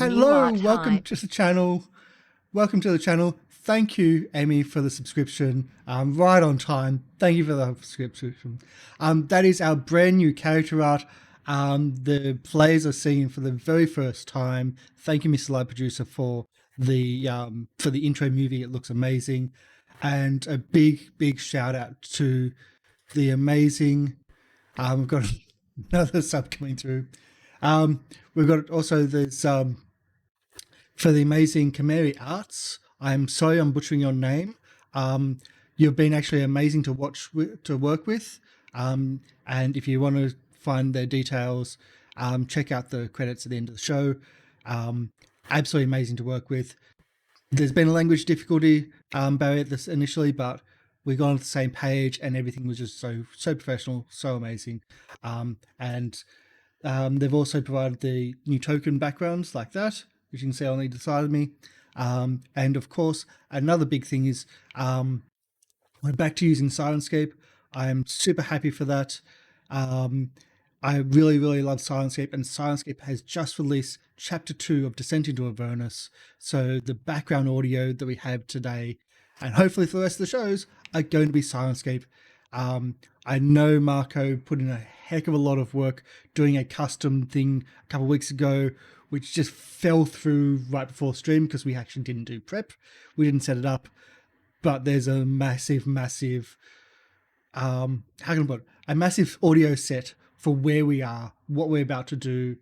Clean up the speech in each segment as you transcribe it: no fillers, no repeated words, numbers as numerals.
Hello, welcome to the channel. Welcome to the channel. Thank you, Amy, for the subscription. Right on time. Thank you for the subscription. That is our brand new character art. The players are seeing for the very first time. Thank you, Mr. Light Producer, for the intro movie. It looks amazing, and a big shout out to the amazing. We've got another sub coming through. We've got also this for the amazing Cemary arts. I'm sorry I'm butchering your name. You've been actually amazing to work with. And if you want to find their details, check out the credits at the end of the show. Absolutely amazing to work with. There's been a language difficulty barrier at this initially, but we got on the same page and everything was just so professional, so amazing. And they've also provided the new token backgrounds like that, which you can see on either side of me. And of course, another big thing is we're back to using Syrinscape. I'm super happy for that. I really love Syrinscape, and Syrinscape has just released Chapter 2 of Descent into Avernus. So the background audio that we have today, and hopefully for the rest of the shows, are going to be Syrinscape. I know Marco put in a heck of a lot of work doing a custom thing a couple of weeks ago, which just fell through right before stream because we actually didn't do prep. We didn't set it up. But there's a massive, how can I put it? A massive audio set for where we are, what we're about to do.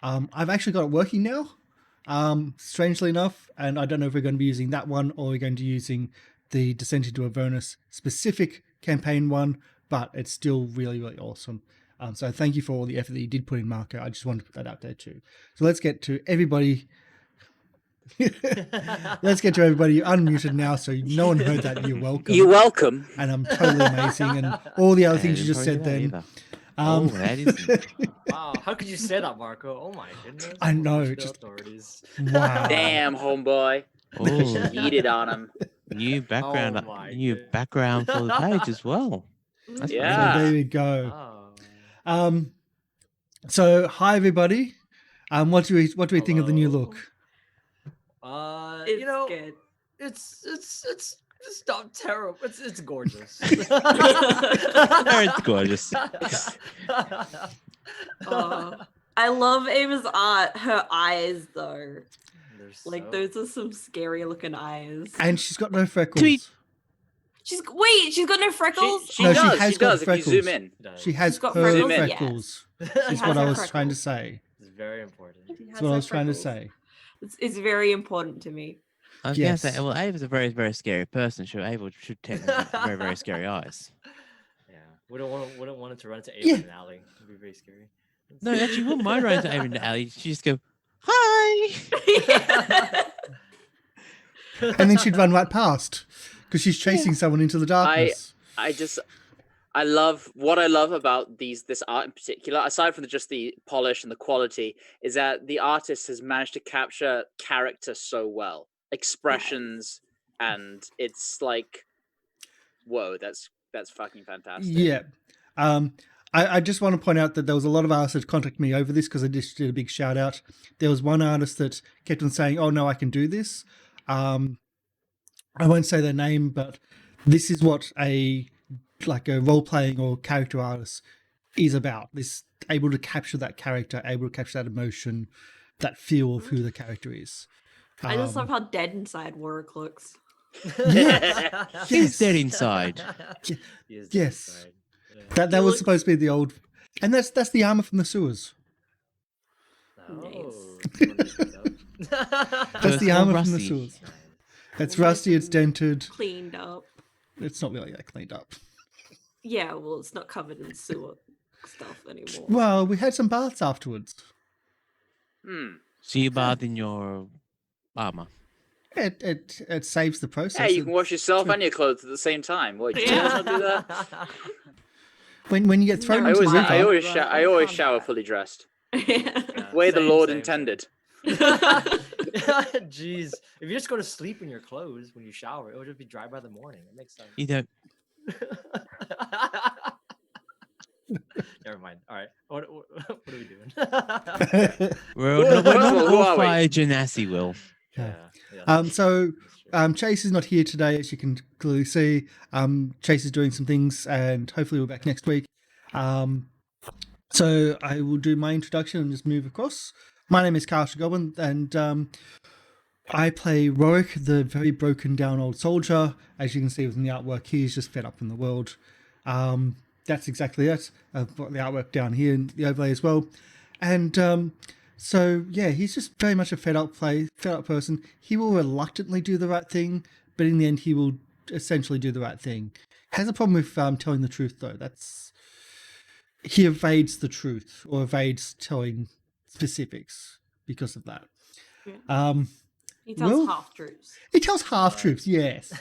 I've actually got it working now, strangely enough, and I don't know if we're going to be using that one or we're going to be using the Descent into Avernus specific campaign one, but it's still really awesome. So thank you for all the effort that you did put in, Marco. I just wanted to put that out there too. So let's get to everybody. Let's get to everybody. You're unmuted now, so no one heard that. You're welcome. You're welcome. And I'm totally amazing. And all the other things you just said then. That is... Wow, how could you say that, Marco? Oh my goodness. I know. Just authorities. Wow. Damn, homeboy. Oh, Yeeted on him. new background, Oh new background for the page as well. That's Yeah. So there we go. Oh. So hi everybody. What do we think of the new look? You know, good. it's not terrible. It's gorgeous. It's gorgeous. I love Ava's art. Her eyes, though, Like those are some scary looking eyes. And she's got no freckles. Tweet. She's got no freckles. She No, does. she has She got does. If freckles. you zoom in. She has She's got her freckles? freckles. Is what has I her was trying to freckles. say. It's very important. That's what I was trying to say. It's very important to me. I was Yes. gonna say, well, Ava's a very scary person. Ava should technically have very scary eyes. Yeah, wouldn't want it to run into Ava Yeah. in an alley. It'd be very scary. No, actually, wouldn't mind running to Ava in the alley. She just go, hi. And then she'd run right past because she's chasing someone into the darkness. I love what I love about this art in particular, aside from just the polish and the quality, is that the artist has managed to capture character so well, expressions, and it's like, whoa, that's fucking fantastic. Yeah. I just want to point out that there was a lot of artists that contacted me over this because I just did a big shout out. There was one artist that kept on saying, "Oh no, I can do this." I won't say their name, but this is what a role-playing or character artist is about. This able to capture that character, able to capture that emotion, that feel of who the character is. I just love how dead inside Warwick looks. Yeah. He's dead inside. He is dead Yes. inside. Yeah. That He was looks- supposed to be the old, and that's the armor from the sewers. Oh, That's the all armor from the rusty. sewers. It's rusty. It's dented. Cleaned up. It's not really that cleaned up. Yeah, well, it's not covered in sewer stuff anymore. Well, we had some baths afterwards. So you bathe in your armor. It saves the process. Yeah, you can wash yourself and your clothes at the same time. What, you not do that? When you get thrown I into the river. I always shower fully dressed. Way the Lord intended. Jeez, if you just go to sleep in your clothes when you shower, it would just be dry by the morning. It makes sense. You don't. Never mind. All right. What are we doing? We're First of all, not who all are we? fire genasi, Will. yeah. So that's true. Chase is not here today, as you can clearly see. Chase is doing some things, and hopefully we're back next week. So I will do my introduction and just move across. My name is Carl Goblin, and I play Warwick, the very broken down old soldier. As you can see within the artwork, he's just fed up in the world. That's exactly it. I've got the artwork down here in the overlay as well. And so, yeah, he's just very much a fed up person. He will reluctantly do the right thing, but in the end, he will essentially do the right thing. Has a problem with telling the truth, though. He evades the truth or evades telling specifics because of that. Yeah. He tells Will? half truths. He tells half truths, yes.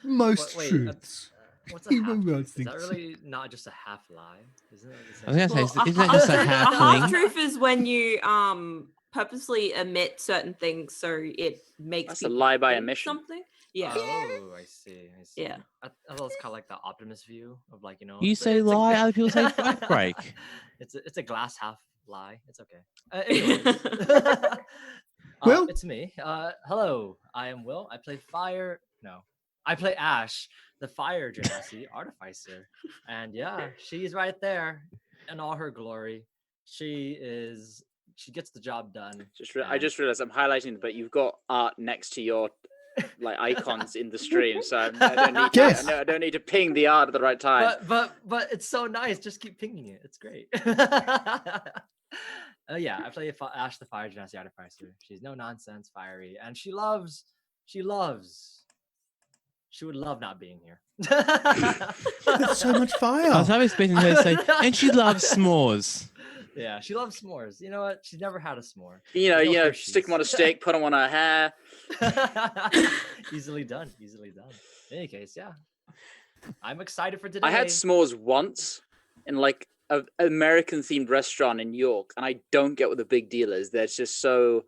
Most Wait, truths. What's He a half will truth? roast Is that things. really not just a half lie? Isn't it the I was same? gonna say, Well, isn't that just a a half halfling? truth is when you purposely omit certain things so it makes That's a people lie by think omission. something. Yeah. Oh, I see. Yeah. I thought it's kind of like the optimist view of like, you know. You say it's a- lie, other people say back break. it's a glass half lie. It's okay. Anyways. Will? It's me. Hello, I am Will. I play I play Ash, the fire genasi artificer. And yeah, she's right there in all her glory. She gets the job done. I just realized I'm highlighting, but you've got art next to your like icons in the stream, so I don't need to, Yes. I don't need to ping the art at the right time. But it's so nice. Just keep pinging it. It's great. Yeah, I play Ash the Fire Genasi Artificer. She's no nonsense, fiery, and she would love not being here. There's so much fire. I was half expecting her to say, and she loves s'mores. Yeah, she loves s'mores. You know what? She's never had a s'more. You There's no know, stick them on a stick, put them on her hair. Easily done. In any case, yeah. I'm excited for today. I had s'mores once in like an American themed restaurant in New York, and I don't get what the big deal is. They're just so.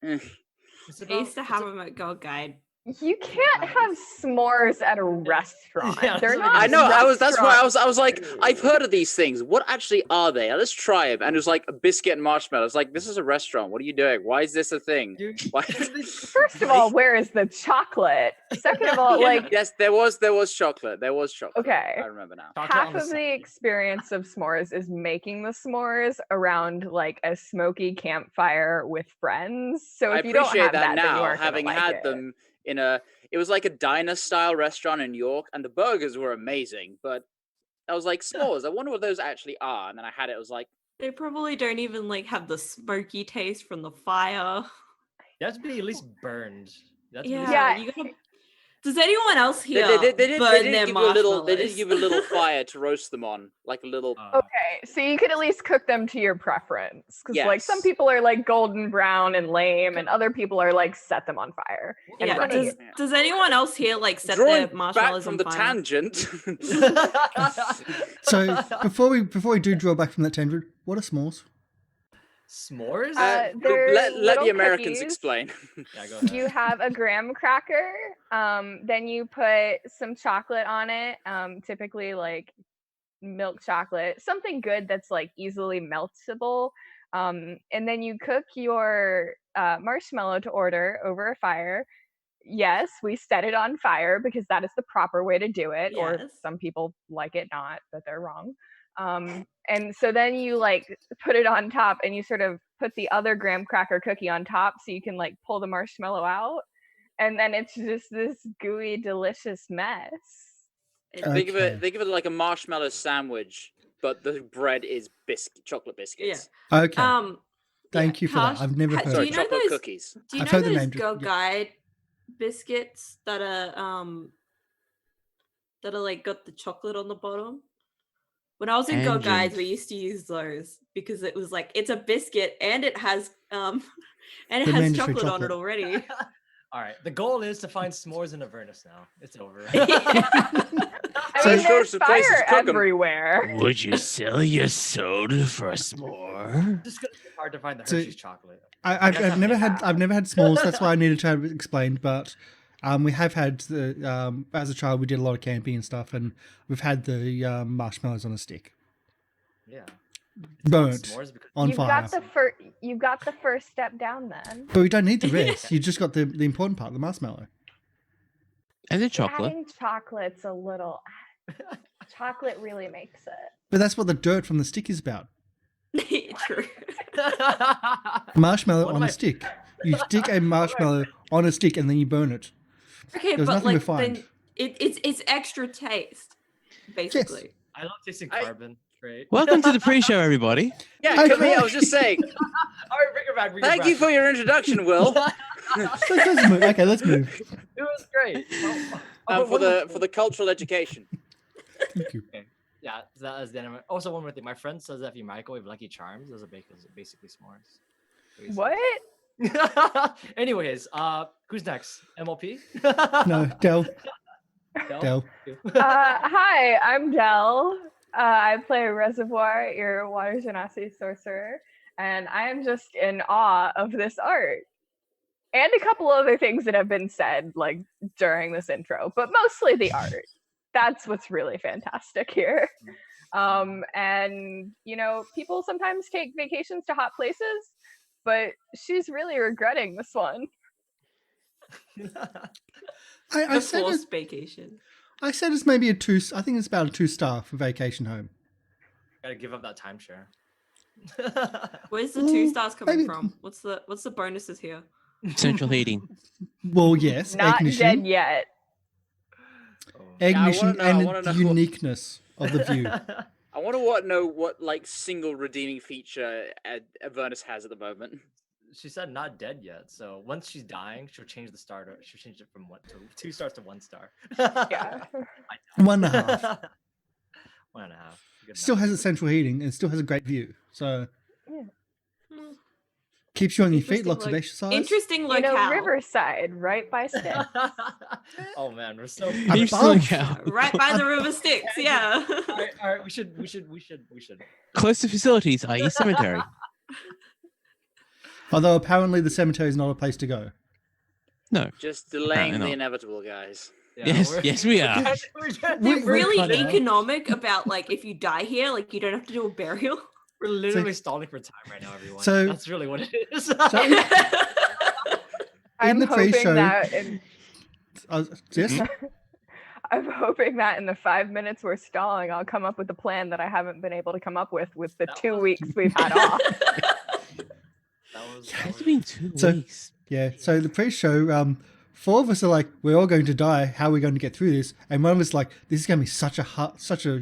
It's I used to have them at Go Guide. You can't have s'mores at a restaurant. Yeah, They're that's not. what I know. That's why I restaurant was like, food. I've heard of these things. What actually are they? Let's try them. And it was like a biscuit and marshmallow. It's like, this is a restaurant. What are you doing? Why is this a thing? Dude, Why? First of all, where is the chocolate? Second of all, like Yes, there was chocolate. There was chocolate. Okay. I remember now. chocolate on half the of side. the experience of s'mores is making the s'mores around like a smoky campfire with friends. So I if you don't appreciate have that then you now, aren't gonna having like had it. them in it was like a diner style restaurant in New York, and the burgers were amazing. But I was like, s'mores. I wonder what those actually are. And then I had it. I was like, They probably don't even like have the smoky taste from the fire. They have to be at least burned. They have to be at Yeah. least- Yeah. You gotta... Does anyone else they here did burn their give you a little. They did marshmallows? give you a little fire to roast them on, like a little. Okay, so you could at least cook them to your preference, because like some Yes. people are like golden brown and lame, and other people are like set them on fire. And Yeah, burn does, it. does anyone else here like set Drawing their back marshmallows from on the fire? tangent. So before we do draw back from that tangent, what are s'mores? S'mores? They're let the little Americans cookies. explain. Yeah, go ahead. You have a graham cracker, then you put some chocolate on it, typically like milk chocolate, something good that's like easily meltable, and then you cook your marshmallow to order over a fire. Yes, we set it on fire because that is the proper way to do it, or Yes. some people like it not, but they're wrong. And so then you like put it on top, and you sort of put the other graham cracker cookie on top so you can like pull the marshmallow out, and then it's just this gooey delicious mess. Think of Okay. it like a marshmallow sandwich, but the bread is chocolate biscuits. Okay. Thank yeah, you for that. Karsh, I've never heard do Sorry, you that. know chocolate those cookies. Do you I've know heard the those name, Go yeah. Guide biscuits that are like got the chocolate on the bottom? When I was in Go Guides, we used to use those because it was like it's a biscuit and it has The mandatory chocolate on it chocolate. already. All right. The goal is to find s'mores in Avernus now. It's over. I So- mean, Sure, there's some places fire cook 'em. everywhere. Would you sell your soul for a s'more? Just gonna be hard to find the So- Hershey's chocolate. I've That's never not- had s'mores. That's why I needed to have it explained. But We have had the as a child we did a lot of camping and stuff, and we've had the marshmallows on a stick, Yeah. burnt S'mores because on You've fire. got the you've got the first step down then. But we don't need the rest. You just got the important part, the marshmallow. And the chocolate. Adding chocolate's a little. Chocolate really makes it. But that's what the dirt from the stick is about. True. Marshmallow One of on my- a stick. You stick a marshmallow on a stick and then you burn it. Okay, There's but nothing like refined. then it's extra taste, basically. I love tasting I- carbon. Great. Welcome to the pre-show, everybody. Yeah, Hi, come here. I Chris. was just saying. All right, bring it back. Bring it Thank back. you for your introduction, Will. Let's move. Okay, let's move. It was great. Oh, For the cultural education. Thank you. Yeah, so that is the end of it. Also, one more thing. My friend says that if you microwave Lucky Charms, those are basically s'mores. What? Anyways, who's next? MLP? No, Del. Del? Hi, I'm Del. I play Reservoir, your Water Genasi sorcerer, and I am just in awe of this art. And a couple other things that have been said, like, during this intro, but mostly the art. That's what's really fantastic here. And, you know, people sometimes take vacations to hot places, but she's really regretting this one. I The said forced vacation. I said it's maybe a 2. I think it's about a 2-star for vacation home. Gotta give up that timeshare. Where's the 2 stars coming maybe- from? What's the bonuses here? Central heating. Well, yes, air Not conditioning, dead yet. air Yeah, I wanna conditioning, know- I and wanna the know- uniqueness of the view. I want to know what like single redeeming feature Avernus has at the moment. She said not dead yet, so once she's dying, she'll change the star to. She'll change it from 2 stars to 1 star. Yeah. 1.5. 1.5. Good Still enough. has its central heating and still has a great view. So Hmm. keeps you on your feet, Interesting lots of lo- exercise. Interesting You locale. know, Riverside, right by Styx. Oh man, we're so. I'm Here's above. look out. Right by the river Styx, yeah. All right, we should. Close to facilities, i.e. cemetery. Although apparently the cemetery is not a place to go. No. Just delaying not. the inevitable, guys. Yeah, Yes, we're- yes, we are. They're really cut out. economic about like if you die here, like you don't have to do a burial. We're literally stalling for time right now, everyone. So- That's really what it is. So I'm the hoping pre-show- that in, yes? I'm hoping that in the 5 minutes we're stalling, I'll come up with a plan that I haven't been able to come up with the That 2 was- weeks we've had off. It's been 2 So- weeks. Yeah, so the pre-show, 4 of us are like, we're all going to die. How are we going to get through this? And one of us is like, this is going to be such a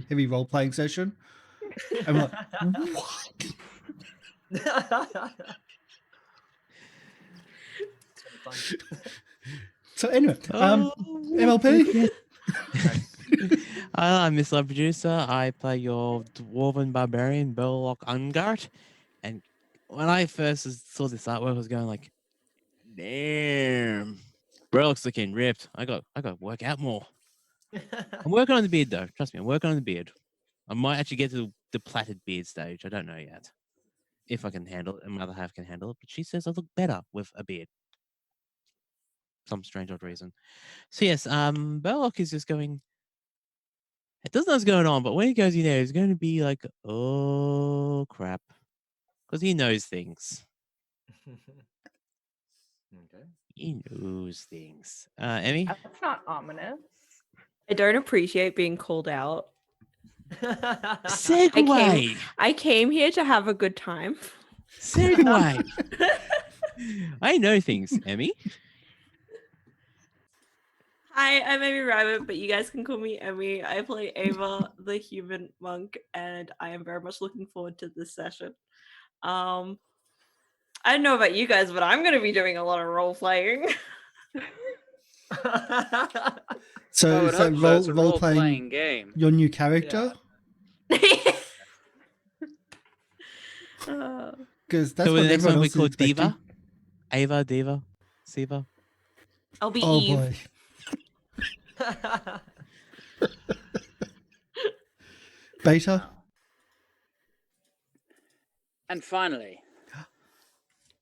heavy role-playing session. And we're like, what? So anyway, MLP. I'm Miss Love Producer. I play your dwarven barbarian, BURLOCK UNGUART. And when I first saw this artwork, I was going like, damn, BURLOCK's looking ripped. I got to work out more. I'm working on the beard though. Trust me, I'm working on the beard. I might actually get to the plaited beard stage. I don't know yet. If I can handle it, and my other half can handle it. But she says I look better with a beard. Some strange odd reason. So yes, BURLOCK is just going. It doesn't know what's going on, but when he goes in there, he's going to be like, oh crap. Because he knows things. Okay. He knows things. Emmy? That's not ominous. I don't appreciate being called out. Segue! I came here to have a good time. Segue! I know things, Emmy. Hi, I'm Amy Rabbit, but you guys can call me Emmy. I play Ava, the human monk, and I am very much looking forward to this session. I don't know about you guys, but I'm going to be doing a lot of role playing. So is that it's a role-playing role-playing game. your new character? Because that's So what the next everyone one we else is call expecting. Diva? Ava, Diva, Siva. I'll be Oh Eve. boy. Beta? And finally,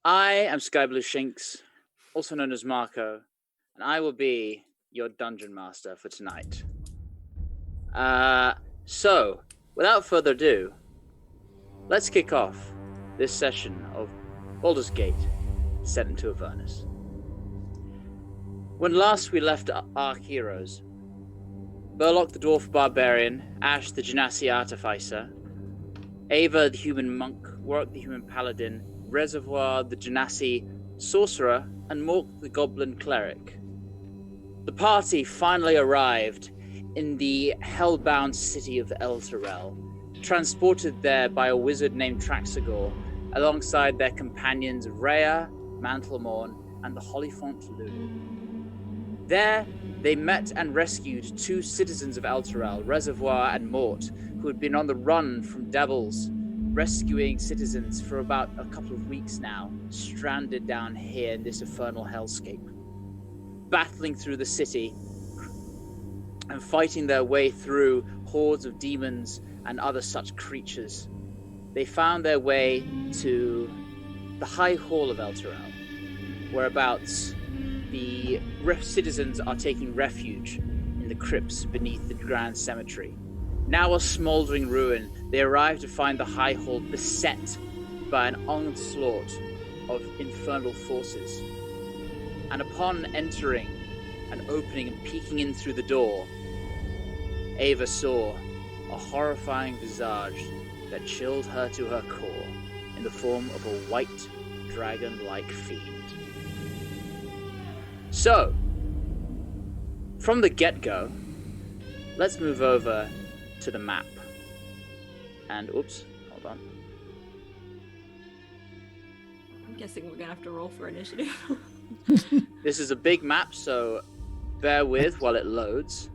I am SkyBlueShinx, also known as Marco, and I will be your dungeon master for tonight. So, without further ado, let's kick off this session of Baldur's Gate, set into Avernus. When last we left our heroes, Burlok the Dwarf Barbarian, Ash the Genasi Artificer, Ava the Human Monk, Warwick the Human Paladin, Reservoir the Genasi Sorcerer, and Mork the Goblin Cleric. The party finally arrived in the hellbound city of Elturel, transported there by a wizard named Traxagor, alongside their companions Rhea, Mantlemorn, and the Hollyphant Lulu. There, they met and rescued 2 citizens of Elturel, Reservoir and Mort, who had been on the run from devils, rescuing citizens for about a couple of weeks now, stranded down here in this infernal hellscape, battling through the city and fighting their way through hordes of demons and other such creatures. They found their way to the High Hall of Elturel, whereabouts the citizens are taking refuge in the crypts beneath the Grand Cemetery. Now a smouldering ruin, they arrive to find the High Hall beset by an onslaught of infernal forces. And upon entering and opening and peeking in through the door, Ava saw a horrifying visage that chilled her to her core in the form of a white, dragon-like fiend. So, from the get-go, let's move over to the map. And, oops, hold on. I'm guessing we're gonna have to roll for initiative. This is a big map, so bear with while it loads.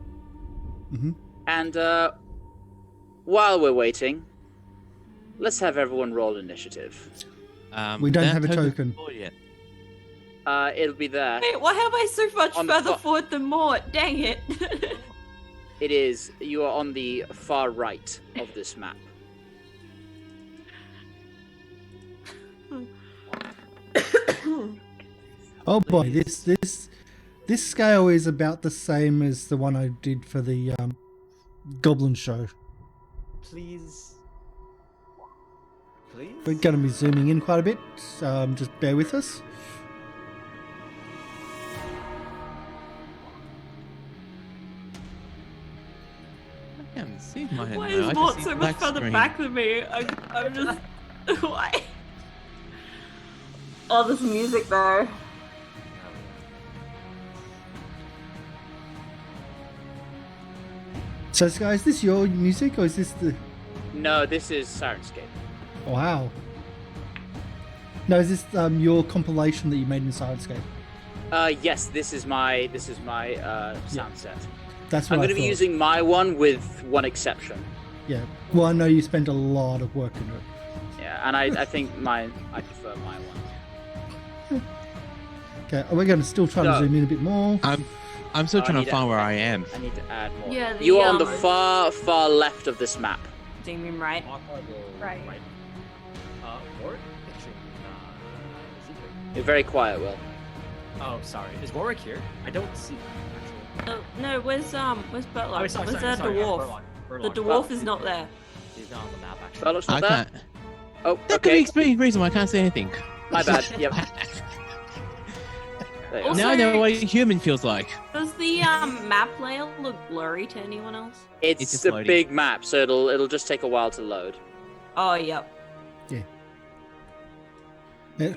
Mm-hmm. And while we're waiting, let's have everyone roll initiative. We don't that have a token's token. full yet. It'll be there. Wait, why am I so much On the further far- forward than Mort? Dang it. It is. You are on the far right of this map. Oh boy, this scale is about the same as the one I did for the Goblin show. Please. Please? We're going to be zooming in quite a bit, just bear with us. I can't see my head Why now. I is just Mort see so much black further screen. back than me? I'm just... Why? Oh, this music though. So, guys, is this your music or is this the... No, this is Syrinscape. Wow. No, is this your compilation that you made in Syrinscape? Yes, this is my sound set. That's what I'm I going to be thought. using my one with one exception. Yeah. Well, I know you spent a lot of work into it. Yeah, and I think I prefer my one. Okay, we're going to still try to So- zoom in a bit more. I'm still I trying need to find to- where I am. I need to add more. Yeah, the, you are on the um, far left of this map. Do you mean right? Right. Warwick? Picturing, secret. You're very quiet, Will. Oh, sorry. Is Warwick here? I don't see him, actually. No, where's Burlok? Oh, sorry, Where's sorry, that sorry, dwarf? Burlok. The dwarf is not there. He's not on the map, actually. Burlock's not I there? can't. Oh, That could okay. be a reason why I can't see anything. My bad. Yep. There you go. Also- Now I know what a human feels like. Does the map layer look blurry to anyone else? It's just a loading. big map, so it'll just take a while to load. Oh, yep.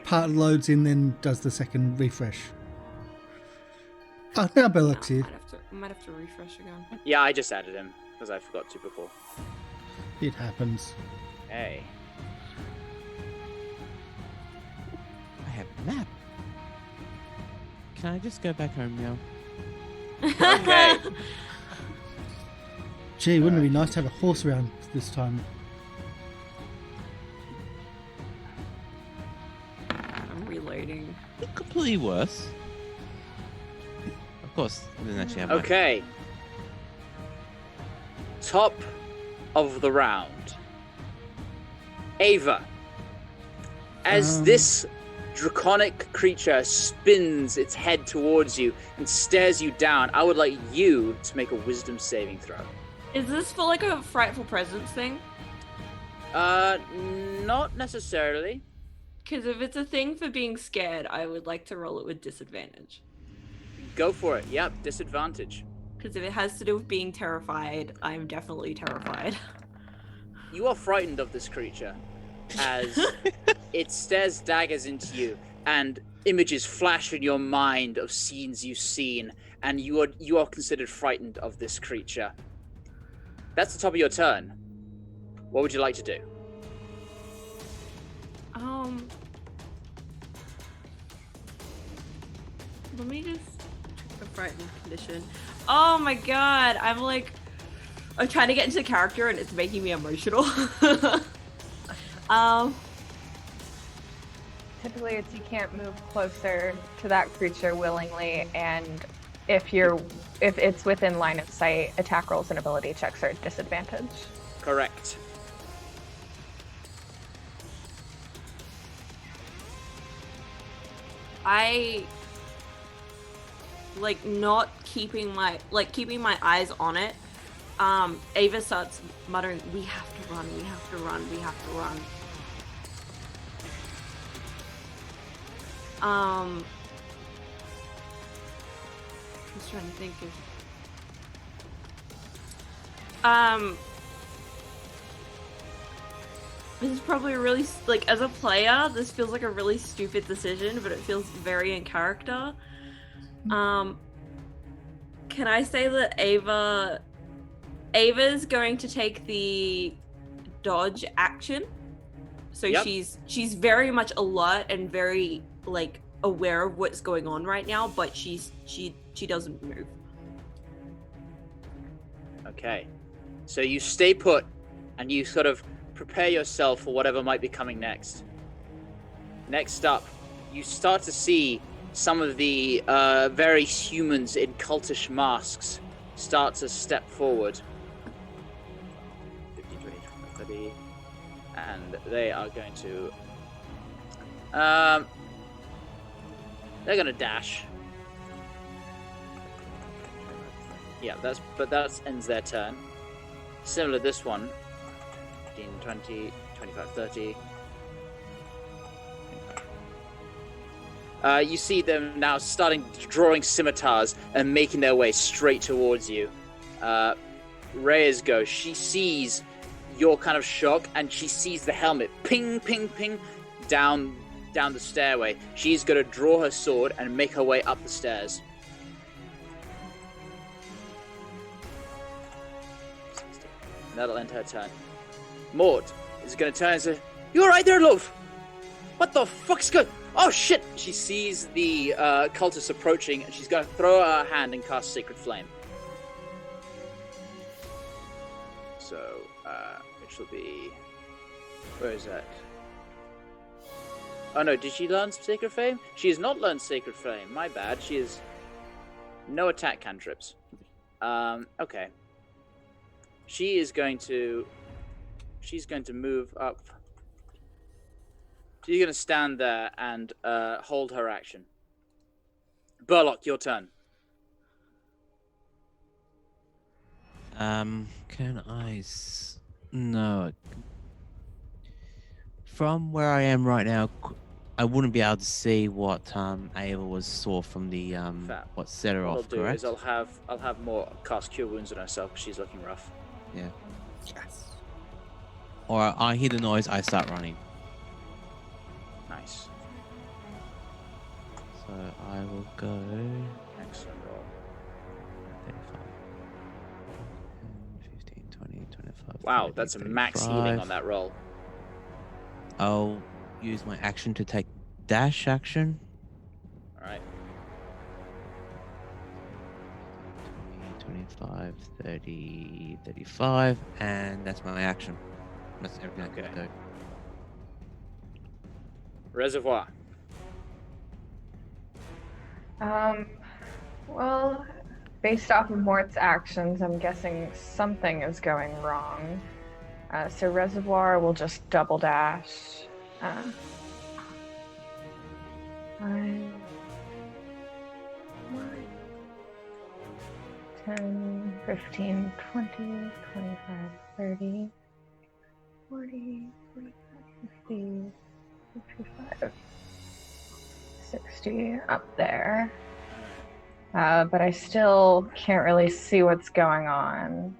Part loads in, then does the second refresh. Oh, now Bellocs I here. might have to refresh again. Yeah, I just added him because I forgot to before. It happens. Hey. I have a map. Can I just go back home now? Okay. Gee, wouldn't it be nice to have a horse around this time? I'm reloading. Not completely worse. Of course, I didn't actually have my- Okay. Top of the round. Ava. As Um. this draconic creature spins its head towards you and stares you down. I would like you to make a wisdom saving throw. Is this for like a frightful presence thing? Not necessarily. Because if it's a thing for being scared, I would like to roll it with disadvantage. Go for it. Yep, disadvantage. Because if it has to do with being terrified, I'm definitely terrified. You are frightened of this creature as it stares daggers into you, and images flash in your mind of scenes you've seen, and you are considered frightened of this creature. That's the top of your turn. What would you like to do? Let me just check the frightened condition. Oh my god, I'm trying to get into the character and it's making me emotional. Typically, it's you can't move closer to that creature willingly, and if it's within line of sight, attack rolls and ability checks are at disadvantage. Correct. I not keeping my eyes on it. Ava starts muttering, "We have to run, we have to run, we have to run." I'm just trying to think of this is probably a really, as a player, this feels like a really stupid decision, but it feels very in character. Can I say that Ava's going to take the dodge action? So yep. she's very much alert and very aware of what's going on right now, but she doesn't move. Okay. So you stay put and you sort of prepare yourself for whatever might be coming next. Next up, you start to see some of the various humans in cultish masks start to step forward. 50, 20, 30. And they are going to... they're going to dash. Yeah, that ends their turn. Similar to this one. 15, 20, 25, 30. You see them now starting drawing scimitars and making their way straight towards you. Reyes goes. She sees your kind of shock, and she sees the helmet ping, ping, ping down the stairway. She's going to draw her sword and make her way up the stairs. That'll end her turn. Maud is going to turn and say, "You alright there, love? What the fuck's good? Oh shit!" She sees the cultists approaching, and she's going to throw her hand and cast Sacred Flame. So, which will be... Where is that? Oh no, did she learn Sacred Flame? She has not learned Sacred Flame. My bad. She has no attack cantrips. Okay. She's going to move up. She's going to stand there and hold her action. Burlock, your turn. Can I... No. From where I am right now, I wouldn't be able to see what Ava saw from the what set her what off. I'll do correct? is I'll have more cast Cure Wounds on herself because she's looking rough. Yeah. Yes. Or I hear the noise, I start running. Nice. So I will go. Excellent roll. 35, 15, 20, 25. Wow, 30, that's a max 35. healing on that roll. I'll use my action to take dash action. All right. 20, 25, 30, 35, and that's my action. That's everything I can do. Reservoir. Well, based off of Mort's actions, I'm guessing something is going wrong. So Reservoir will just double dash. 5, 10, 15, 20, 25, 30, 40, 45, 50, 55, 60 up there. But I still can't really see what's going on.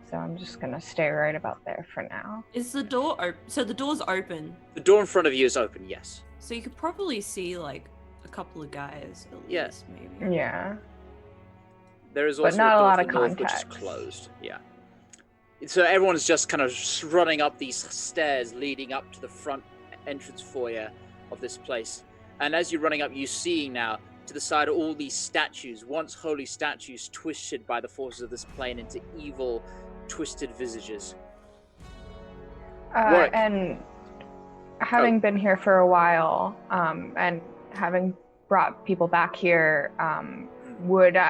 So I'm just going to stay right about there for now. Is the door open? So the door's open. The door in front of you is open, yes. So you could probably see like a couple of guys at Yeah. least, maybe. Yeah. There is But also not a a door lot to of the north, which is context. closed. Yeah. So everyone's just kind of running up these stairs leading up to the front entrance foyer of this place. And as you're running up, you see now to the side of all these statues, once holy statues, twisted by the forces of this plane into evil, twisted visages. Warwick. And having been here for a while, and having brought people back here,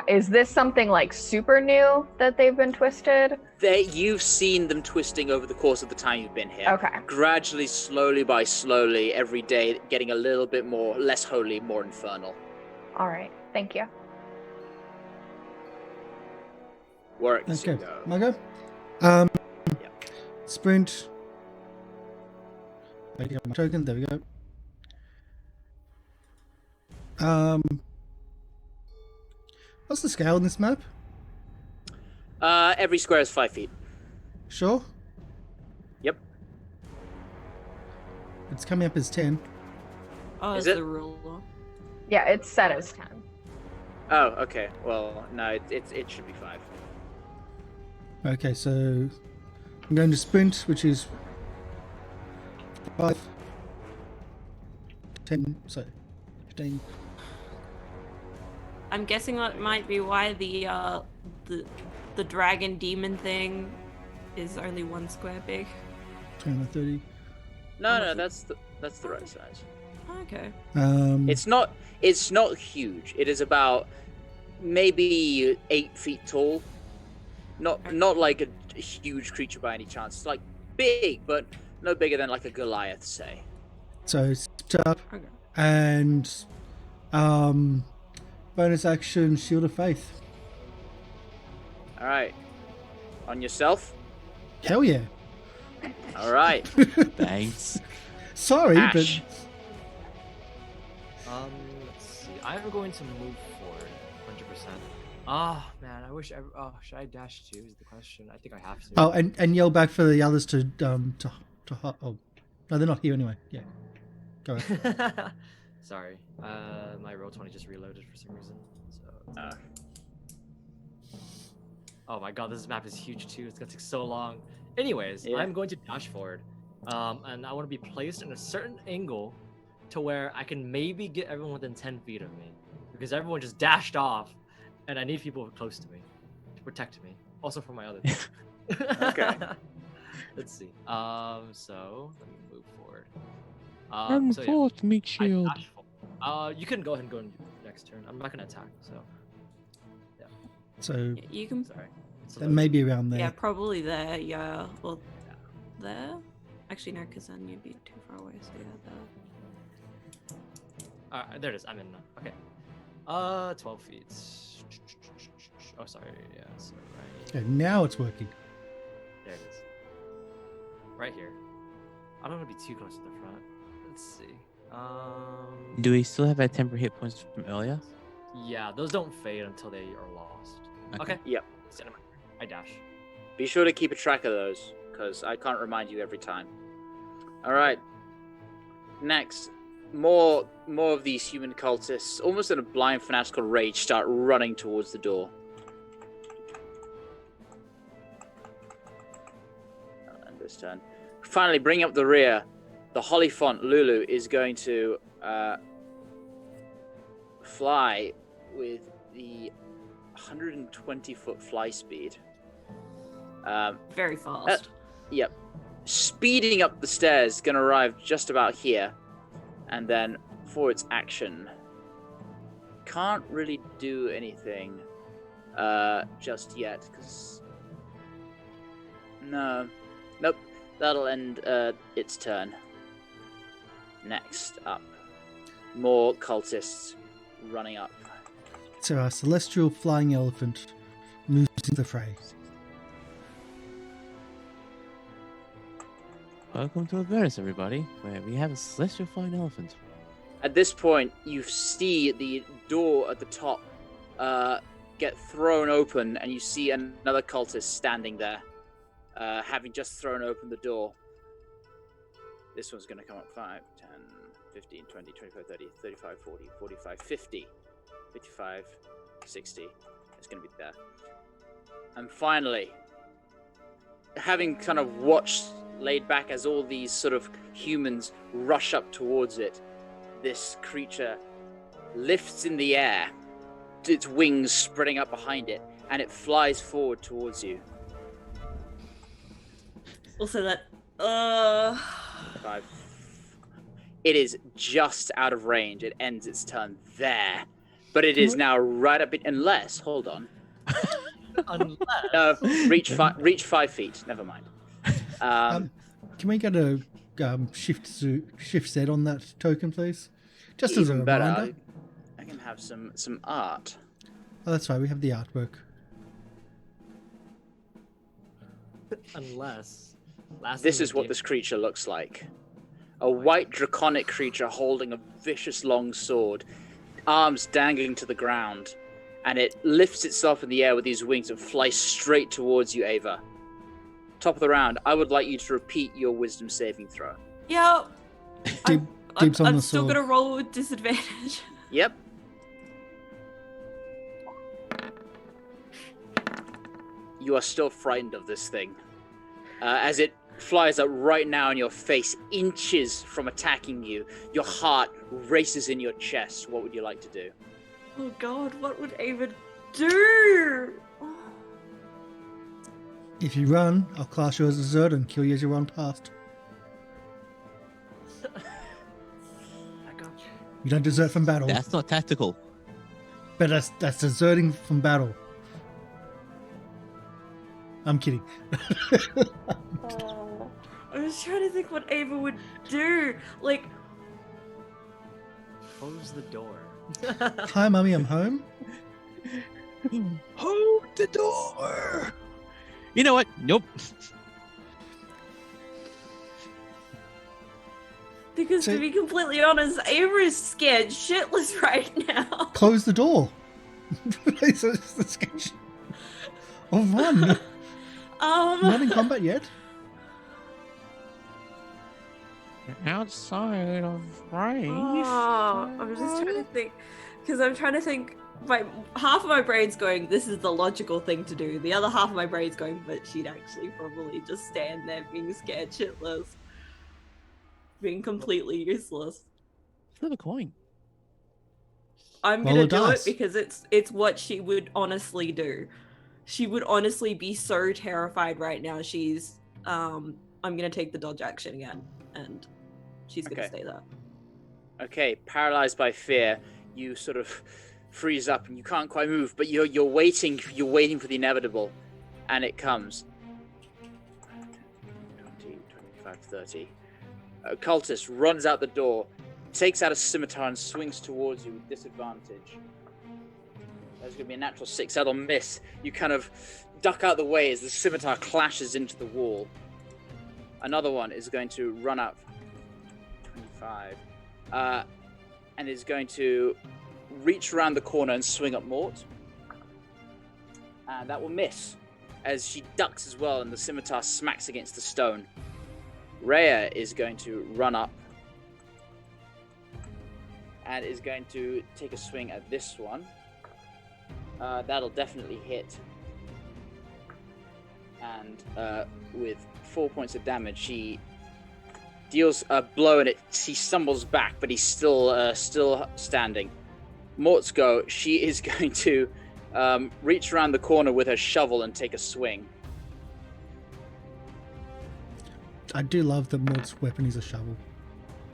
is this something like super new that they've been twisted? You've seen them twisting over the course of the time you've been here. Okay. Gradually, slowly by slowly, every day, getting a little bit more, less holy, more infernal. All right. Thank you. Warwick, Okay, go. my go. Sprint. Waiting on my token. There we go. What's the scale in this map? Every square is 5 feet. Sure. Yep. It's coming up as 10. Oh, Is it's it? the ruler. Yeah, it's set as 10. Oh, okay. Well, no, it should be 5. Okay, so I'm going to sprint, which is 5, 10, so 15. I'm guessing that might be why the dragon demon thing is only 1 square big. 20, 30. No, that's the right size. Okay. It's not huge. It is about maybe 8 feet tall. Not like a huge creature by any chance. It's like big, but no bigger than like a Goliath, say. So step up Okay. and bonus action, Shield of Faith. All right. On yourself. Hell yeah. All right. Thanks. Sorry, Ash. Let's see. I'm going to move forward 100%. Oh, man, I wish should I dash too is the question. I think I have to. but and yell back for the others to oh no, they're not here anyway. Yeah. Go ahead. Sorry. My Roll20 just reloaded for some reason. So oh my god, this map is huge too. It's gonna take so long. Anyways, Yeah. I'm going to dash forward. And I want to be placed in a certain angle to where I can maybe get everyone within 10 feet of me. Because everyone just dashed off, and I need people close to me to protect me. Also for my other thing. Okay. Let's see. So let me move forward. Run So yeah, forth, meek I shield. dash forward. You can go ahead and go in next turn. I'm not gonna attack, so So Yeah, you can. sorry. It's that may be around there. Yeah, probably there. Yeah. Well, there. Actually, no, because then you'd be too far away. So yeah, there. there it is. I'm in now. Okay. 12 feet. Oh, sorry. Yeah, so right Okay, now it's working. there it is. Right here. I don't want to be too close to the front. Let's see. Do we still have our temporary hit points from earlier? Yeah, those don't fade until they are lost. Okay. Yep. Stand in my- I dash. Be sure to keep a track of those, because I can't remind you every time. All right. Next, more of these human cultists, almost in a blind fanatical rage, start running towards the door. I'll end this turn. Finally, bring up the rear. The Hollyphant Lulu is going to fly with the 120-foot fly speed. Very fast. Yep. Speeding up the stairs, gonna arrive just about here. And then for its action, can't really do anything just yet, because... No. Nope. That'll end its turn. Next up. more cultists running up. So our celestial flying elephant moves into the fray. Welcome to Avernus, everybody, where we have a celestial flying elephant. At this point, you see the door at the top get thrown open, and you see another cultist standing there, having just thrown open the door. This one's going to come up 5, 10, 15, 20, 25, 30, 35, 40, 45, 50, 55, 60. It's going to be there. And finally, having kind of watched laid back as all these sort of humans rush up towards it, this creature lifts in the air, its wings spreading up behind it, and it flies forward towards you. Also, that 5. It is just out of range. It ends its turn there, but it is now right up. Unless, hold on. Unless. No, reach 5 feet. Never mind. Can we get a shift Z on that token, please? Just as a Even better, reminder. I can have some art. Oh, that's right. We have the artwork. Unless. This is what this creature looks like. A white draconic creature holding a vicious long sword, arms dangling to the ground, and it lifts itself in the air with these wings and flies straight towards you, Ava. Top of the round, I would like you to repeat your wisdom saving throw. yeah. Dibs on I'm the still sword. gonna roll with disadvantage. Yep. You are still frightened of this thing. As it flies up right now in your face, inches from attacking you. Your heart races in your chest. What would you like to do? Oh god, what would Ava do? If you run, I'll class you as a Zerd and kill you as you run past. I got you. You don't desert from battle. That's not tactical. But that's deserting from battle. I'm kidding. I was trying to think what Ava would do. Like, Close the door. Hi, Mummy, I'm home. Hold the door. You know what? Nope. because So- to be completely honest, Ava is scared shitless right now. Close the door. It's a sketch. Oh, run. Not in combat yet. Outside of range. Oh, I'm just trying to think, because I'm trying to think. Half of my brain's going, this is the logical thing to do. The other half of my brain's going, but she'd actually probably just stand there being scared shitless, being completely useless. Flip a coin. I'm Roll gonna a do dice. it because it's what she would honestly do. She would honestly be so terrified right now. She's I'm gonna take the dodge action again, and she's gonna Okay. stay there. Okay, paralyzed by fear, you sort of freeze up and you can't quite move, but you're waiting for the inevitable, and it comes. 20, 25, 30. A cultist runs out the door, takes out a scimitar and swings towards you with disadvantage. There's going to be a natural 6. That'll miss. You kind of duck out the way as the scimitar clashes into the wall. Another one is going to run up 25 and is going to reach around the corner and swing at Mort. And that will miss as she ducks as well and the scimitar smacks against the stone. Rhea is going to run up and is going to take a swing at this one. That'll definitely hit. And with 4 points of damage, she deals a blow and he stumbles back, but he's still standing. Mort's go. She is going to reach around the corner with her shovel and take a swing. I do love that Mort's weapon is a shovel.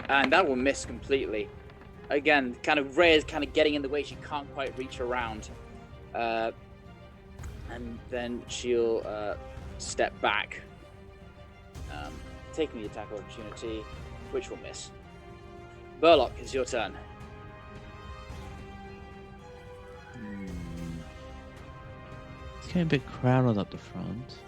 And that will miss completely. Again, kind of Rhea's kind of getting in the way. She can't quite reach around. And then she'll step back, taking the attack opportunity, which will miss. Burlock, it's your turn. It's getting a bit crowded up the front.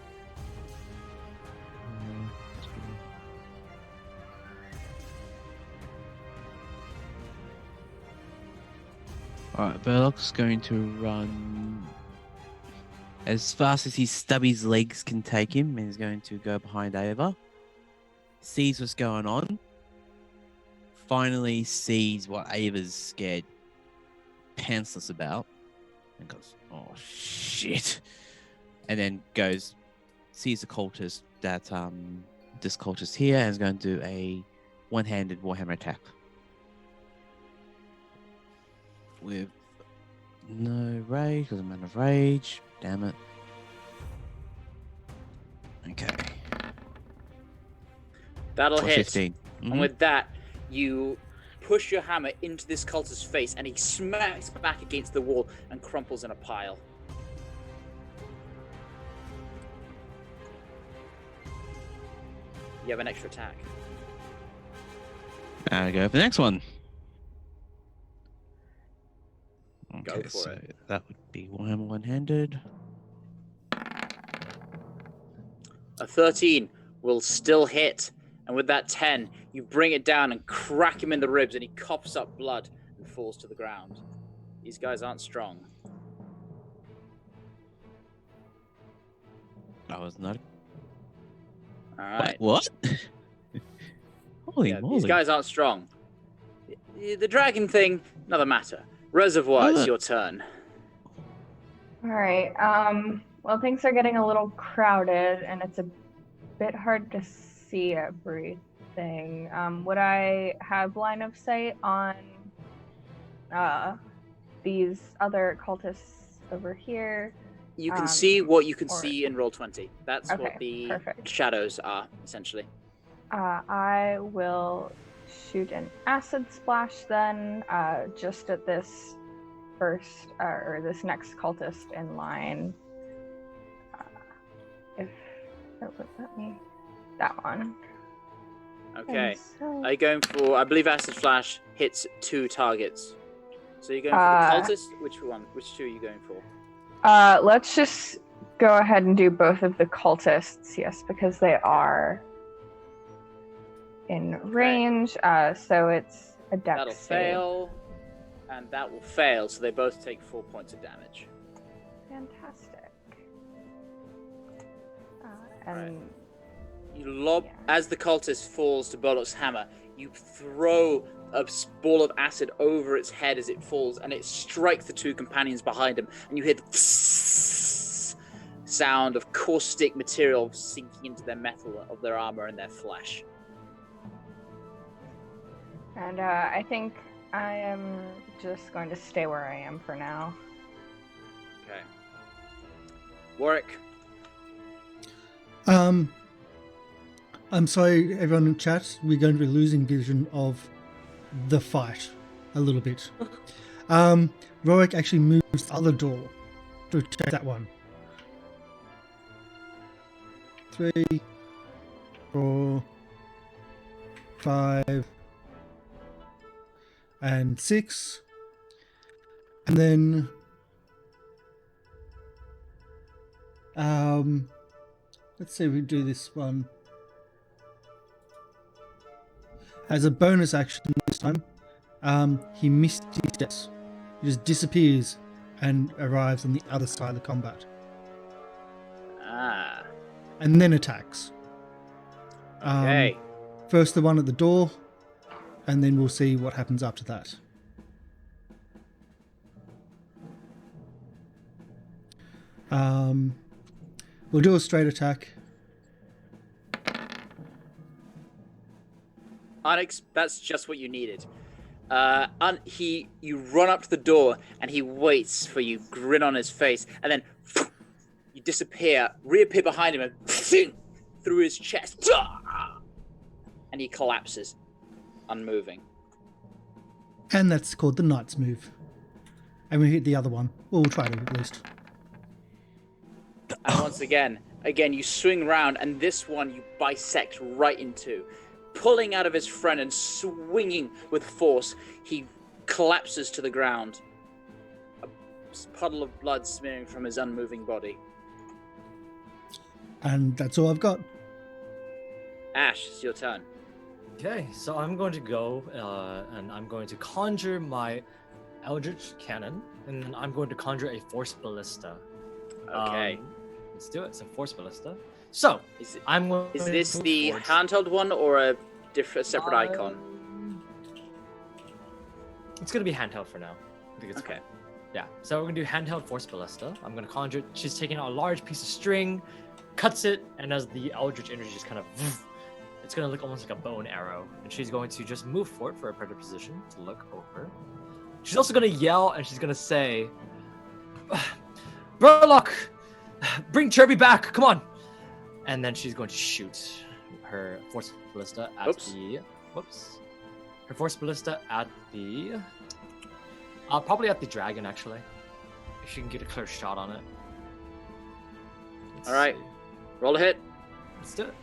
Alright, Burlock's going to run as fast as his stubby's legs can take him, and he's going to go behind Ava. Sees what's going on. Finally sees what Ava's scared pantsless about. And goes, oh shit. And then goes, sees the cultist that this cultist here, and is going to do a one-handed Warhammer attack. With no rage, because I'm out of rage. Damn it. Okay. That'll hit. 15. And with that, you push your hammer into this cultist's face, and he smacks back against the wall and crumples in a pile. You have an extra attack. And I go for the next one. Go Okay, for so it. that would be Warhammer one-handed. A 13 will still hit, and with that 10, you bring it down and crack him in the ribs, and he coughs up blood and falls to the ground. These guys aren't strong. That was not. All right. What? Holy Yeah, moly. these guys aren't strong. The dragon thing, another matter. Reservoir, it's your turn. All right. Well, things are getting a little crowded, and it's a bit hard to see everything. Would I have line of sight on these other cultists over here? You can see what you can or- see in Roll20. That's what Okay, the perfect. shadows are, essentially. I will shoot an acid splash then, just at this first, or this next cultist in line. If that would let me, that one. Okay. And so- Are you going for, I believe Acid Flash hits 2 targets. So you're going for the cultist? Which one? Which 2 are you going for? Let's just go ahead and do both of the cultists, yes, because they are in range. So it's a dex That'll save. fail, and that will fail, so they both take 4 points of damage. Fantastic. And Right. You lob, as the cultist falls to Burlock's hammer, you throw a ball of acid over its head as it falls, and it strikes the 2 companions behind him, and you hear the sound of caustic material sinking into their metal of their armor and their flesh. And I think I am just going to stay where I am for now. Okay. Warwick. I'm sorry, everyone in chat. We're going to be losing vision of the fight a little bit. Roic actually moves the other door to check that one. 3, 4, 5, and 6, and then let's see if we do this one as a bonus action this time. He missed his steps. He just disappears and arrives on the other side of the combat, Ah. and then attacks. Okay. First the one at the door, and then we'll see what happens after that. We'll do a straight attack. That's just what you needed. You run up to the door, and he waits for you, grin on his face, and then you disappear, reappear behind him, and through his chest, and he collapses, unmoving. And that's called the Knight's move. And we hit the other one. Well, we'll try to at least. And once again, you swing round, and this one you bisect right in two. Pulling out of his friend and swinging with force, he collapses to the ground. A puddle of blood smearing from his unmoving body. And that's all I've got. Ash, it's your turn. Okay, so I'm going to go and I'm going to conjure my Eldritch Cannon, and then I'm going to conjure a Force Ballista. Okay. Let's do it. So Force Ballista. So Is is this the handheld one or a separate icon? It's gonna be handheld for now. I think it's Okay. fine. Yeah. So we're gonna do handheld Force Ballista. I'm gonna conjure. She's taking out a large piece of string, cuts it, and as the Eldritch energy just kind of, it's gonna look almost like a bow and arrow. And she's going to just move forward for a predator position to look over. She's also gonna yell and she's gonna say, "Burlocke, bring Chirby back! Come on!" And then she's going to shoot her Force Ballista at the. Her Force Ballista at the. Probably at the dragon, actually. If she can get a clear shot on it. All right. Roll a hit. Let's do it.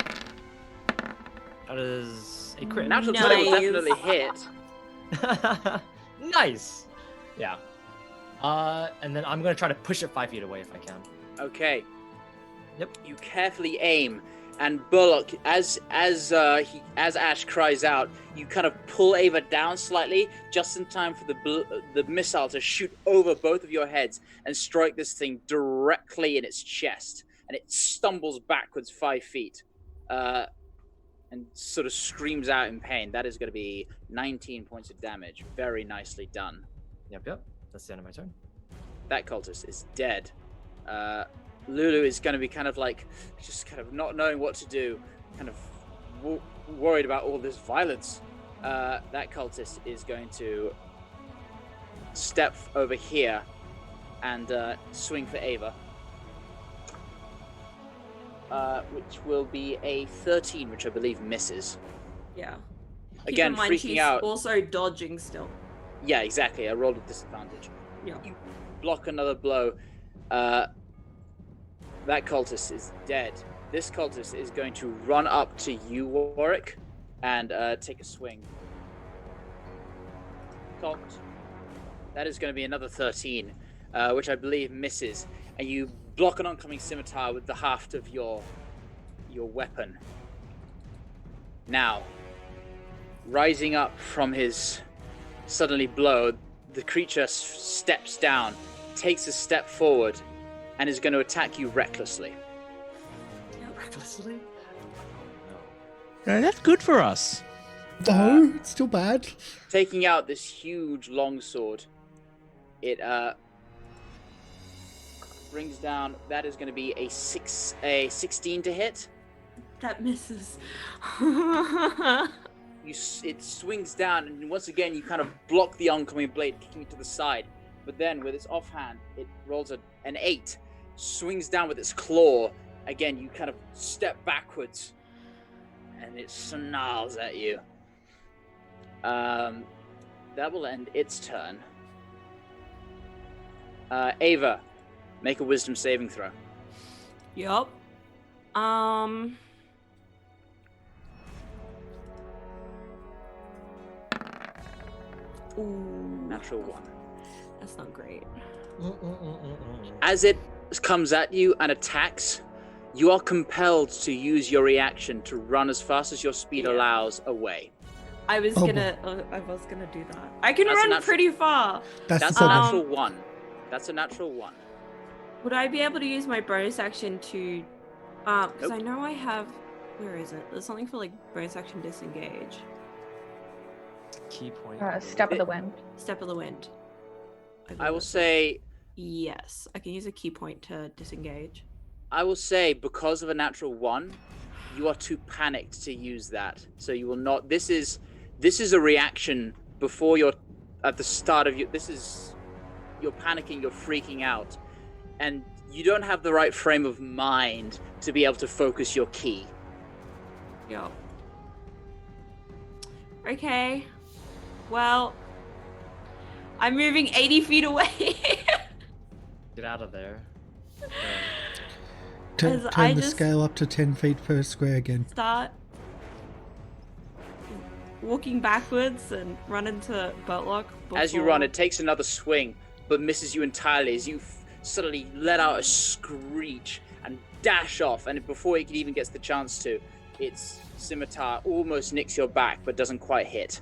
That is a crit. Natural 20 will Nice. definitely hit. Nice. Yeah. And then I'm gonna try to push it 5 feet away if I can. Okay. Yep. You carefully aim, and Burlock, as Ash cries out, you kind of pull Ava down slightly, just in time for the missile to shoot over both of your heads and strike this thing directly in its chest, and it stumbles backwards 5 feet, and sort of screams out in pain. That is going to be 19 points of damage. Very nicely done. Yep. That's the end of my turn. That cultist is dead. Lulu is going to be kind of like, just kind of not knowing what to do, kind of worried about all this violence. That cultist is going to step over here and swing for Ava, which will be a 13, which I believe misses. Yeah. Again, Keep in mind, freaking she's out. also dodging still. Yeah, exactly. I rolled a disadvantage. Yeah. You block another blow. That cultist is dead. This cultist is going to run up to you, Warwick, and take a swing. Cocked. That is going to be another 13, which I believe misses. And you block an oncoming scimitar with the haft of your weapon. Now, rising up from his suddenly blow, the creature steps down, takes a step forward, and is going to attack you recklessly. Recklessly? No, that's good for us. No, it's still bad. Taking out this huge longsword, it brings down. That is going to be a 16 to hit. That misses. It swings down, and once again you kind of block the oncoming blade, kicking it to the side. But then with its offhand, it rolls an 8, swings down with its claw. Again, you kind of step backwards, and it snarls at you. That will end its turn. Ava, make a wisdom saving throw. Yup. Ooh, Natural 1. that's not great. As it comes at you and attacks, you are compelled to use your reaction to run as fast as your speed Yeah. allows away. I was Oh, gonna do that. I can That's a run natural- pretty far. That's That's the a problem. natural 1. That's a natural 1. Would I be able to use my bonus action to, because Nope. I know I have, where is it? There's something for like bonus action disengage. Key point. Step of the wind. Step of the wind. I will say, Yes, I can use a key point to disengage. because of a natural 1, you are too panicked to use that. So you will not. This is a reaction before you're at the start of your. You're panicking. You're freaking out, and you don't have the right frame of mind to be able to focus your key. Yup. Okay. Well, I'm moving 80 feet away. Get out of there. Turn As I the just- scale up to 10 feet per square again. Start walking backwards and run into Burlocke. As you run, it takes another swing, but misses you entirely as you suddenly let out a screech and dash off. And before it even gets the chance to, its scimitar almost nicks your back, but doesn't quite hit.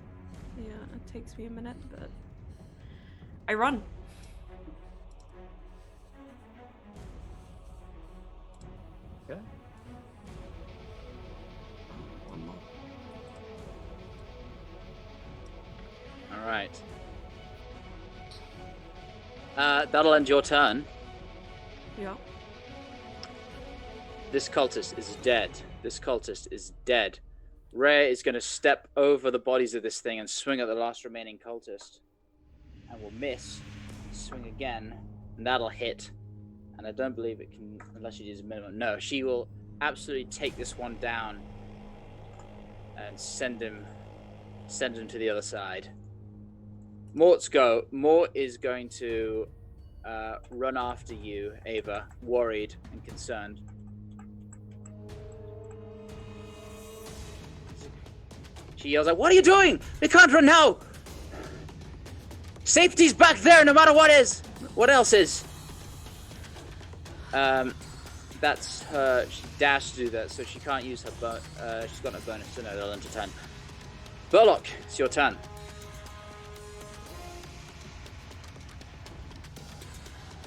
Yeah, it takes me a minute, but I run. Okay. One more. All right. That'll end your turn. Yeah. This cultist is dead. This cultist is dead. Ray is going to step over the bodies of this thing and swing at the last remaining cultist. And will miss. Swing again. And that'll hit. And I don't believe it can, unless she uses a minimum. No, she will absolutely take this one down. And send him to the other side. Mort's go. Mort is going to run after you, Ava, worried and concerned. She yells out, "What are you doing? We can't run now! Safety's back there no matter what is! What else is?" That's her. She dashed to do that, so she can't use her she's got no bonus, so no, they'll enter 10. Burlock, it's your turn.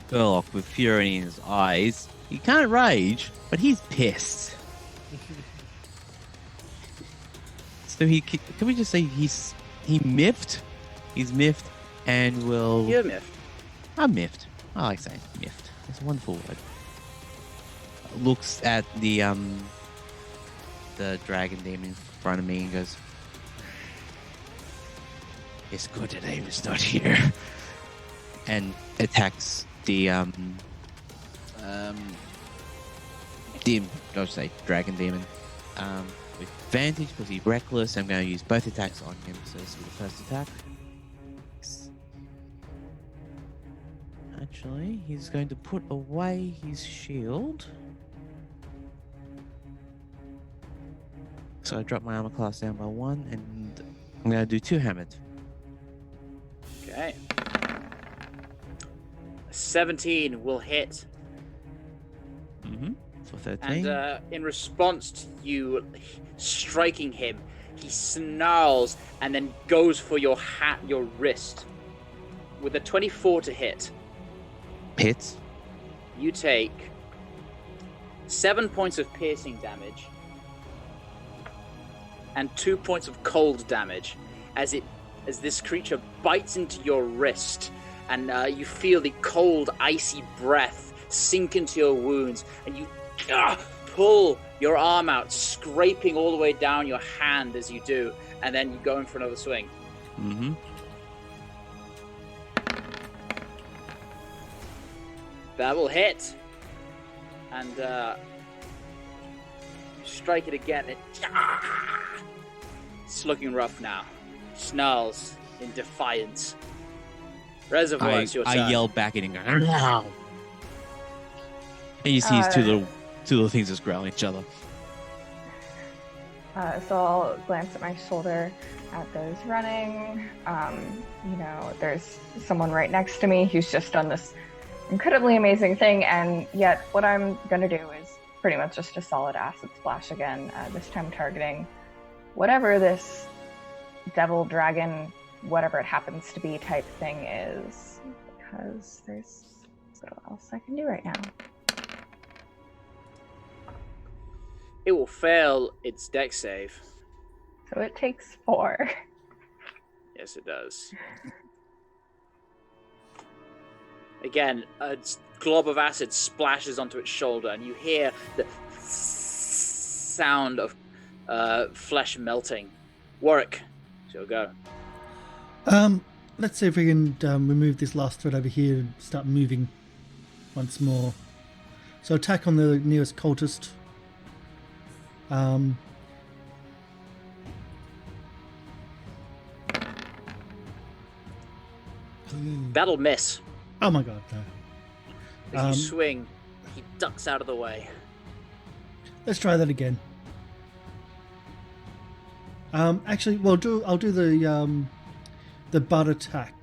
Burlock, with fury in his eyes, he can't rage, but he's pissed. So can we just say he miffed? He's miffed and will... You're miffed. I'm miffed. I like saying miffed. It's a wonderful word. Looks at the dragon demon in front of me and goes, "It's good that Ava's not here." And attacks the dragon demon with advantage because he's reckless. I'm going to use both attacks on him. So this is the first attack. Actually, he's going to put away his shield. So I drop my armor class down by 1, and I'm going to do 2 hammered. Okay. 17 will hit. For 13. And in response to you striking him, he snarls and then goes for your wrist. With a 24 to hit, Hits. you take 7 points of piercing damage and 2 points of cold damage as this creature bites into your wrist, and you feel the cold, icy breath sink into your wounds, and you pull your arm out, scraping all the way down your hand as you do, and then you go in for another swing. That will hit. And strike it again. It's looking rough now. Snarls in defiance. Reservoir, it's your turn. I yell back at him, going, "No!" And you see his two little things just growling at each other. So I'll glance at my shoulder at those running. There's someone right next to me who's just done this incredibly amazing thing, and yet what I'm gonna do is pretty much just a solid acid splash again, this time targeting whatever this devil, dragon, whatever it happens to be type thing is, because there's little else I can do right now. It will fail its dex save. So it takes 4. Yes, it does. Again, a glob of acid splashes onto its shoulder, and you hear the sound of flesh melting. Warwick, so go. Let's see if we can remove this last thread over here and start moving once more. So attack on the nearest cultist. That'll miss. Oh my god, no. As you swing, he ducks out of the way. Let's try that again. Actually, well, I'll do the butt attack.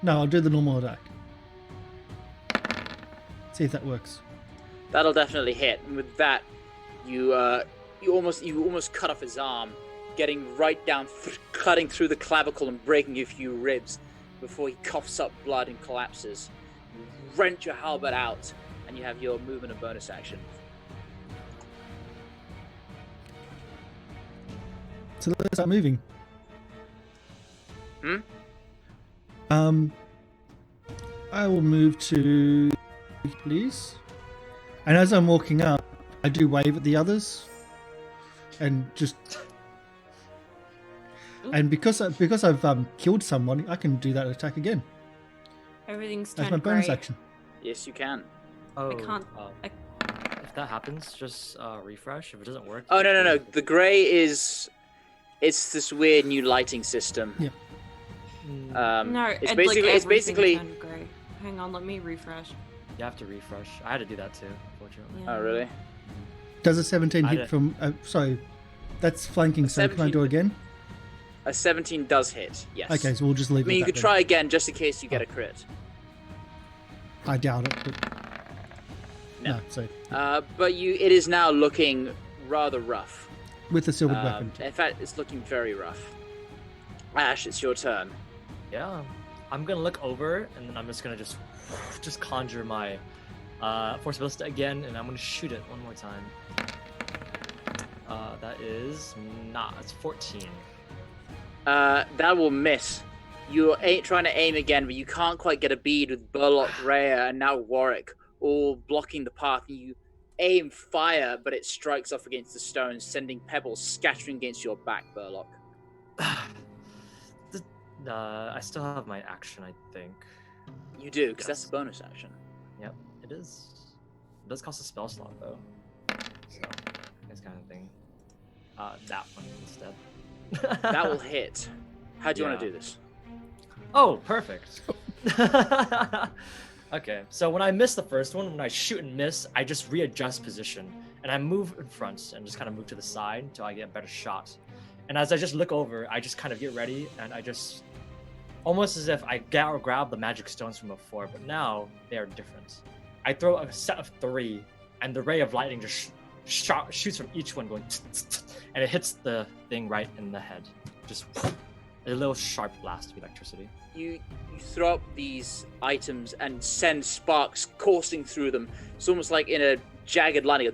No, I'll do the normal attack. See if that works. That'll definitely hit. And with that, you almost cut off his arm, getting right down, cutting through the clavicle and breaking a few ribs before he coughs up blood and collapses. You wrench your halberd out, and you have your movement and bonus action. So let's start moving. I will move to, please. And as I'm walking up, I do wave at the others, and just. And because I've killed someone, I can do that attack again. Everything's That's turned my bonus grey. action. Yes, you can. Oh, can't- if that happens, just refresh. If it doesn't work. Oh, no. The grey is... It's this weird new lighting system. Yeah. No, it's like basically... It's everything basically... turned grey. Hang on, let me refresh. You have to refresh. I had to do that too, unfortunately. Yeah. Oh, really? Does a 17 I hit did- from? Sorry, that's flanking. So can I 17 do again? A 17 does hit, yes. Okay, so we'll just leave I mean, it you at could that try again just in case you get a crit. then. I doubt it. But... No. So But it is now looking rather rough. with the silvered weapon. In fact, it's looking very rough. Ash, it's your turn. Yeah. I'm gonna look over, and then I'm just gonna just conjure my Force Ballista again, and I'm gonna shoot it one more time. That is it's 14. That will miss. You're trying to aim again, but you can't quite get a bead with Burlock, Rhea, and now Warwick all blocking the path. You aim fire, but it strikes off against the stones, sending pebbles scattering against your back, Burlock. I still have my action, I think. You do, because that's Yes. a bonus action. Yep, it is. It does cost a spell slot though, so this kind of thing. That one instead. That will hit. How do you want to Yeah. do this? Oh, perfect. Okay, so when I miss the first one, when I shoot and miss, I just readjust position and I move in front and just kind of move to the side until I get a better shot. And as I just look over, I just kind of get ready and I just almost as if I grab the magic stones from before, but now they are different. I throw a set of 3, and the ray of lightning just shoots from each one, going and it hits the thing right in the head. Just a little sharp blast of electricity. You throw up these items and send sparks coursing through them. It's almost like in a jagged line,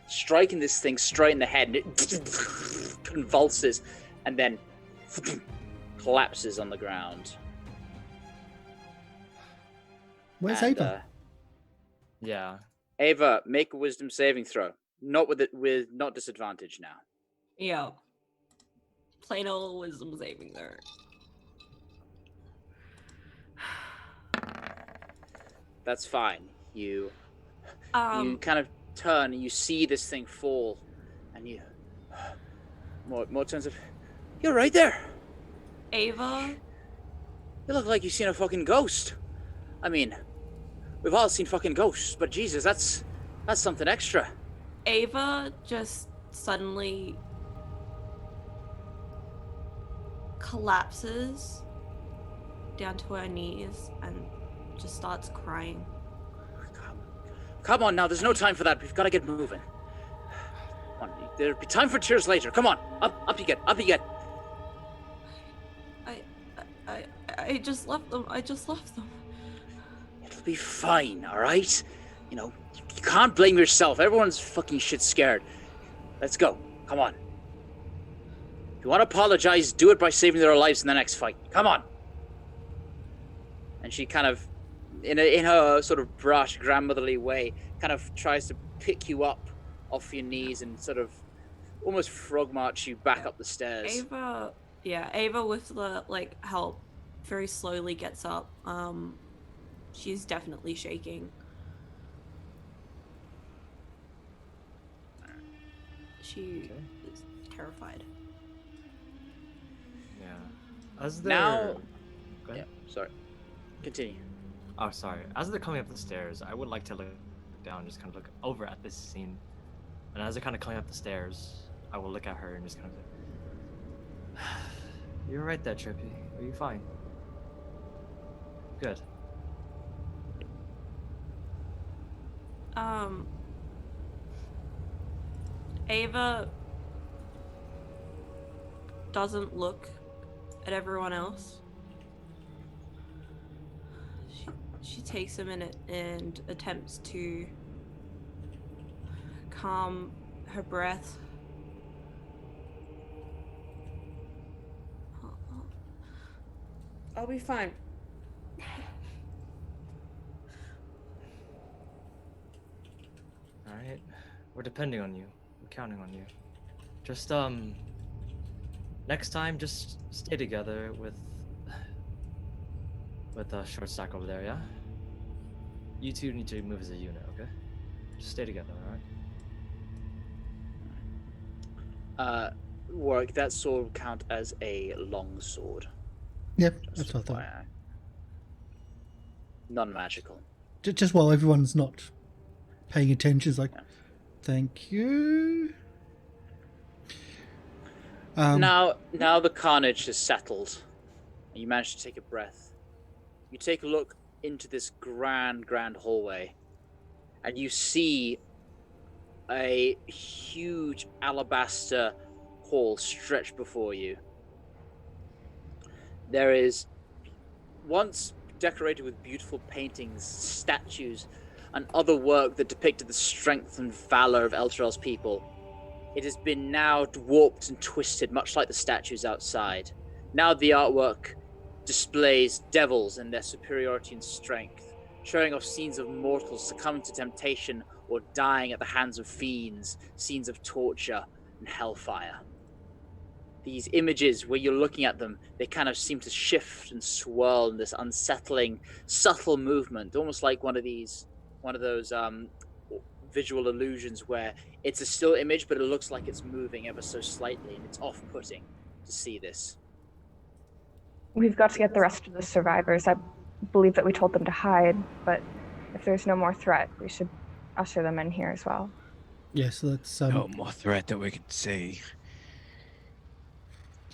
striking this thing straight in the head, and it convulses, and then collapses on the ground. Where's And, Ava? Yeah. Ava, make a wisdom saving throw. Not with not disadvantage now. Yeah. Plain old wisdom saving there. That's fine. You Um, kind of turn and you see this thing fall, and you more turns of. You're right there. Ava, You look like you've seen a fucking ghost. I mean, we've all seen fucking ghosts, but Jesus, that's something extra. Ava just suddenly collapses down to her knees and just starts crying. Come on now, there's no time for that. We've got to get moving. Come on, there'll be time for tears later. Come on, up you get, up you get. I just left them. I just left them. It'll be fine, all right? You know, you can't blame yourself. Everyone's fucking shit scared. Let's go. Come on. If you want to apologize, do it by saving their lives in the next fight. Come on. And she kind of, in her sort of brash, grandmotherly way, kind of tries to pick you up off your knees and sort of almost frog march you back up the stairs. Ava with the help very slowly gets up. She's definitely shaking. She is terrified. Yeah. As they're... Now, Go yeah, ahead. sorry. Continue. Oh, sorry. As they're coming up the stairs, I would like to look down, just kind of look over at this scene. And as they're kind of coming up the stairs, I will look at her and just kind of say, "You're right there, Trippy. Are you fine? Good." Ava doesn't look at everyone else. She takes a minute and attempts to calm her breath. I'll be fine. All right, we're depending on you. We're counting on you. Just next time, just stay together with short stack over there, yeah? You two need to move as a unit, okay? Just stay together, alright? Warwick, that sword will count as a long sword. Yep, Just that's what I thought. FYI. Non-magical. Just while everyone's not paying attention, it's like, thank you. Now the carnage has settled. And you manage to take a breath. You take a look into this grand hallway, and you see a huge alabaster hall stretched before you. There is, once decorated with beautiful paintings, statues, and other work that depicted the strength and valor of Elturel's people. It has been now warped and twisted, much like the statues outside. Now the artwork displays devils and their superiority and strength, showing off scenes of mortals succumbing to temptation or dying at the hands of fiends, scenes of torture and hellfire. These images, where you're looking at them, they kind of seem to shift and swirl in this unsettling, subtle movement, almost like one of those visual illusions where it's a still image, but it looks like it's moving ever so slightly, and it's off-putting to see this. We've got to get the rest of the survivors. I believe that we told them to hide, but if there's no more threat, we should usher them in here as well. Yes, let's. No more threat that we can see.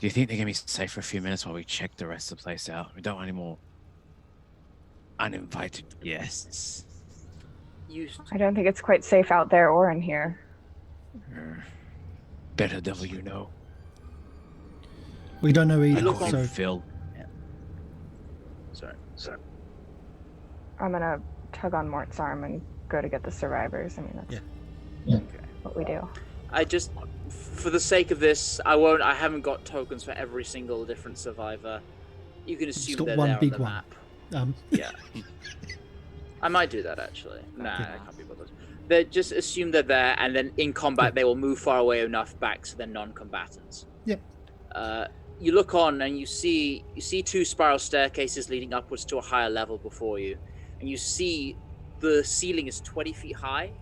Do you think they're gonna be safe for a few minutes while we check the rest of the place out? We don't want any more uninvited guests. I don't think it's quite safe out there or in here. Better devil you know. We don't know I either. call So him Phil. Sorry. I'm gonna tug on Mort's arm and go to get the survivors. I mean, that's what we do. I just, for the sake of this, I haven't got tokens for every single different survivor. You can assume got they're one there big on the one. map. Yeah. I might do that, actually. Nah, I can't be bothered. They just assume they're there, and then in combat, they will move far away enough back so they're non-combatants. Yep. You look on, and you see two spiral staircases leading upwards to a higher level before you. And you see the ceiling is 20 feet high,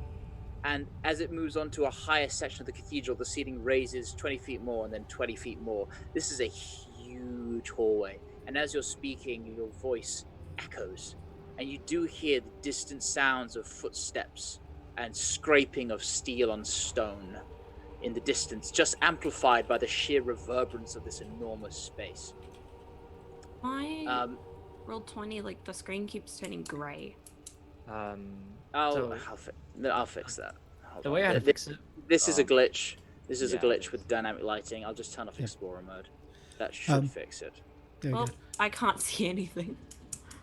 and as it moves on to a higher section of the cathedral, the ceiling raises 20 feet more and then 20 feet more. This is a huge hallway, and as you're speaking, your voice echoes, and you do hear the distant sounds of footsteps and scraping of steel on stone in the distance, just amplified by the sheer reverberance of this enormous space. I rolled 20, like the screen keeps turning gray. I'll fix that. Hold The on. way I fix it. This is a glitch. This is a Yeah, glitch it with is. dynamic lighting. I'll just turn off Explorer mode. That should fix it. there we Well, go. I can't see anything.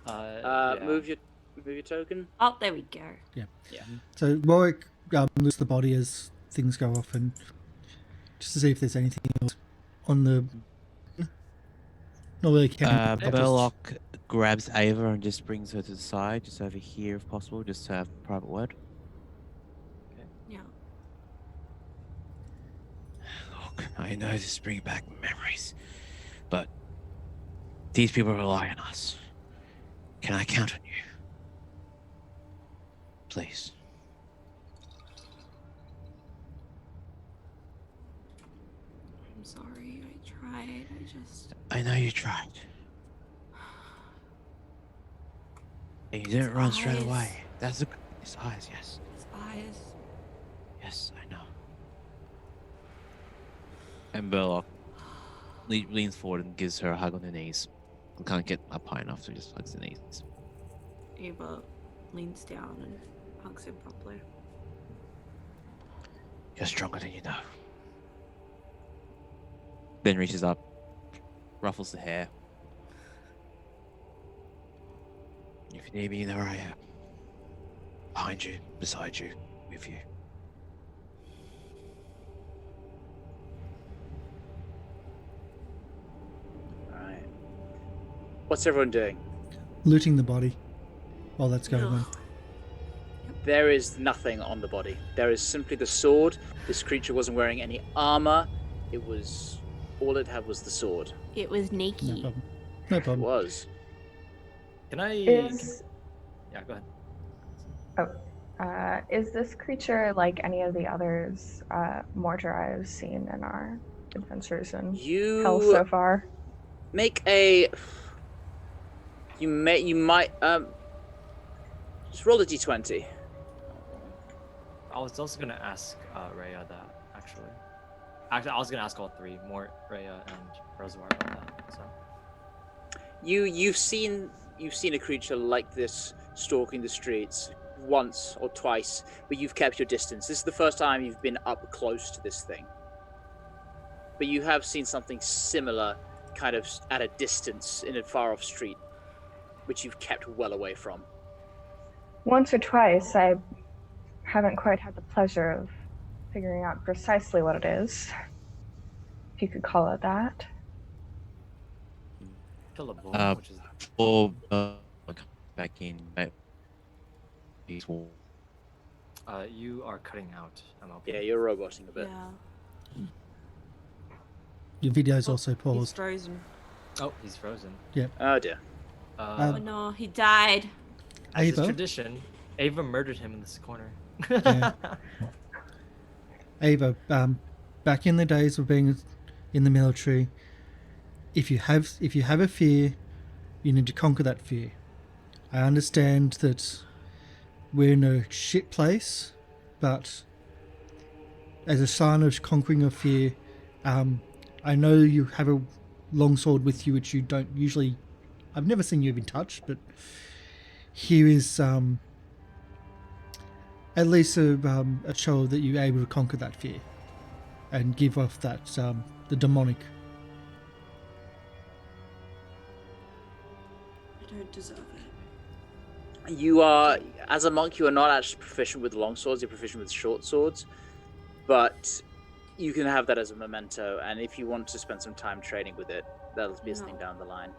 Yeah. Move your token. Oh, there we go. So Warwick looks the body as things go off, and just to see if there's anything else on the. Not really counting. just- Burlock grabs Ava and just brings her to the side, just over here if possible, just to have a private word. Yeah. Look, I know this brings back memories, but these people rely on us. Can I count on you? Please. I'm sorry. I tried. I know you tried. And you didn't run straight eyes. away. That's his eyes, yes. His eyes. Yes, I know. And Burlock leans forward and gives her a hug on the knees. I can't get up high enough, so he just hugs the knees. Ava leans down and hugs him properly. You're stronger than you know. Then reaches up, ruffles the hair. If you need me, there I am. Behind you, beside you, with you. Alright. What's everyone doing? Looting the body while that's going on. Ugh. There is nothing on the body. There is simply the sword. This creature wasn't wearing any armor. It was... all it had was the sword. It was No naked. problem. No It problem. was. Can I? Is Yeah, go ahead. is this creature like any of the others mortar I've seen in our adventures in hell so You far? make a... You might... Just roll a d20. I was also gonna ask Rhea that actually. Actually, I was gonna ask all three, Rhea and Reservoir about that. So. You've seen a creature like this stalking the streets once or twice, but you've kept your distance. This is the first time you've been up close to this thing. But you have seen something similar, kind of at a distance in a far off street, which you've kept well away from. Once or twice, I haven't quite had the pleasure of figuring out precisely what it is, if you could call it that. Kill a bull, which is Or back in. you are cutting out. MLP. Yeah, you're roboting a bit. Yeah. Your video's Oh, also He's paused. frozen. Oh, he's frozen. Oh dear. Oh no, he died. As is Ava, tradition, Ava murdered him in this corner. Yeah. Ava, back in the days of being in the military, if you have a fear, you need to conquer that fear. I understand that we're in a shit place, but as a sign of conquering a fear, I know you have a longsword with you, which you don't usually. I've never seen you even touch, but here is at least a show that you're able to conquer that fear and give off that the demonic. I don't deserve it. You are, as a monk, you are not actually proficient with long swords. You're proficient with short swords, but you can have that as a memento. And if you want to spend some time training with it, that'll be a thing down the line.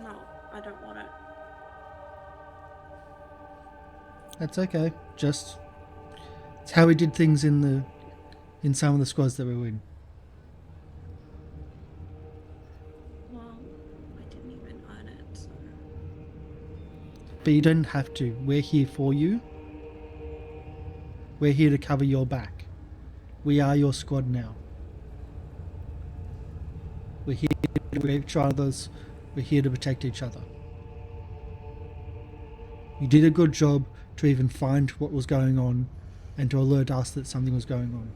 No, I don't want it. That's okay. Just it's how we did things in some of the squads that we were in. Well, I didn't even earn it, so. But you don't have to. We're here for you. We're here to cover your back. We are your squad now. We're here to protect each other's. We're here to protect each other. You did a good job to even find what was going on and to alert us that something was going on.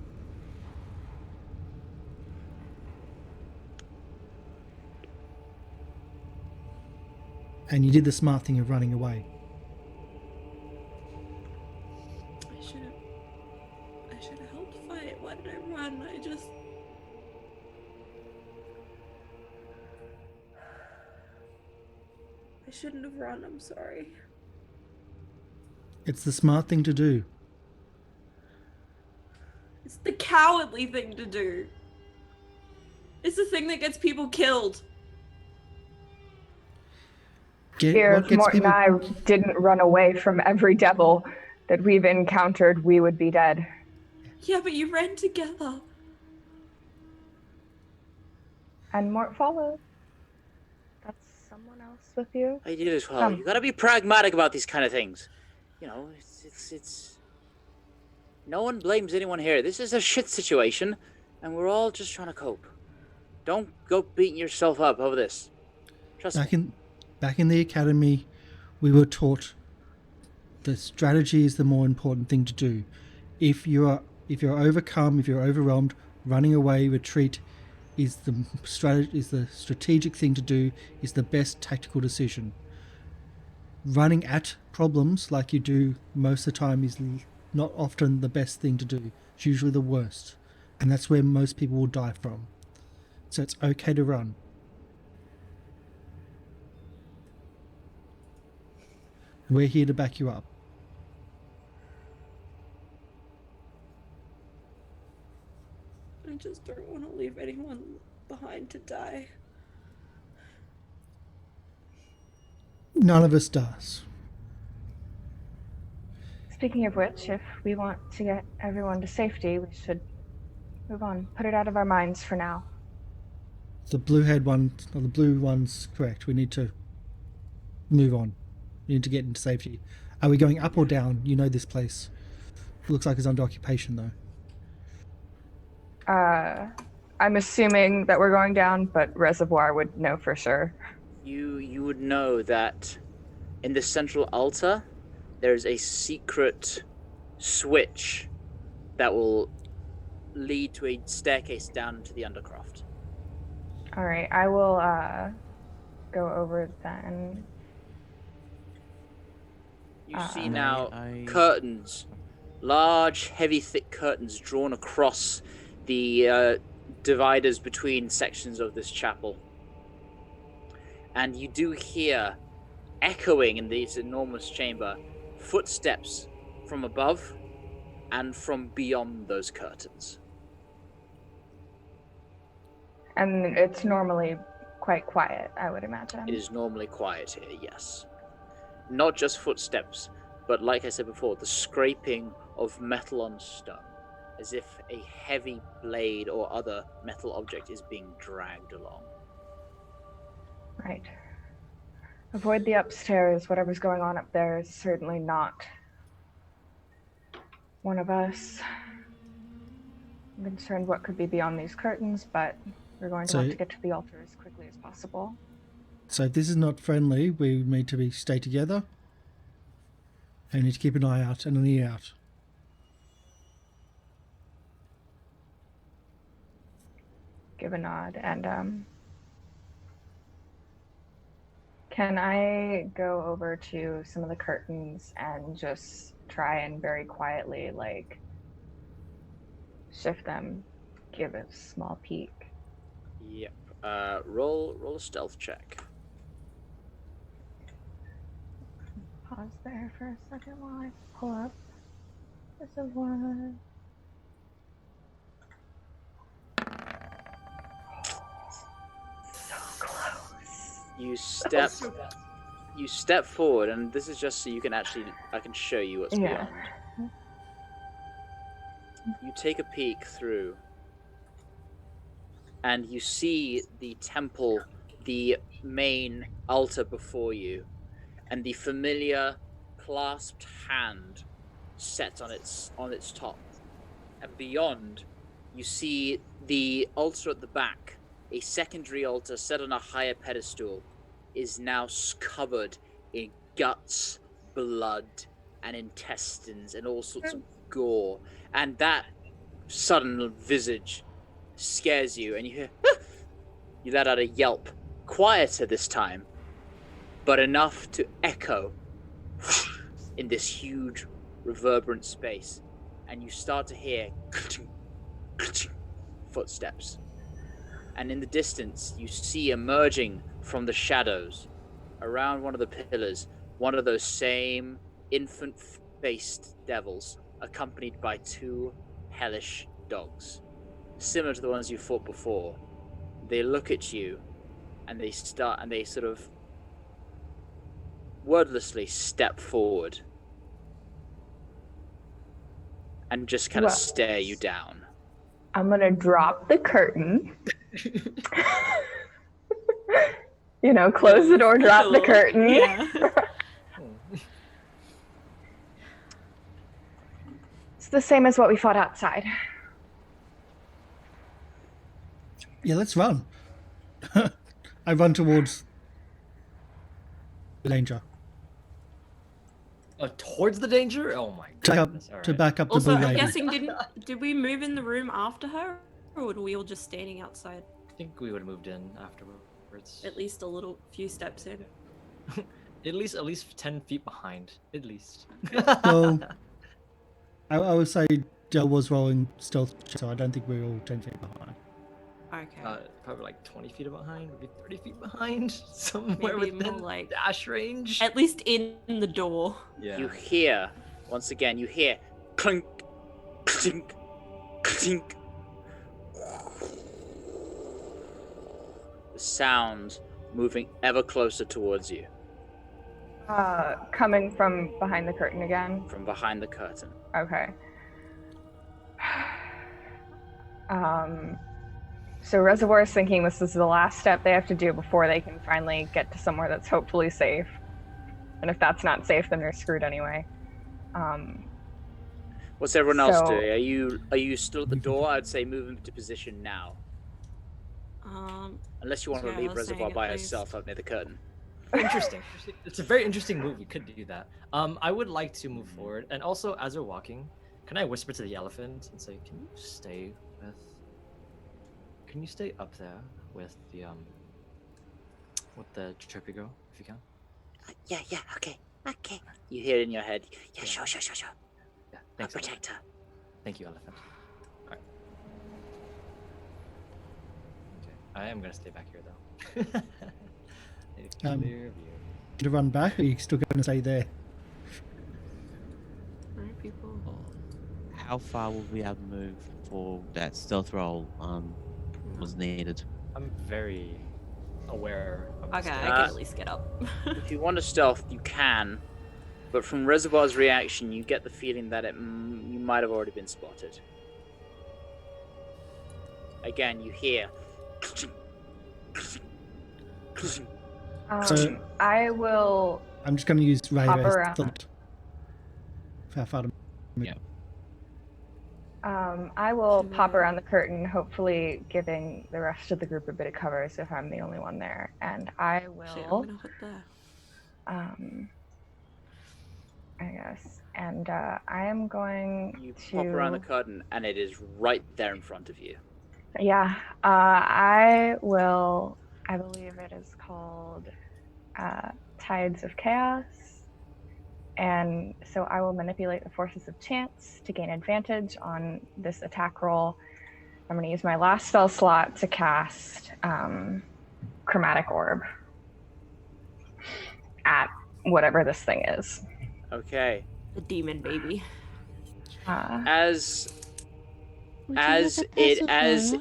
And you did the smart thing of running away. I should have helped fight. Why did I run? I shouldn't have run, I'm sorry. It's the smart thing to do. It's the cowardly thing to do. It's the thing that gets people killed. If Morton and I didn't run away from every devil that we've encountered, we would be dead. Yeah, but you ran together. And Mort followed. That's someone else with you? I did as well. You gotta be pragmatic about these kind of things. You know, it's... No one blames anyone here. This is a shit situation, and we're all just trying to cope. Don't go beating yourself up over this. Trust me. Back in the academy, we were taught the strategy is the more important thing to do. If you're overcome, if you're overwhelmed, running away, retreat is the strategic thing to do, is the best tactical decision. running at problems like you do most of the time is not often the best thing to do. It's usually the worst. And that's where most people will die from. So it's okay to run. We're here to back you up. I just don't want to leave anyone behind to die. None of us does. Speaking of which, if we want to get everyone to safety, we should move on. Put it out of our minds for now. The blue-haired one, or the blue one's correct. We need to move on. We need to get into safety. Are we going up or down? You know this place. Looks like it's under occupation, though. I'm assuming that we're going down, but Reservoir would know for sure. You would know that in the central altar, there is a secret switch that will lead to a staircase down into the undercroft. All right, I will go over then. You see May now I- curtains, large, heavy, thick curtains drawn across the dividers between sections of this chapel. And you do hear, echoing in this enormous chamber, footsteps from above and from beyond those curtains. And it's normally quite quiet, I would imagine. It is normally quiet here, yes. Not just footsteps, but like I said before, the scraping of metal on stone, as if a heavy blade or other metal object is being dragged along. Right. Avoid the upstairs. Whatever's going on up there is certainly not one of us. I'm concerned what could be beyond these curtains, but we're going to have to get to the altar as quickly as possible. So if this is not friendly, we need to stay together. And we need to keep an eye out and an ear out. Give a nod, and can I go over to some of the curtains and just try and very quietly, like, shift them, give a small peek? Yep. Roll a stealth check. Pause there for a second while I pull up Reservoir. So close. You step forward, and this is just so you can I can show you what's Yeah. beyond. You take a peek through, and you see the temple, the main altar before you, and the familiar clasped hand set on its top. And beyond, you see the altar at the back, a secondary altar set on a higher pedestal, is now covered in guts, blood, and intestines, and all sorts of gore. And that sudden visage scares you, and you hear, you let out a yelp, quieter this time, but enough to echo in this huge reverberant space, and you start to hear footsteps. And in the distance, you see emerging from the shadows, around one of the pillars, one of those same infant-faced devils, accompanied by two hellish dogs, similar to the ones you fought before. They look at you, and they sort of wordlessly step forward and just kind of stare you down. I'm gonna drop the curtain. You know, close the door, drop the curtain. Yeah. It's the same as what we fought outside. Yeah, let's run. I run towards the danger. Towards the danger? Oh my To, goodness. All to right. back up the Also, blue I'm lady. guessing did we move in the room after her, or were we all just standing outside? I think we would have moved in afterwards. At least a few steps in. at least 10 feet behind, at least. Well, I would say Del was rolling stealth, so I don't think we're all 10 feet behind. Okay. Probably like 20 feet behind, maybe 30 feet behind, somewhere Maybe within more like- dash range. At least in the door. Yeah. You hear, once again, you hear clink, clink, clink. The sound moving ever closer towards you Coming from behind the curtain again. from behind the curtain. Okay. So Reservoir is thinking this is the last step they have to do before they can finally get to somewhere that's hopefully safe. And if that's not safe, then they're screwed anyway. What's everyone else So- doing? Are you still at the door? I'd say move into position now. Unless you want Yeah, to I leave was saying Reservoir at by least. herself up near the curtain. Interesting. It's a very interesting move. We could do that. I would like to move forward, and also as we're walking, can I whisper to the elephant and say, "Can you stay up there with the Tripigo, if you can?" Yeah, okay. You hear it in your head. Yeah, Yeah. sure. Yeah. I'll Thanks. protect her. Thank you, elephant. All right. Okay. I am gonna stay back here though. A Um, clear view. To run back, or are you still going to stay there? Right, people. How far will we have to move for that stealth roll was needed? I'm very aware of this Okay, I stuff. can at least get up. If you want to stealth, you can. But from Reservoir's reaction, you get the feeling that you might have already been spotted. Again, you hear. So- I will. I'm just going to use Ray Hop as around. thought. For how far to move. Yeah. I will Should pop we- around the curtain, hopefully giving the rest of the group a bit of cover, so if I'm the only one there, and I Shit, I'm will. gonna hit there. I guess, and I am going You to. pop around the curtain, and it is right there in front of you. Yeah, I will. I believe it is called Tides of Chaos. And so I will manipulate the forces of chance to gain advantage on this attack roll. I'm going to use my last spell slot to cast Chromatic Orb at whatever this thing is. Okay. The demon baby. As Would you like a pass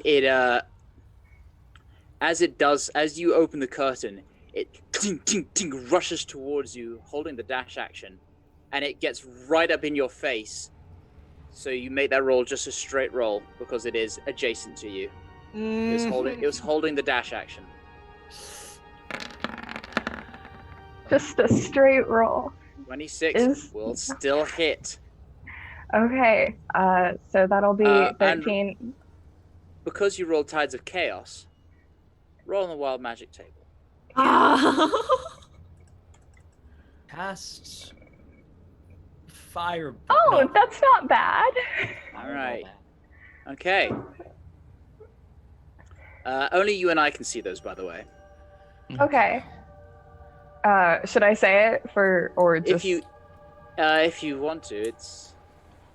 as you open the curtain, it ting, ting, ting, rushes towards you, holding the dash action, and it gets right up in your face. So you make that roll just a straight roll because it is adjacent to you. It was holding the dash action. Just a straight roll. 26 will still hit. Okay, so that'll be And- 13. Because you rolled Tides of Chaos, roll on the wild magic table. Cast fire. Oh, no, that's not bad. I All roll right. that. Okay. Only you and I can see those, by the way. Okay. Should I say it or just? If you want to, it's.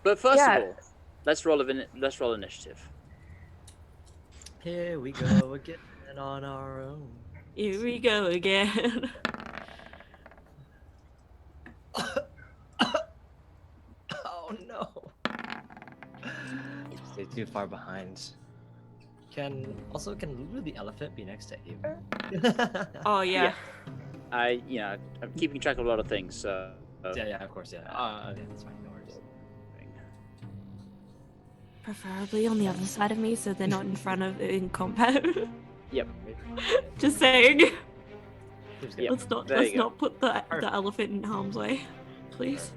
But first Yeah. of all, let's roll initiative. Here we go again on our own. Here we go again. Oh no. Stay too far behind. Can Lulu the elephant be next to Ava? Oh yeah. I'm keeping track of a lot of things, so. Yeah, of course, yeah. Okay, that's fine, no worries. Preferably on the other side of me, so they're not in front of in combat. Yep. Just saying. Yep. Let's there you go. not put the elephant in harm's way, please.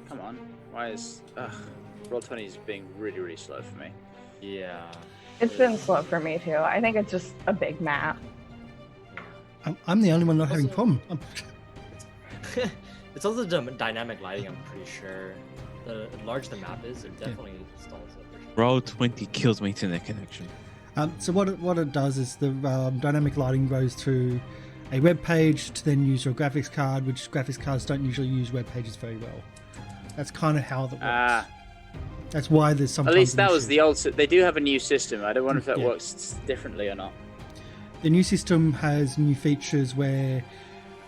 Come on. Why is Roll20 is being really, really slow for me. Yeah. It's been slow for me too. I think it's just a big map. I'm the only one not having a Also- problem. It's also the dynamic lighting, I'm pretty sure. The larger the map is, it definitely stalls it for sure. Roll 20 kills my internet connection. So what it does is the dynamic lighting goes to a web page to then use your graphics card, which graphics cards don't usually use web pages very well. That's kind of how that works. That's why there's sometimes. At least that an was issue. the old. They do have a new system. I don't wonder if that Yeah. works differently or not. The new system has new features where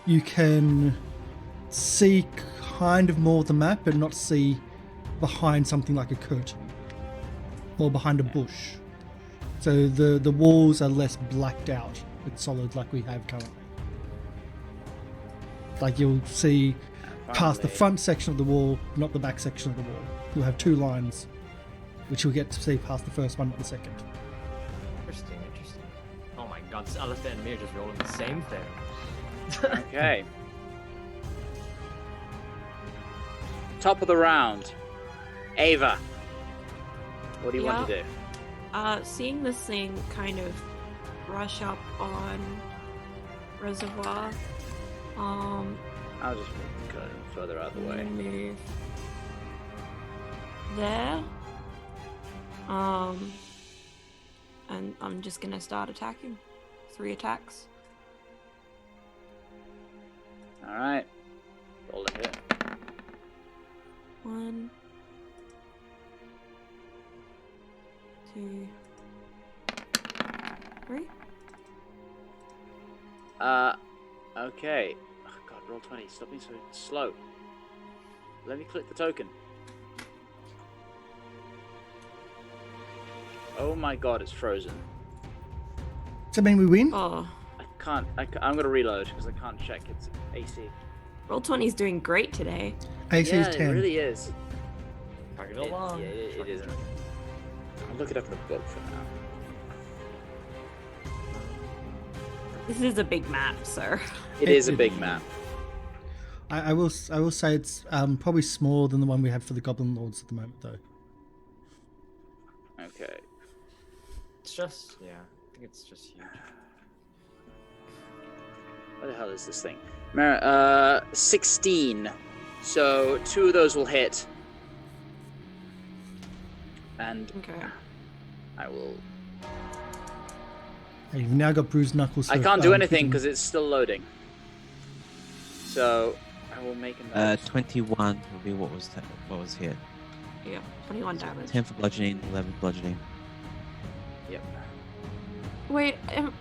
you can see kind of more of the map, but not see behind something like a curtain or behind a bush. So the walls are less blacked out with solid like we have currently. Like you'll see past the front section of the wall, not the back section of the wall. You'll have two lines, which you'll get to see past the first one, not the second. Interesting. Oh my god, this elephant and me are just rolling the same thing. Okay. Top of the round. Ava. What do you want to do? Seeing this thing kind of rush up on Reservoir, I'll just go further out of the way. move there, and I'm just gonna start attacking. 3 attacks. All right. Roll a hit. 1, 2, 3. Okay. Oh, God, roll 20. Stop being so slow. Let me click the token. Oh my God, it's frozen. Does that mean we win? Oh, I'm gonna reload because I can't check its AC. Roll20's doing great today. AC Yeah, is it 10. really is. Target along. Yeah, it isn't. I'll look it up in the book for now. This is a big map, sir. It is a big map. I will say it's probably smaller than the one we have for the Goblin Lords at the moment, though. Okay. It's just, yeah, I think it's just huge. What the hell is this thing? 16. So 2 of those will hit. And Okay. I will... Hey, you've now got bruised knuckles. I for, can't do anything keeping- because it's still loading. So I will make a note. 21 would be what was hit. Yeah, 21 damage. 10 for bludgeoning, 11 bludgeoning. Yep. Wait,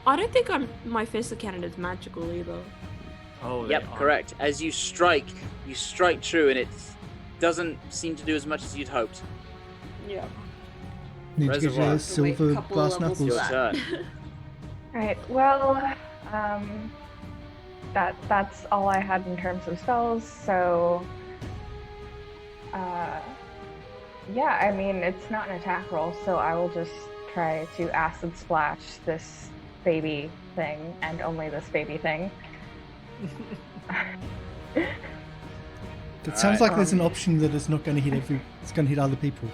I don't think my fist cannon is magical either. Oh, they Yep, are. correct. As you strike true, and it doesn't seem to do as much as you'd hoped. Yeah. Need to get Reservoir. your Wait, silver couple brass levels knuckles. Your that. turn. Right. Well, that's all I had in terms of spells. So, yeah. I mean, it's not an attack roll, so I will just try to acid splash this baby thing, and only this baby thing. It sounds like there's an option that it's not going to hit it's going to hit other people.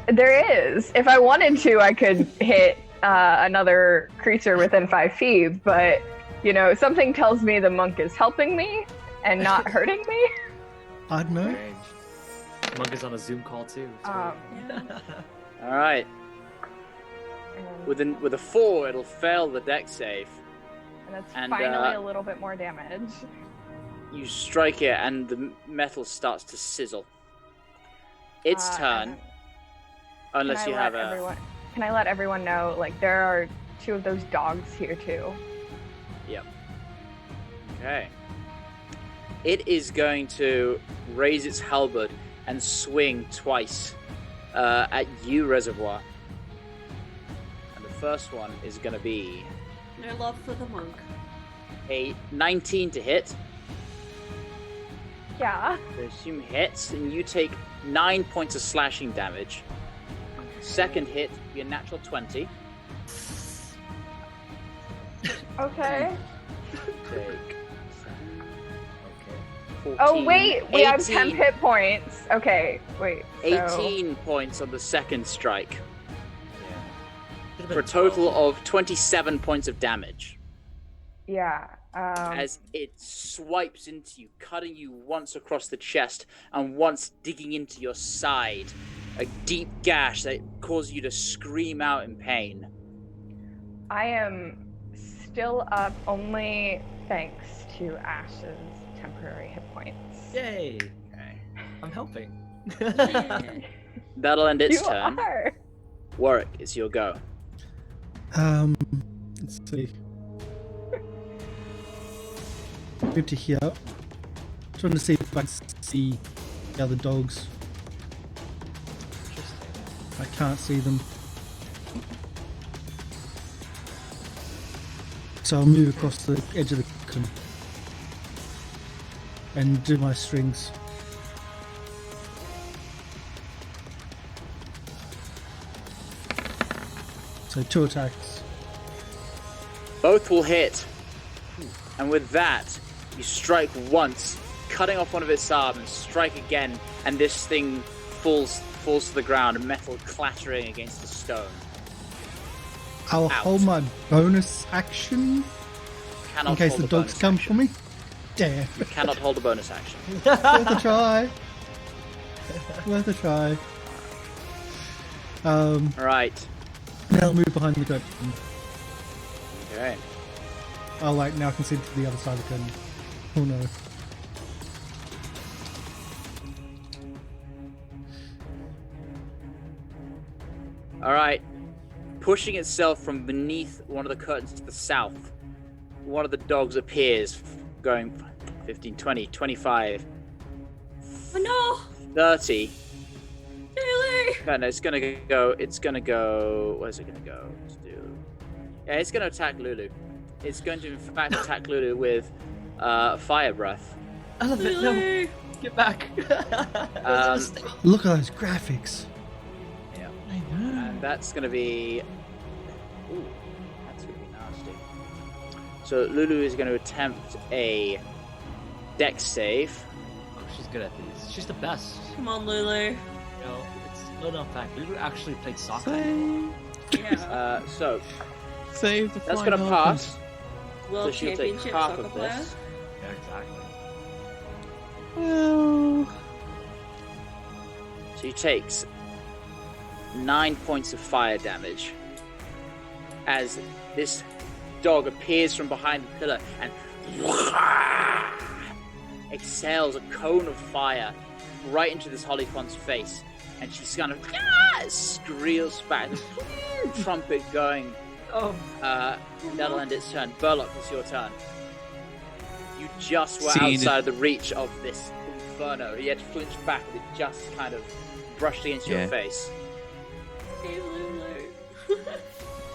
There is. If I wanted to, I could hit another creature within 5 feet, but something tells me the monk is helping me and not hurting me. I don't know. Strange. Monk is on a Zoom call too. It's weird. All right. And With a 4, it'll fail the dex save. that's and, finally a little bit more damage. You strike it, and the metal starts to sizzle. Its turn, and unless can you I have let a. everyone, can I let everyone know, like, there are 2 of those dogs here too? Yep. Okay. It is going to raise its halberd and swing twice at you, Reservoir. And the first one is going to be No love for the monk. a 19 to hit. Yeah. I assume hits, and you take 9 points of slashing damage. Second hit, be a natural 20. Okay. Take 14, Oh wait, we have 10 18 hit points. Okay, wait. So, 18 points on the second strike, Could've for a been total 12. of 27 points of damage. yeah. As it swipes into you, cutting you once across the chest and once digging into your side. A deep gash that causes you to scream out in pain. I am still up, only thanks to Ash's temporary hit points. Yay! Okay. I'm helping. That'll end its You turn. are. Warwick, it's your go. Let's see. Move to here. Trying to see if I can see the other dogs. I can't see them. So I'll move across the edge of the curtain and do my strings. So 2 attacks. Both will hit. And with that, you strike once, cutting off one of its arms, and strike again, and this thing falls to the ground, metal clattering against the stone. I'll Out. hold my bonus action Cannot in case hold the a dogs bonus come action. for me. Damn. You cannot hold a bonus action. Worth a try. Worth a try. Right. Now I'll move behind the curtain. Okay. Oh wait, now I can see to the other side of the curtain. Oh no. All right. Pushing itself from beneath one of the curtains to the south, one of the dogs appears, going 15, 20, 25, Oh 30. no! Really? No, it's gonna go. Where's it gonna go? To do? Yeah, it's gonna attack Lulu. It's going to, in fact, attack Lulu with fire breath. Elephant, no! Lulu! Get back! Look at those graphics. Yeah, I know. and that's gonna be. Ooh, that's gonna be nasty. So Lulu is going to attempt a dex save. Oh, she's good at these. She's the best. Come on, Lulu. You know, it's no known fact. Lulu actually played soccer. Save, Yeah. So save the that's flying gonna elephant. pass. World So she'll take Championship half soccer of player. this. Yeah, exactly. Well, So he takes 9 points of fire damage as this dog appears from behind the pillar and exhales a cone of fire right into this Holocon's face, and she's kind of squeals back, trumpet going. Oh, That'll end its turn. Burlock, it's your turn. You just were Seen it. outside the reach of this inferno. You had to flinch back, and it just kind of brushed against your Yeah. face. Hey, Lulu.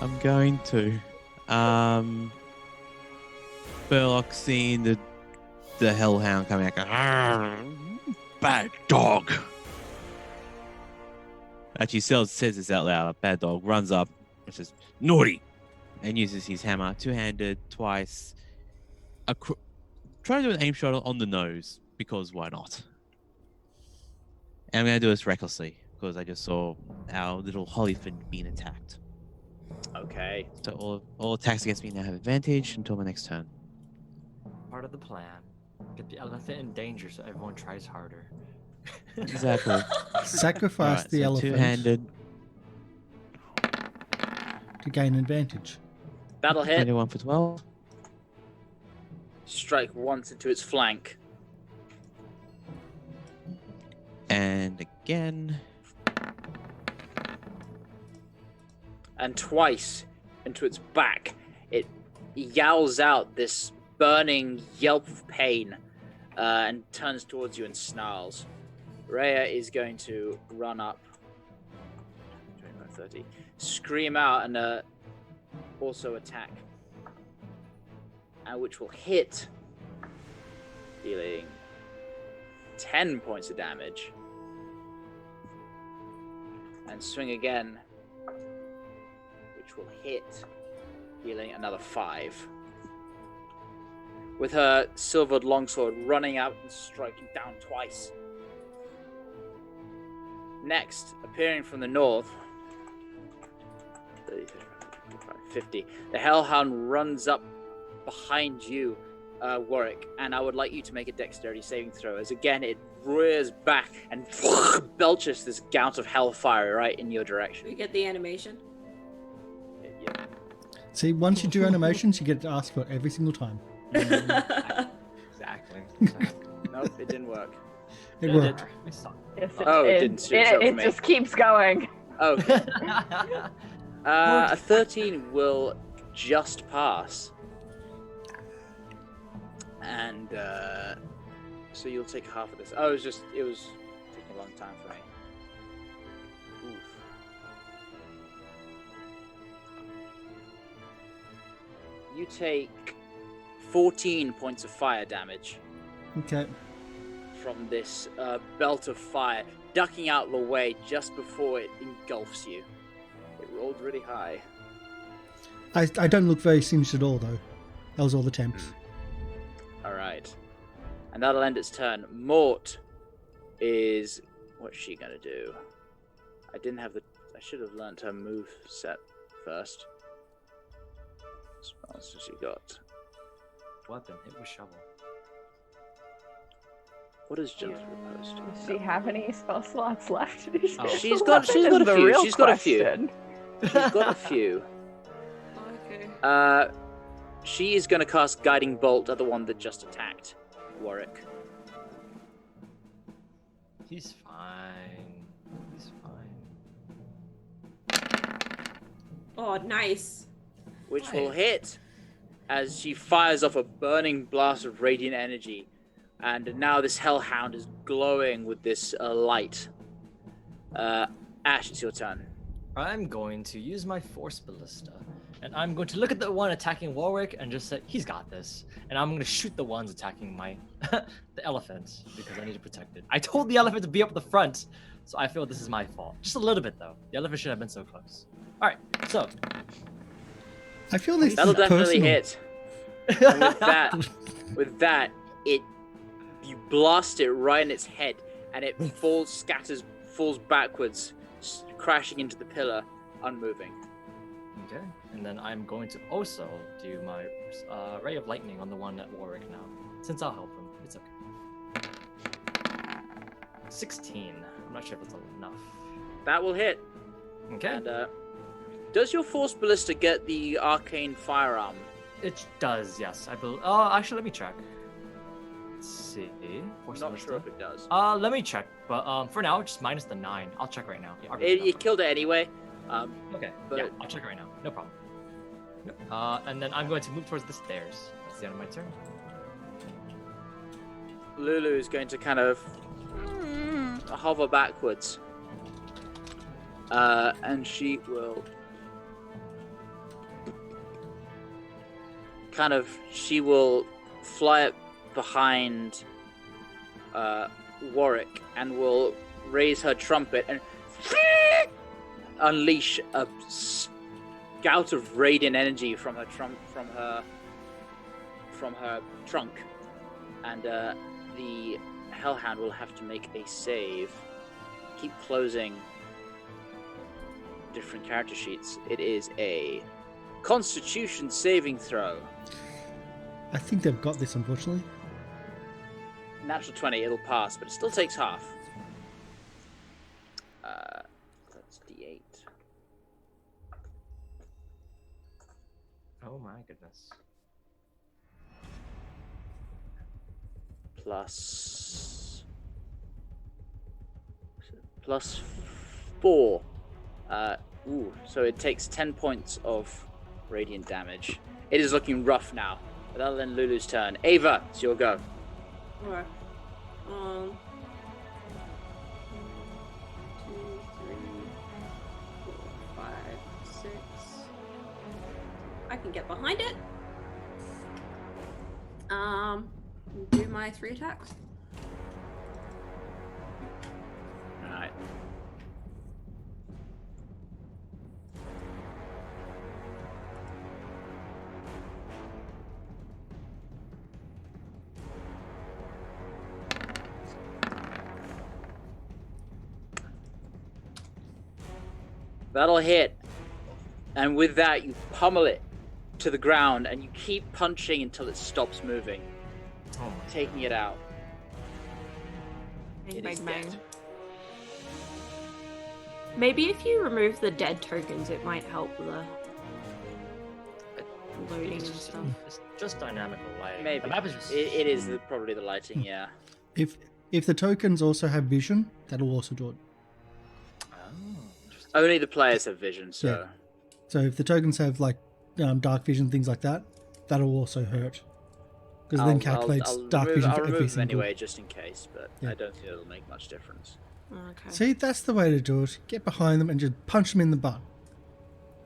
I'm going to. Burlock seeing the hellhound coming out, going, bad dog. Actually, says this out loud. Bad dog runs up and says, naughty, and uses his hammer, two-handed, twice. Try to do an aim shot on the nose, because why not? And I'm going to do this recklessly, because I just saw our little Hollyford being attacked. Okay. So all attacks against me now have advantage until my next turn. part of the plan. Get the elephant in danger so everyone tries harder. Exactly. Sacrifice Alright, the so elephant two-handed, to gain advantage. That'll hit. 21 for 12. Strike once into its flank. And again. And twice into its back. It yowls out this burning yelp of pain and turns towards you and snarls. Rhea is going to run up 25, 30, scream out and also attack, which will hit, dealing 10 points of damage, and swing again, which will hit, dealing another 5. With her silvered longsword running out and striking down twice. Next, appearing from the north, 30, 35, 50, the Hellhound runs up behind you, Warwick, and I would like you to make a dexterity saving throw, as again it rears back and belches this gout of hellfire right in your direction. We get the animation. Yeah. See, once you do animations, you get to ask for it every single time. Exactly. Nope, it didn't work. It Yeah, worked. I suck. Yes, Oh, it didn't show for it me. just keeps going. Oh, a 13 will just pass. And so you'll take half of this. Oh, it was taking a long time for me. Oof. You take 14 points of fire damage Okay. from this belt of fire, ducking out the way just before it engulfs you. It rolled really high. I don't look very singed at all, though. That was all the temps. All right, and that'll end its turn. Mort is what's she gonna do? I should have learnt her move set first. What else has she got? Weapon, hit with shovel. What is Jennifer opposed to? Does she have any spell slots left? Oh. She's got a few. She's got a few. She's got a few. Okay. She is going to cast Guiding Bolt at the one that just attacked Warwick. He's fine. He's fine. Oh, nice. Which will hit as she fires off a burning blast of radiant energy. And now this hellhound is glowing with this light. Ash, it's your turn. I'm going to use my Force Ballista. And I'm going to look at the one attacking Warwick and just say, he's got this. And I'm going to shoot the ones attacking the elephant, because I need to protect it. I told the elephant to be up at the front, so I feel this is my fault. Just a little bit, though. The elephant should have been so close. All right, so. I feel this That'll is definitely personal. hit. And with that, you blast it right in its head, and it falls backwards, crashing into the pillar, unmoving. Okay, and then I'm going to also do my Ray of Lightning on the one at Warwick now, since I'll help him. It's okay. 16. I'm not sure if it's enough. That will hit. Okay. And does your Force Ballista get the arcane firearm? It does, yes. I believe. Oh, actually, let me check. Let's see. Force Not Ballista. sure if it does. Let me check. But for now, just minus the 9. I'll check right now. Yeah, You killed it anyway. Okay. but- Yeah, I'll check right now. No problem. And then I'm going to move towards the stairs. That's the end of my turn. Lulu is going to kind of hover backwards. And she will she will fly up behind Warwick and will raise her trumpet and unleash a gout of radiant energy from her trunk, and the Hellhound will have to make a save. Keep closing different character sheets. It is a Constitution saving throw. I think they've got this, unfortunately. Natural 20, it'll pass, but it still takes half. That's D8. Oh my goodness. Plus 4. So it takes 10 points of radiant damage. It is looking rough now. But other than Lulu's turn, Ava, it's your go. Okay. 1, 2, 3, 4, 5, 6. I can get behind it. Do my 3 attacks. Alright. That'll hit. And with that, you pummel it to the ground and you keep punching until it stops moving, Oh my. taking it out. Bang, It is bang, bang. dead. Maybe if you remove the dead tokens, it might help the. loading and It's just, stuff. it's just dynamical lighting. Maybe The map is just. it is probably the lighting. Yeah. If the tokens also have vision, that'll also do it. Oh, interesting. Only the players have vision, so So if the tokens have like dark vision, things like that, that'll also hurt. Because then calculates dark vision I'll for every remove them single. anyway, just in case. But Yeah. I don't think it'll make much difference. Okay. See, that's the way to do it. Get behind them and just punch them in the butt.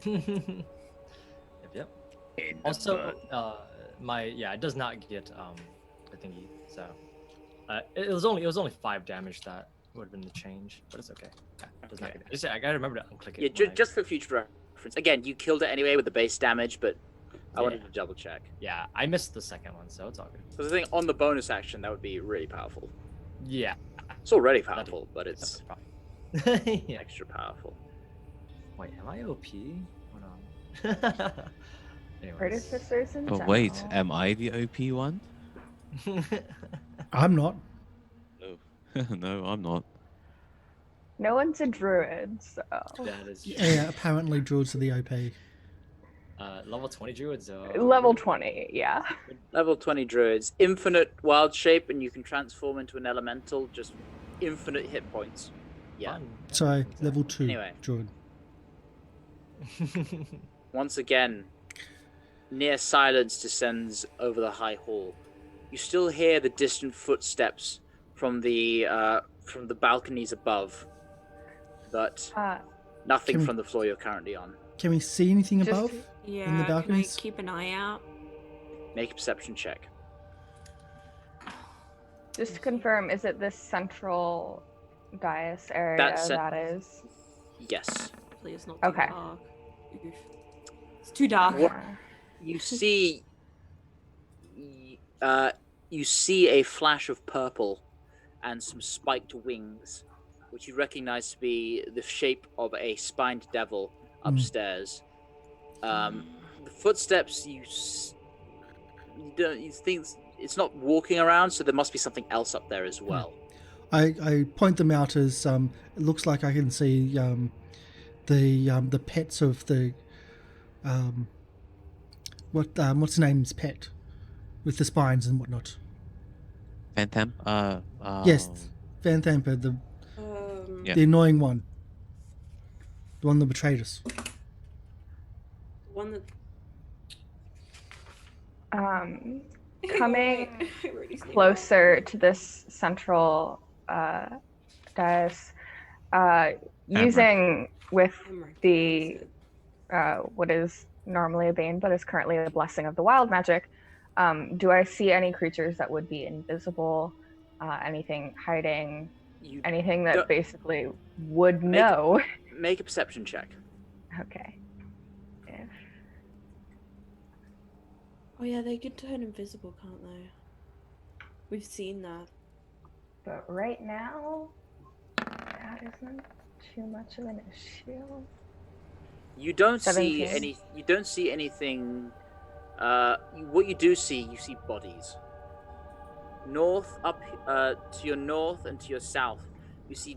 Yep. Also, it does not get the thingy. So, it was only 5 damage that would have been the change, but it's okay. Yeah, it does not Okay. get that. I gotta remember to unclick it. Yeah, when I- just for future reference. Again, you killed it anyway with the base damage, but I wanted Yeah. to double check. Yeah, I missed the second one, so it's all good. Because I think on the bonus action that would be really powerful. Yeah, It's already powerful, but that's it's the problem. Yeah. extra powerful. Wait, am I OP? Hold on. Anyways. Artificers in But wait, general. am I the OP one? I'm not. No. No, I'm not. No one's a druid, so. That is Yeah, apparently druids are the OP. level 20 druids. Level 20, yeah. Level 20 druids, infinite wild shape, and you can transform into an elemental, just infinite hit points. Yeah. Fun. So level 2 Anyway. druid. Once again, near silence descends over the high hall. You still hear the distant footsteps from the balconies above, but nothing Can- from the floor you're currently on. Can we see anything Just- above? Yeah. In the Can I balconies? keep an eye out? Make a perception check. Just to confirm, is it this central dais area That's that is? Yes. Please not Okay. too dark. Oof. It's too dark. What- You see, you see a flash of purple and some spiked wings, which you recognize to be the shape of a spined devil upstairs. The footsteps you think it's not walking around, so there must be something else up there as well. I point them out as it looks like I can see the pets of the what's the name's pet with the spines and whatnot. Phantom? Yes, Van Thamper, Yeah. the annoying one, the one that betrayed us. One that. Coming closer to this central dais, using with the what is normally a bane but is currently a blessing of the wild magic, do I see any creatures that would be invisible, anything hiding, You anything that Don't- basically would Make- know? make a perception check. Okay. If Oh yeah, they could turn invisible, can't they? We've seen that. But right now, that isn't too much of an issue. You don't see 17. any. You don't see anything. What you do see, you see bodies. North, up to your north and to your south, you see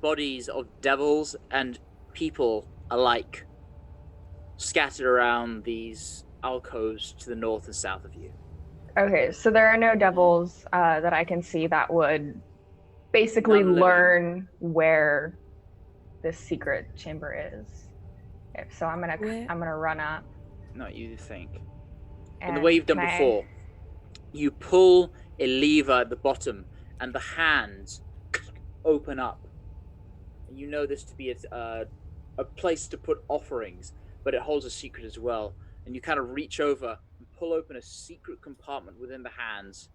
bodies of devils and people alike scattered around these alcoves to the north and south of you. Okay, so there are no devils that I can see that would basically None living. learn where this secret chamber is. If so, I'm Where- gonna run up. Not you think. And In the way you've done can I- before, you pull a lever at the bottom, and the hands open up. And you know this to be a place to put offerings, but it holds a secret as well. And you kind of reach over and pull open a secret compartment within the hands,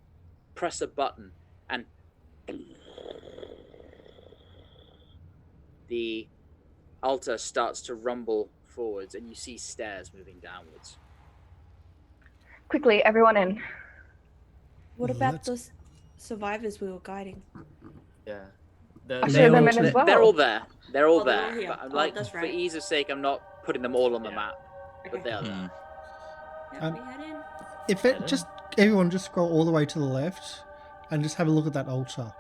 press a button, and the altar starts to rumble forwards, and you see stairs moving downwards. Quickly, everyone in. What Well, about that's- the survivors we were guiding? Yeah. Usher They're them all- in as well. They're all there. They're all Oh, they're all there. here. But I'm Oh, like, that's for right. ease of sake, I'm not putting them all on the Yeah. map, but they are there. Hmm. Yeah, Um, we head in. If I it don't just everyone just scroll all the way to the left and just have a look at that altar.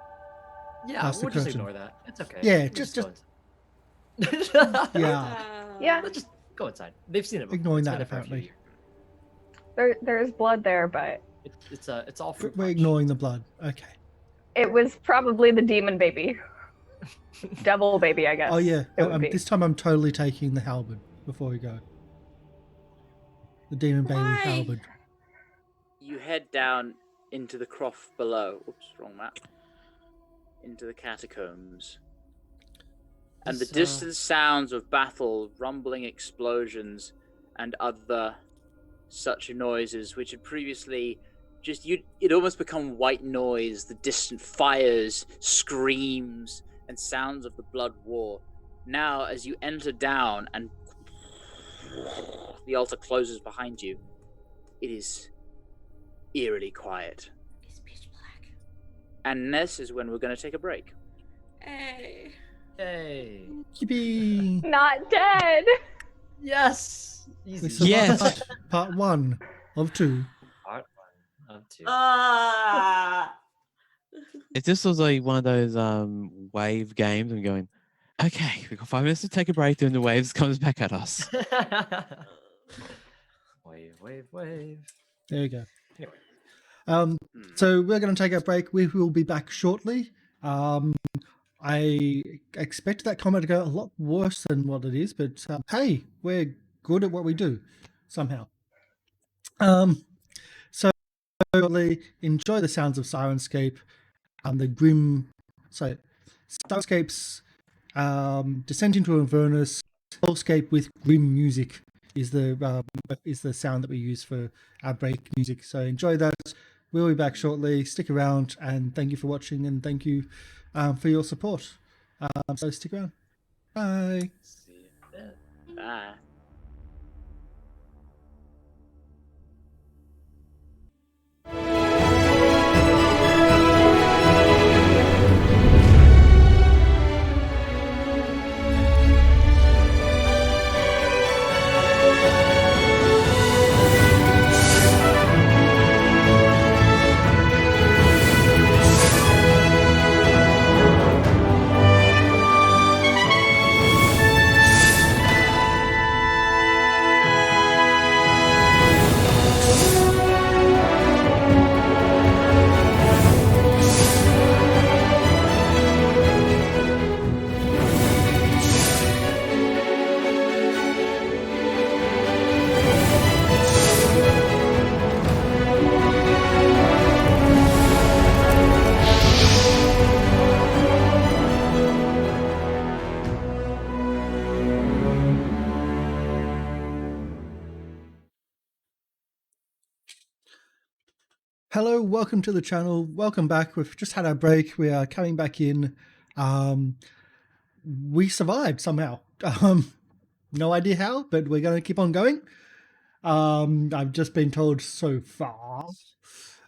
Yeah, past the we'll just curtain. ignore that. It's okay. Yeah, We'll just- go inside. Yeah, Yeah. Let's just go inside. They've seen it before. Ignoring It's that, been there for a few apparently. There's blood there, but It's all fruit We're punch. ignoring the blood. Okay. it was probably the demon baby. Devil baby, I guess. Oh yeah. It would be. This time I'm totally taking the halberd before we go. The demon baby Why? halberd. You head down into the croft below. Oops, wrong map. Into the catacombs. And the This, distant sounds of battle, rumbling explosions, and other such noises, which had previously it almost become white noise, the distant fires, screams, and sounds of the blood war. Now, as you enter down and the altar closes behind you, it is eerily quiet. It's pitch black. And this is when we're going to take a break. Hey. Hey. Yippee! Not dead. Yes. We Easy. survived Yes. part 1 of 2. Part 1 of 2. Ah. If this was like one of those wave games, I'm going, okay, we've got 5 minutes to take a break, then the waves comes back at us. Wave. There you go. Anyway. So we're going to take a break. We will be back shortly. I expect that combat to go a lot worse than what it is, but hey, we're good at what we do somehow. So enjoy the sounds of Syrinscape, the grim, Syrinscape's descent into Avernus, hellscape with grim music is the sound that we use for our break music. So enjoy that. We'll be back shortly. Stick around, and thank you for watching, and thank you for your support. So stick around. Bye. See you then. Bye. Hello, welcome to the channel. Welcome back. We've just had our break. We are coming back in. We survived somehow. No idea how, but we're going to keep on going. I've just been told so far.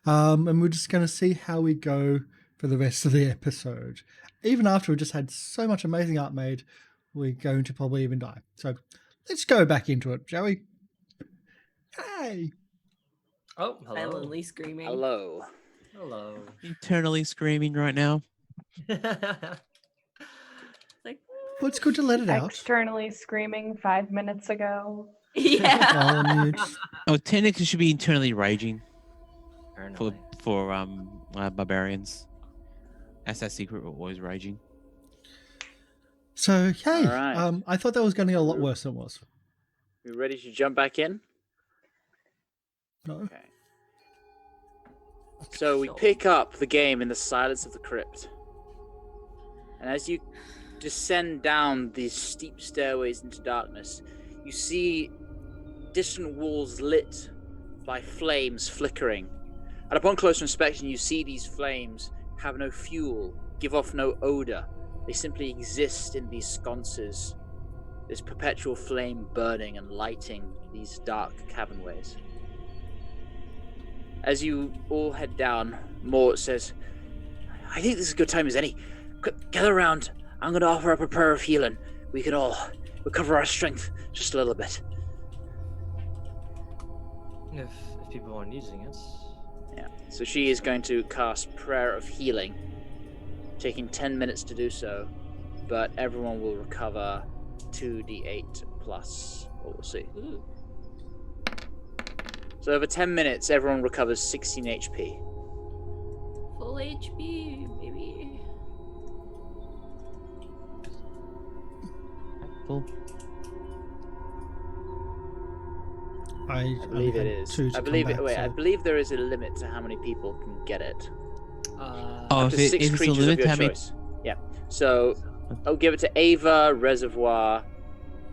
And we're just going to see how we go for the rest of the episode. Even after we've just had so much amazing art made, we're going to probably even die. So let's go back into it, shall we? Hey! Oh, hello. Silently screaming. Hello. Hello. Internally screaming right now. Like, Well, it's good to let it out. Externally screaming 5 minutes ago. yeah. I'll mute. Oh, technically should be internally raging for Apparently. barbarians. That's that secret. We're always raging. So, hey, Alright. I thought that was going to get a lot worse than it was. You ready to jump back in? No? Okay. So we pick up the game in the silence of the crypt. And as you descend down these steep stairways into darkness, you see distant walls lit by flames flickering. And upon closer inspection, you see these flames have no fuel, give off no odor. They simply exist in these sconces. This perpetual flame burning and lighting these dark cavernways. As you all head down, Mort says, I think this is as good time as any. Gather around. I'm going to offer up a prayer of healing. We can all recover our strength just a little bit. If people aren't using it. Yeah. So she is going to cast Prayer of Healing, taking 10 minutes to do so, but everyone will recover 2d8 plus. Well, we'll see. Ooh. So over 10 minutes, everyone recovers 16 HP. Full HP, baby. Cool. I believe only it had is. 2 to I believe come it. back, Wait, I so- believe there is a limit to how many people can get it. Oh, Up to if 6 it's a creatures limit of to your how many- choice. Yeah. So I'll give it to Ava, Reservoir.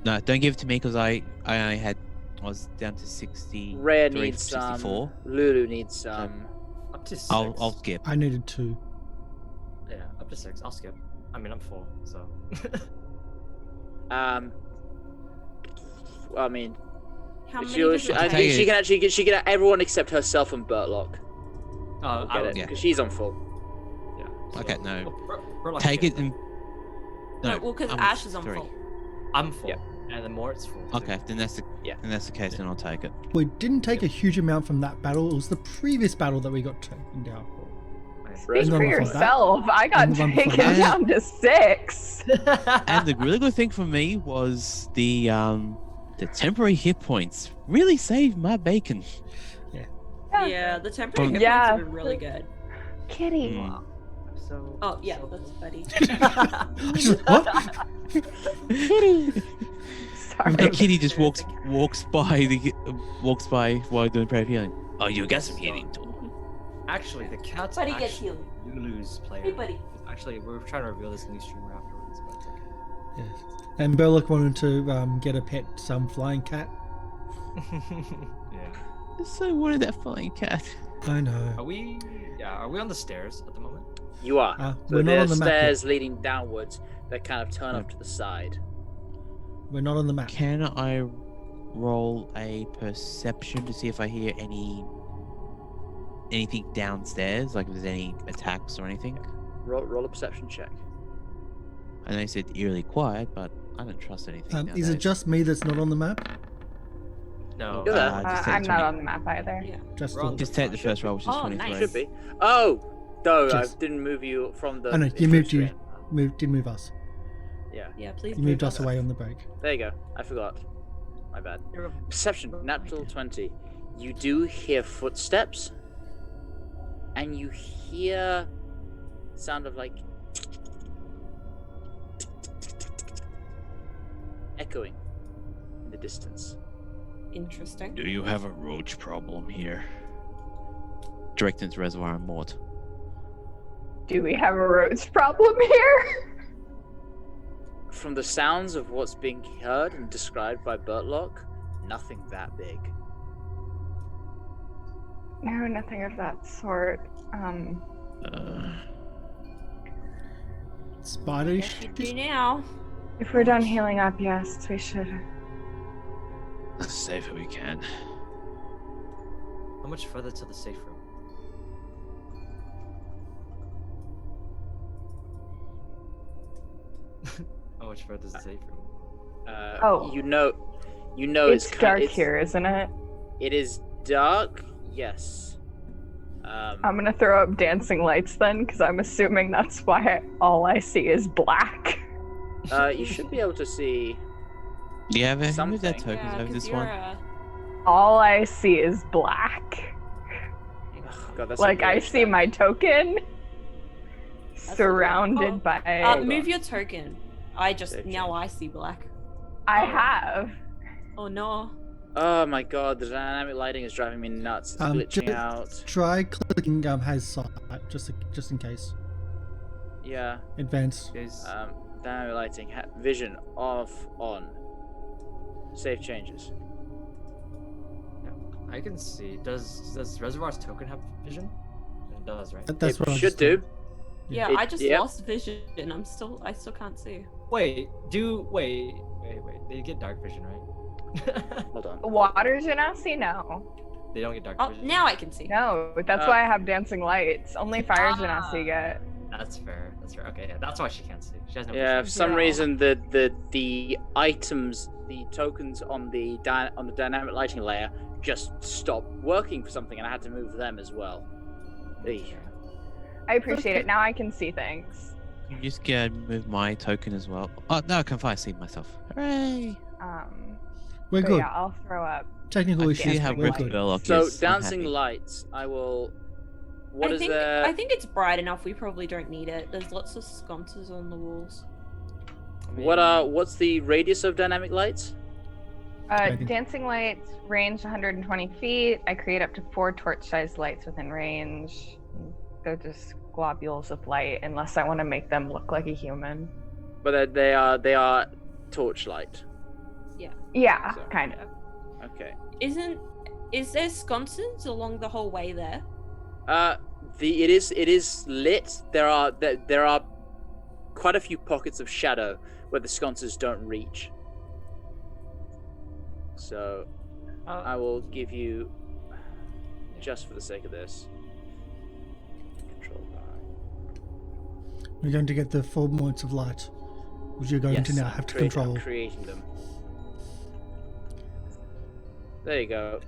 No, don't give it to me because I only had. I was down to 60. Rhea 3 needs from 64. some. Lulu needs some. Up to 6. I'll skip. I needed 2. Yeah, up to 6. I'll skip. I mean, I'm full, so. I mean, How many? she does it I take? think she can actually she can everyone except herself and Burtlock Oh, get it yeah. because she's on full. Yeah. Okay, no. Burlock Take can it get and. No, well, because I'm Ash is on 3. full. I'm full. Yeah. And then Mort's full. too. Okay, then that's the Yeah. then that's the case. Then I'll take it. We didn't take a huge amount from that battle. It was the previous battle that we got taken down for. Nice. Speak Reservoir. for One before that. yourself. I got And the one before taken that. down to 6. And the really good thing for me was the temporary hit points really saved my bacon. Yeah, the temporary hit Yeah. points have been really good. Kitty. Mm. So. Oh yeah, that's Buddy. I just- what? Sorry. And Kitty just walks by while doing prayer of healing. Oh, you got some healing too. Actually, the cat's Buddy gets actually healed. Lulu's player. Hey, Buddy. Actually, we're trying to reveal this in the streamer afterwards, but it's okay. Yes. And Burlock wanted to get a pet, some flying cat. Yeah. I so wanted that flying cat. I know. Are we? Yeah. Are we on the stairs at the moment? You are. So We're not on there's the map yet. stairs leading downwards that kind of turn off to the side. We're not on the map. Can I roll a perception to see if I hear anything downstairs, like if there's any attacks or anything? Roll a perception check. I know you said eerily quiet, but I don't trust anything. Is it nowadays. just me that's not on the map? No. You're there. Just take I'm the not 20. on the map either. Yeah. Just We're on the- Just take the first roll, which is Oh, 23. nice. Should be. Oh, no, Yes. I didn't move you from the. I know, you intro moved you. screen. Did move us. Yeah, Yeah, please. You moved move us away on the break. there you go. I forgot. My bad. You're- Perception, natural 20. You do hear footsteps, and you hear sound of like echoing in the distance. Interesting. Do you have a roach problem here? Directed into Reservoir and Mort. Do we have a roach problem here? From the sounds of what's being heard and described by Burtlock, nothing that big. No, nothing of that sort. Spidery Guess you shit? do now. If we're done healing up, yes, we should. As safe as we can. How much further to the safe room? How much further is the safe room? Oh. You know It's dark it's, here, isn't it? It is dark, yes. I'm gonna throw up dancing lights then, because I'm assuming that's why all I see is black. You should be able to see. Do you have any of Something. that tokens Yeah, over 'cause this you're one? All I see is black. Ugh, God, that's Like I weird. see my token That's surrounded Oh, by. move your token. I just Safe now I see black. I have. Oh no. Oh my God, the dynamic lighting is driving me nuts. It's glitching out. Try clicking has sight, just in case. Yeah. Advanced. Guys, Dynamic lighting, vision off, on. Save changes. I can see. Does Reservoir's token have vision? It does, right? That's It what I should just did. do. Yeah, It- I just yep. lost vision. I still can't see. Wait. Wait. They get dark vision, right? Hold on. Water genasi? No. They don't get dark Oh, vision. now I can see. No, that's why I have dancing lights. Only fire genasi get. That's fair. Okay, yeah, that's why she can't see. She has no Yeah, for vision. some Yeah. reason the items, the tokens on the dynamic lighting layer just stopped working for something, and I had to move them as well. Eey. I appreciate it. Now I can see things. You just get move my token as well. Oh no, I can finally see myself. Hooray! We're But good. yeah, I'll throw up Technical I issues, see how but we're gripped good. Burlock So is. I'm dancing happy. lights. I will. What I is think there? I think it's bright enough. We probably don't need it. There's lots of sconces on the walls. What's the radius of dynamic lights? Megan. Dancing lights, range 120 feet. I create up to 4 torch-sized lights within range. They're just globules of light, unless I want to make them look like a human. But they are torchlight. Yeah, So- kind of. Okay. Is there sconces along the whole way there? It is lit. There are quite a few pockets of shadow where the sconces don't reach. So I will give you, just for the sake of this, control bar. We're going to get the 4 points of light, which you're going to now have to control. I'm creating them. There you go.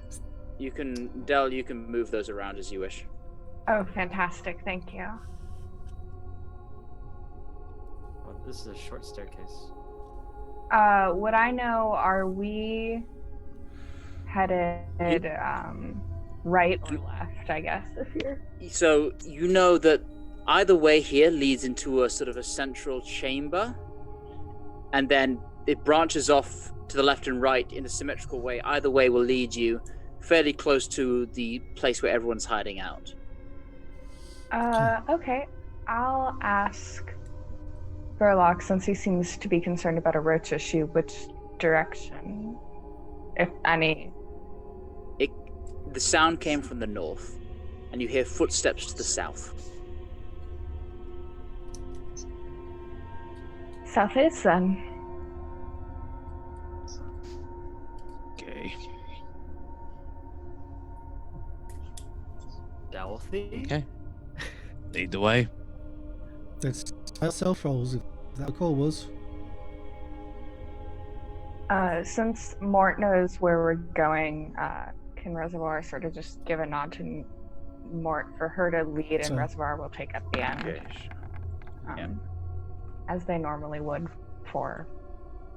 You can, Del, you can move those around as you wish. Oh, fantastic. Thank you. Oh, this is a short staircase. Would I know, are we headed right or left, I guess, if you're... So you know that either way here leads into a sort of a central chamber, and then it branches off to the left and right in a symmetrical way. Either way will lead you fairly close to the place where everyone's hiding out. Okay. I'll ask Burlock, since he seems to be concerned about a roach issue, which direction, if any? The sound came from the north, and you hear footsteps to the south. Southeast, then. Okay. Stealthy? Okay. Lead the way. That's our self rolls, if that call was. Since Mort knows where we're going, can Reservoir sort of just give a nod to Mort for her to lead, So- and Reservoir will take up the end, Okay. Yeah. as they normally would for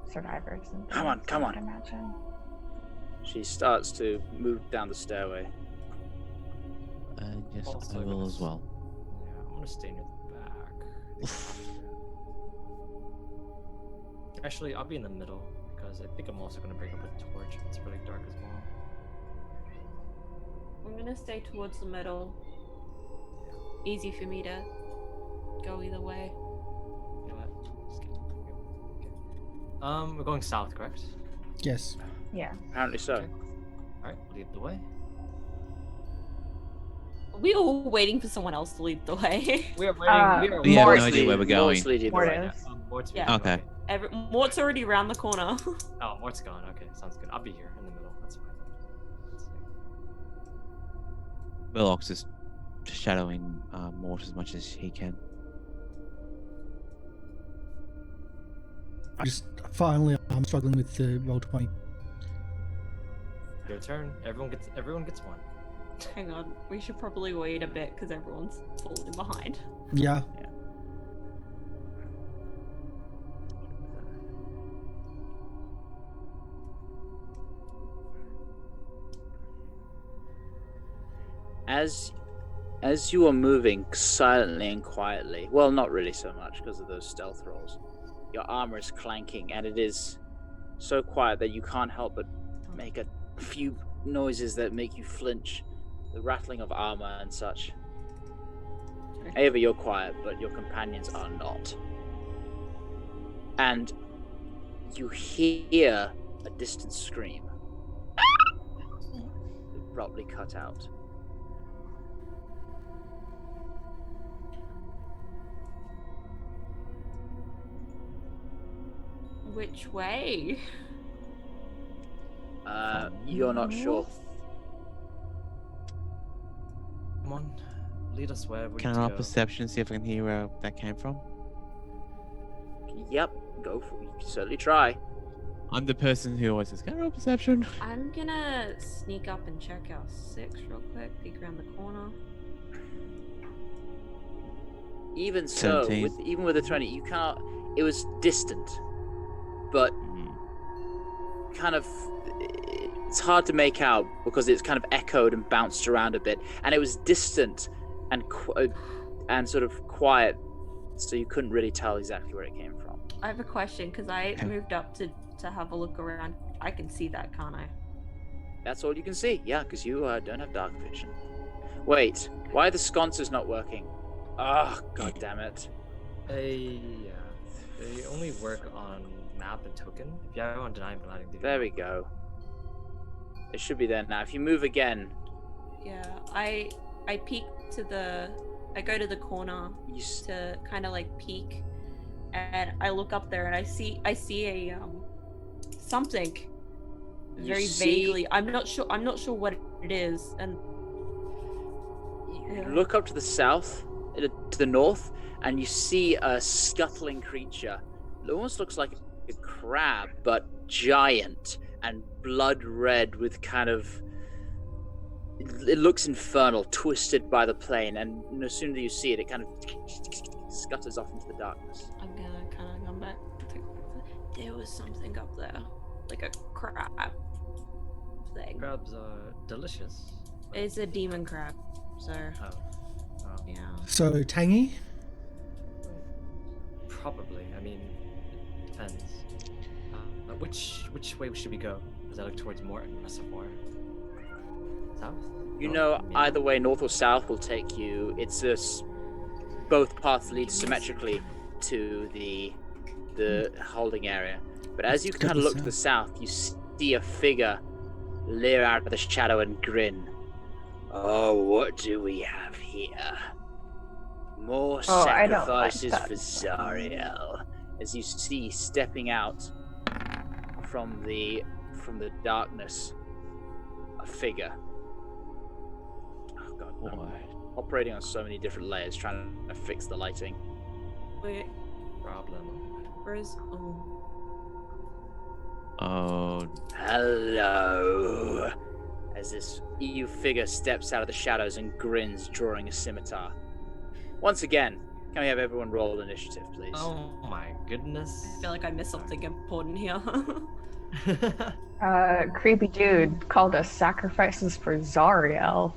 survivors. And Come on, things, come I would on. imagine. She starts to move down the stairway. Yes, Also I will gonna as well. Yeah, I'm gonna stay near the back. Actually, I'll be in the middle because I think I'm also gonna bring up a torch. It's really dark as well. I'm gonna stay towards the middle. Easy for me to go either way. You know what? Just kidding. Okay. We're going south, correct? Yes. Yeah. Apparently so. Okay. All right, lead the way. Are we all waiting for someone else to lead the way? We are waiting. Uh, we are We have Mort- no idea where we're going. Mort's leading the Mort way. is. Mort's Yeah. Okay. Mort's already around the corner. Oh, Mort's gone. Okay, sounds good. I'll be here in the middle. That's fine. Let's see. Burlock's just shadowing Mort as much as he can. Finally, I'm struggling with the roll 20. Your turn. Everyone gets one. Hang on, we should probably wait a bit because everyone's falling behind. Yeah. As you are moving silently and quietly, well, not really so much because of those stealth rolls, your armor is clanking, and it is so quiet that you can't help but make a few noises that make you flinch. The rattling of armor and such. Ava, you're quiet, but your companions are not. And you hear a distant scream. Abruptly cut out. Which way? You're not sure. Come on, lead us where we Can need I roll to go. perception see if I can hear where that came from? Yep, go for it. You can certainly try. I'm the person who always says, "Can I roll perception?" I'm gonna sneak up and check our 6 real quick, peek around the corner. Even so, 17. even with a 20, you can't. It was distant, but Mm. kind of It's hard to make out because it's kind of echoed and bounced around a bit, and it was distant and sort of quiet, so you couldn't really tell exactly where it came from. I have a question because I moved up to have a look around. I can see that, can't I? That's all you can see, yeah, because you don't have dark vision. Wait, why are the sconces not working? Oh, god damn it. They only work on map and token. If you have on deny and gliding, There we go. It should be there now. If you move again, Yeah, I peek to I go to the corner to kind of like peek, and I look up there and I see a something very vaguely. I'm not sure what it is, and you look up to the south, to the north, and you see a scuttling creature. It almost looks like a crab, but giant and blood red with kind of... It looks infernal, twisted by the plane, and as soon as you see it, it kind of scutters off into the darkness. I'm gonna kind of come back. There was something up there, like a crab thing. Crabs are delicious. It's a demon crab, so Oh. yeah. So tangy. Probably. I mean, it depends. Which way should we go? Does that look towards Morton Reservoir? South? You North? know, Maybe. either way, north or south will take you. It's both paths lead symmetrically to the holding area. But as you Let's go kind to of look the to the south, you see a figure leer out of the shadow and grin. Oh, what do we have here? More Oh, I don't like sacrifices that. for Zariel. As you see stepping out from the darkness, a figure. Oh god, I'm Boy. operating on so many different layers, trying to fix the lighting. Wait, Problem. where's Oh, Hello. As this EU figure steps out of the shadows and grins, drawing a scimitar. Once again, can we have everyone roll initiative, please? Oh my goodness. I feel like I missed something important here. Creepy dude called us sacrifices for Zariel.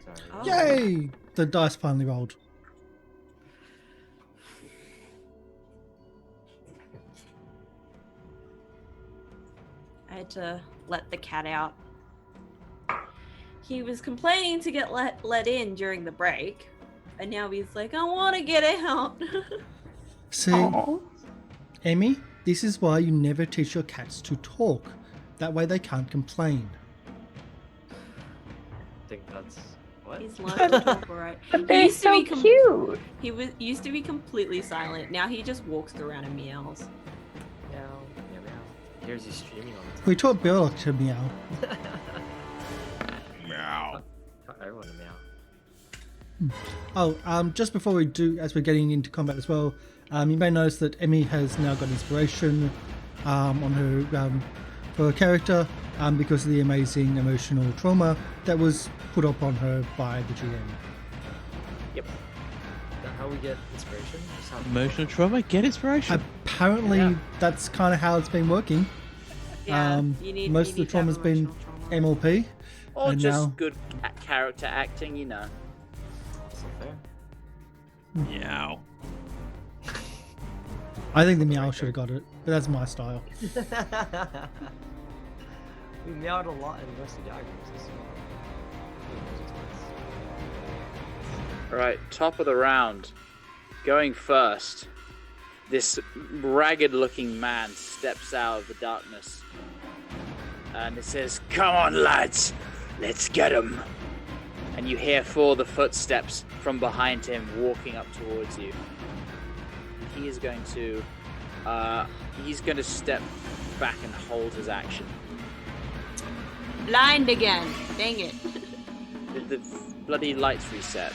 Sorry. Oh. Yay! The dice finally rolled. I had to let the cat out. He was complaining to get let in during the break, and now he's like, I want to get out. See, Oh. Emmy, this is why you never teach your cats to talk. That way they can't complain. I think that's what? He's learned to talk alright. But they're so cute. He used to be completely silent. Now he just walks around and meows. Meow, meow, meow. Here's you streaming on the We taught Burlock to meow. meow. Taught everyone to meow. Oh, just before we do, as we're getting into combat as well, you may notice that Emmy has now got inspiration on her for her character because of the amazing emotional trauma that was put up on her by the GM. Yep. Is that how we get inspiration? Just how Emotional trauma, get inspiration. Apparently, Yeah. that's kind of how it's been working. Yeah, Most of the trauma's been MLP, Or and just now good character acting, you know. so fair. Meow. I think the meow should have got it, but that's my style. We meowed a lot in the rest of the diagrams as well. Alright, top of the round. Going first, this ragged looking man steps out of the darkness. And it says, "Come on, lads, let's get him." And you hear 4 of the footsteps from behind him walking up towards you. He is going to step back and hold his action. Blind again. Dang it. The bloody lights reset.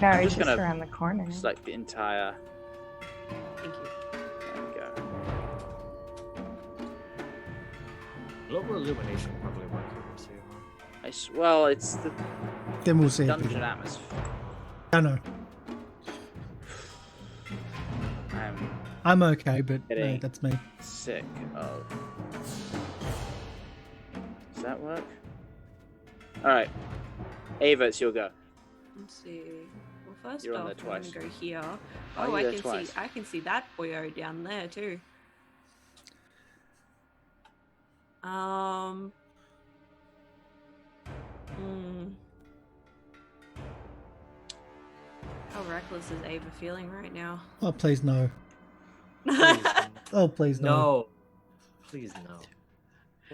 No, I'm he's just just gonna around the corner. Select the entire. Thank you. There we go. Global illumination probably work here too, huh? Well, it's the Then we'll see. If we dungeon can. atmosphere. I know. I'm I'm okay, but no, Kidding. that's me. sick of work. All right, Ava, it's your go. Let's see. Well, first You're on off, there I'm twice. gonna go here. Oh, Oh, you're I there can twice. see. I can see that boyo down there too. How reckless is Ava feeling right now? Oh, please no. Please, Oh, please no. no. Please no.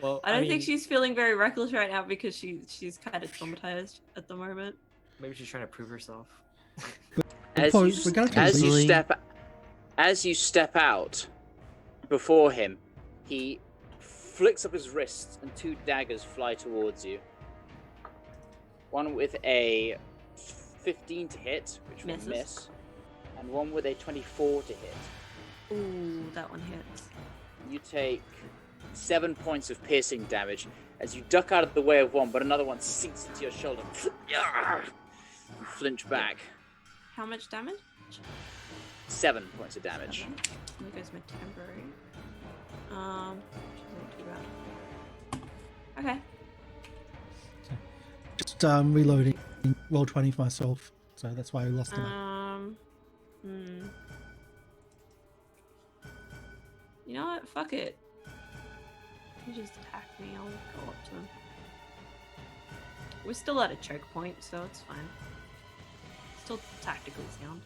Well, I don't mean, think she's feeling very reckless right now because she's kind of traumatized at the moment. maybe she's trying to prove herself. As Paul, you, we're gonna as you easily- step out before him, he flicks up his wrists and 2 daggers fly towards you. One with a 15 to hit, which will Misses. miss, and one with a 24 to hit. Ooh, that one hits. You take 7 points of piercing damage as you duck out of the way of one, but another one sinks into your shoulder. You flinch back. How much damage? 7 points of damage. 7. There goes my temporary. Which isn't too bad. Okay. Just reloading. Roll 20 for myself, so that's why I lost him. You know what? Fuck it. He just attacked me. I'll go up to him. We're still at a choke point, so it's fine. Still tactically sound.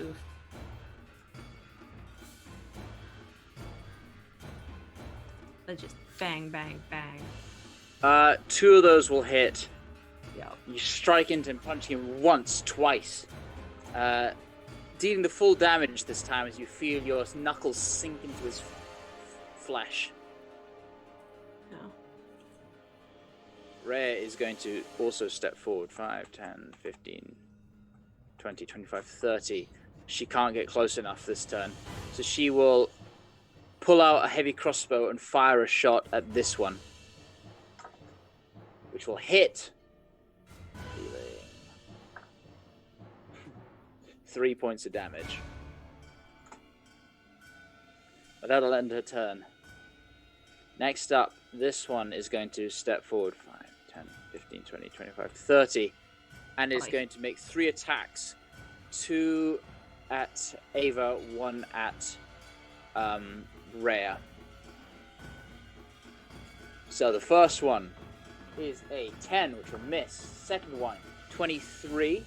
Oof. Let's just bang, bang, bang. 2 of those will hit. Yeah. You strike into him, punching him once, twice. Dealing the full damage this time as you feel your knuckles sink into his flesh. No. Rhea is going to also step forward. 5, 10, 15, 20, 25, 30. She can't get close enough this turn. So she will pull out a heavy crossbow and fire a shot at this one, which will hit. 3 points of damage. But that'll end her turn. Next up, this one is going to step forward 5, 10, 15, 20, 25, 30, and is Nice. going to make 3 attacks. 2 at Ava, 1 at Rhea. So the first one is a 10, which will miss. Second one, 23.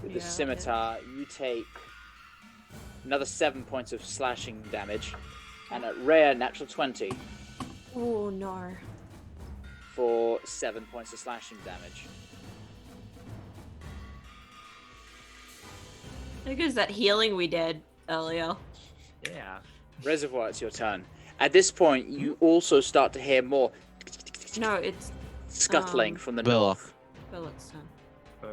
With the Yeah, scimitar, you take another 7 points of slashing damage. And at Rhea, natural 20 Oh no. for 7 points of slashing damage. There goes that healing we did earlier. Yeah. Reservoir, it's your turn. At this point, you also start to hear more No, it's scuttling from the Burlock. north. Philip's turn.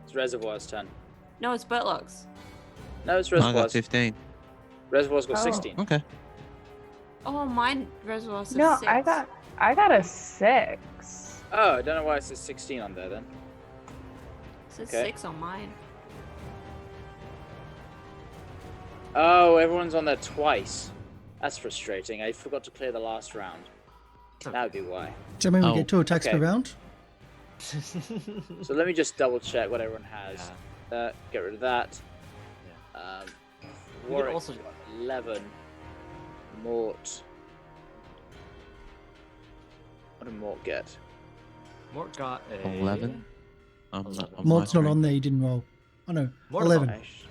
It's Reservoir's turn. No, it's Burtlock's. No, it's I got Reservoir's. 15. Reservoir's got Oh. 16. Okay. Oh, mine reservoir says No, 6. I got a 6. Oh, I don't know why it says 16 on there then. It says Okay. 6 on mine. Oh, everyone's on there twice. That's frustrating. I forgot to clear the last round. That would be why. Does that mean we Oh, get 2 attacks okay. per round? So let me just double check what everyone has. Get rid of that. We could Warwick also- got 11. Mort. What did Mort get? Mort got a 11. On my Mort's not screen. on there, he didn't roll. Oh no, Mort 11. Ash.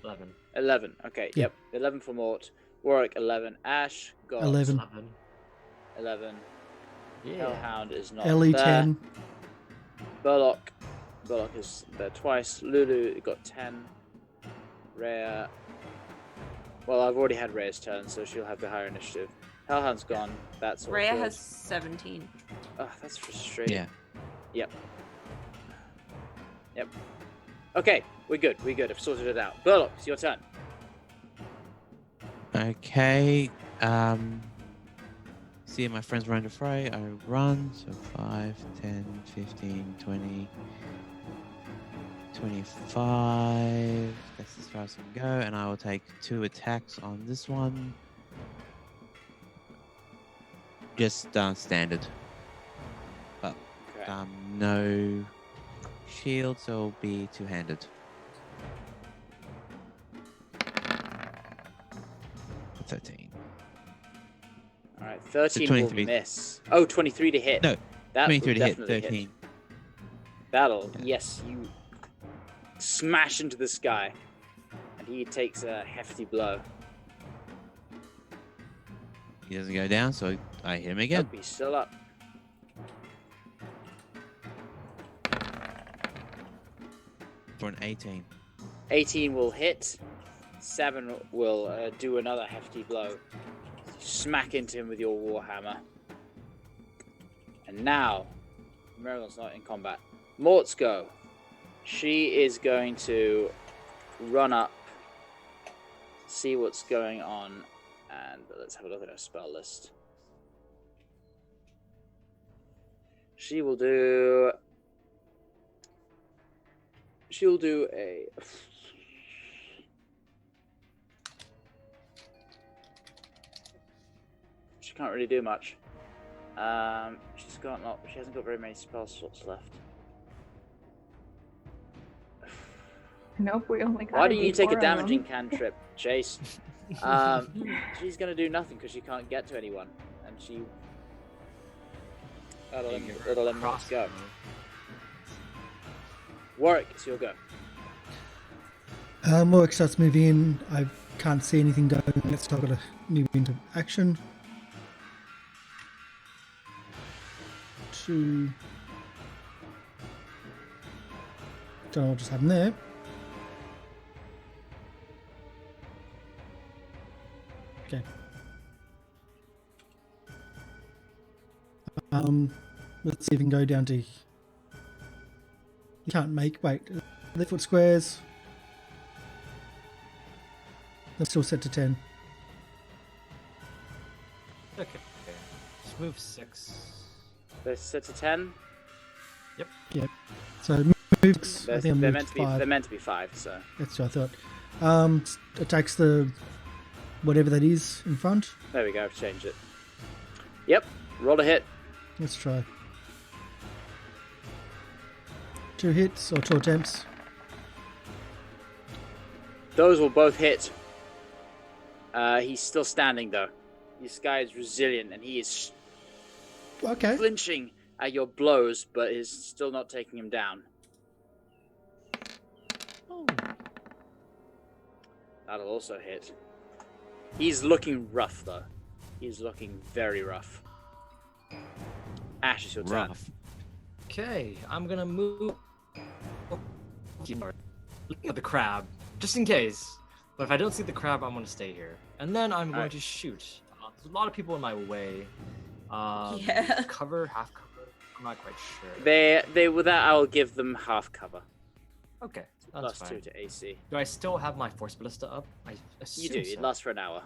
11. 11. Okay, Yeah. yep. 11 for Mort. Warwick, 11. Ash got 11. 11. 11. Yeah. Hellhound is not Ellie there. 10. Burlock. Burlock is there twice. Lulu got 10. Rhea. Well, I've already had Rhea's turn, so she'll have the higher initiative. Hellhound's gone. That's all. Rhea good. has 17. Oh, that's frustrating. Yeah. Yep. Yep. Okay, we're good. We're good. I've sorted it out. Burlock, it's your turn. Okay. See my friends run to fray. I run. So 5, 10, 15, 20, 25. That's as far as I can go, and I will take 2 attacks on this one. Just standard. But Okay. no shield, so it'll be two-handed. 13. All right, 13 will 23. miss. Oh, 23 to hit. No, that 23 will to hit, definitely 13. That'll, Yeah. yes, you smash into this guy, and he takes a hefty blow. He doesn't go down, so I hit him again. Nope, he's still up. For an 18. 18 will hit. 7 will do another hefty blow. You smack into him with your warhammer. And now, Meryl's not in combat. Mort's go. She is going to run up, see what's going on, and let's have a look at her spell list. She will do. She'll do a. She can't really do much. She's got not. She hasn't got very many spell slots left. Nope, we only got. Why don't you take a D4 of damaging them. cantrip, Chayce? She's gonna do nothing because she can't get to anyone, and she. That'll let me go. Warwick, it's your go. Warwick starts moving in. I can't see anything going. Let's talk about a move into action. 2. Don't know what just happened there. Okay. Let's see if we can go down to. You can't make. Wait, 3-foot squares. That's still set to 10. Okay. Just move 6. They're set to 10. Yep. So moves. I think I'm They're moved meant to be. 5. They're meant to be 5. So That's what I thought. Attacks the whatever that is in front. there we go. I've changed it. Yep. Roll a hit. Let's try. 2 hits or 2 attempts. Those will both hit. He's still standing though. This guy is resilient and he is Okay. flinching at your blows, but is still not taking him down. That'll also hit. He's looking rough though. He's looking very rough. Ash, is your turn. Rough. Okay, I'm gonna move. Looking at the crab, just in case. But if I don't see the crab, I'm gonna stay here, and then I'm going Alright. to shoot. There's a lot of people in my way. Yeah. Cover, half cover. I'm not quite sure. They with that I'll give them half cover. Okay, that's Plus fine. 2 to AC. Do I still have my force ballista up? I assume You do. So. It lasts for an hour.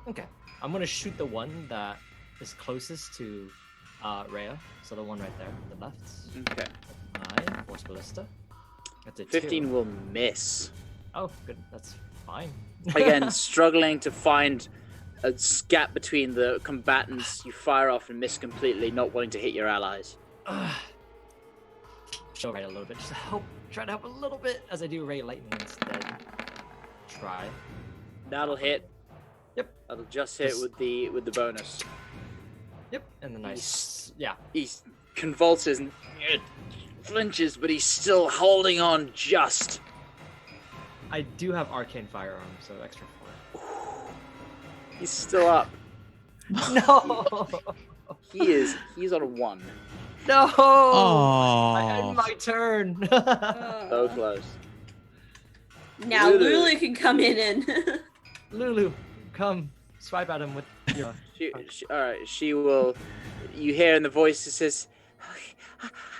Okay, I'm gonna shoot the one that is closest to Rhea. So the one right there, the left. Okay. My force ballista. That's a 15 2. will miss. Oh, good. That's fine. Again, struggling to find a gap between the combatants. You fire off and miss completely, not wanting to hit your allies. Show Ray a little bit, just to help. Try to help a little bit as I do Ray Lightning instead. Try. That'll hit. Yep. That'll just hit with the bonus. Yep. And the nice. Yeah. He convulses and flinches, but he's still holding on just. I do have arcane firearm, so extra 4. He's still up. No. He's on a 1. No. Oh. I end my turn. So close. Now Lulu. Lulu can come in and. Lulu, come swipe at him with your. All right. She will. You hear in the voice it says,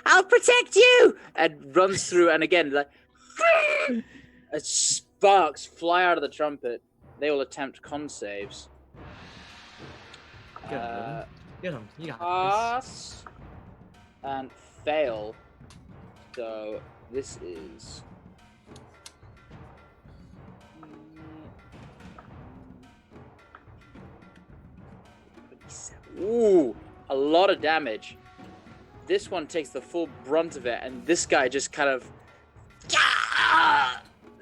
"I'll protect you," and runs through. And again, like, sparks fly out of the trumpet. They will attempt con saves. Get him, Lulu. Get him. You got this. Pass and fail. So this is Ooh, a lot of damage. This one takes the full brunt of it, and this guy just kind of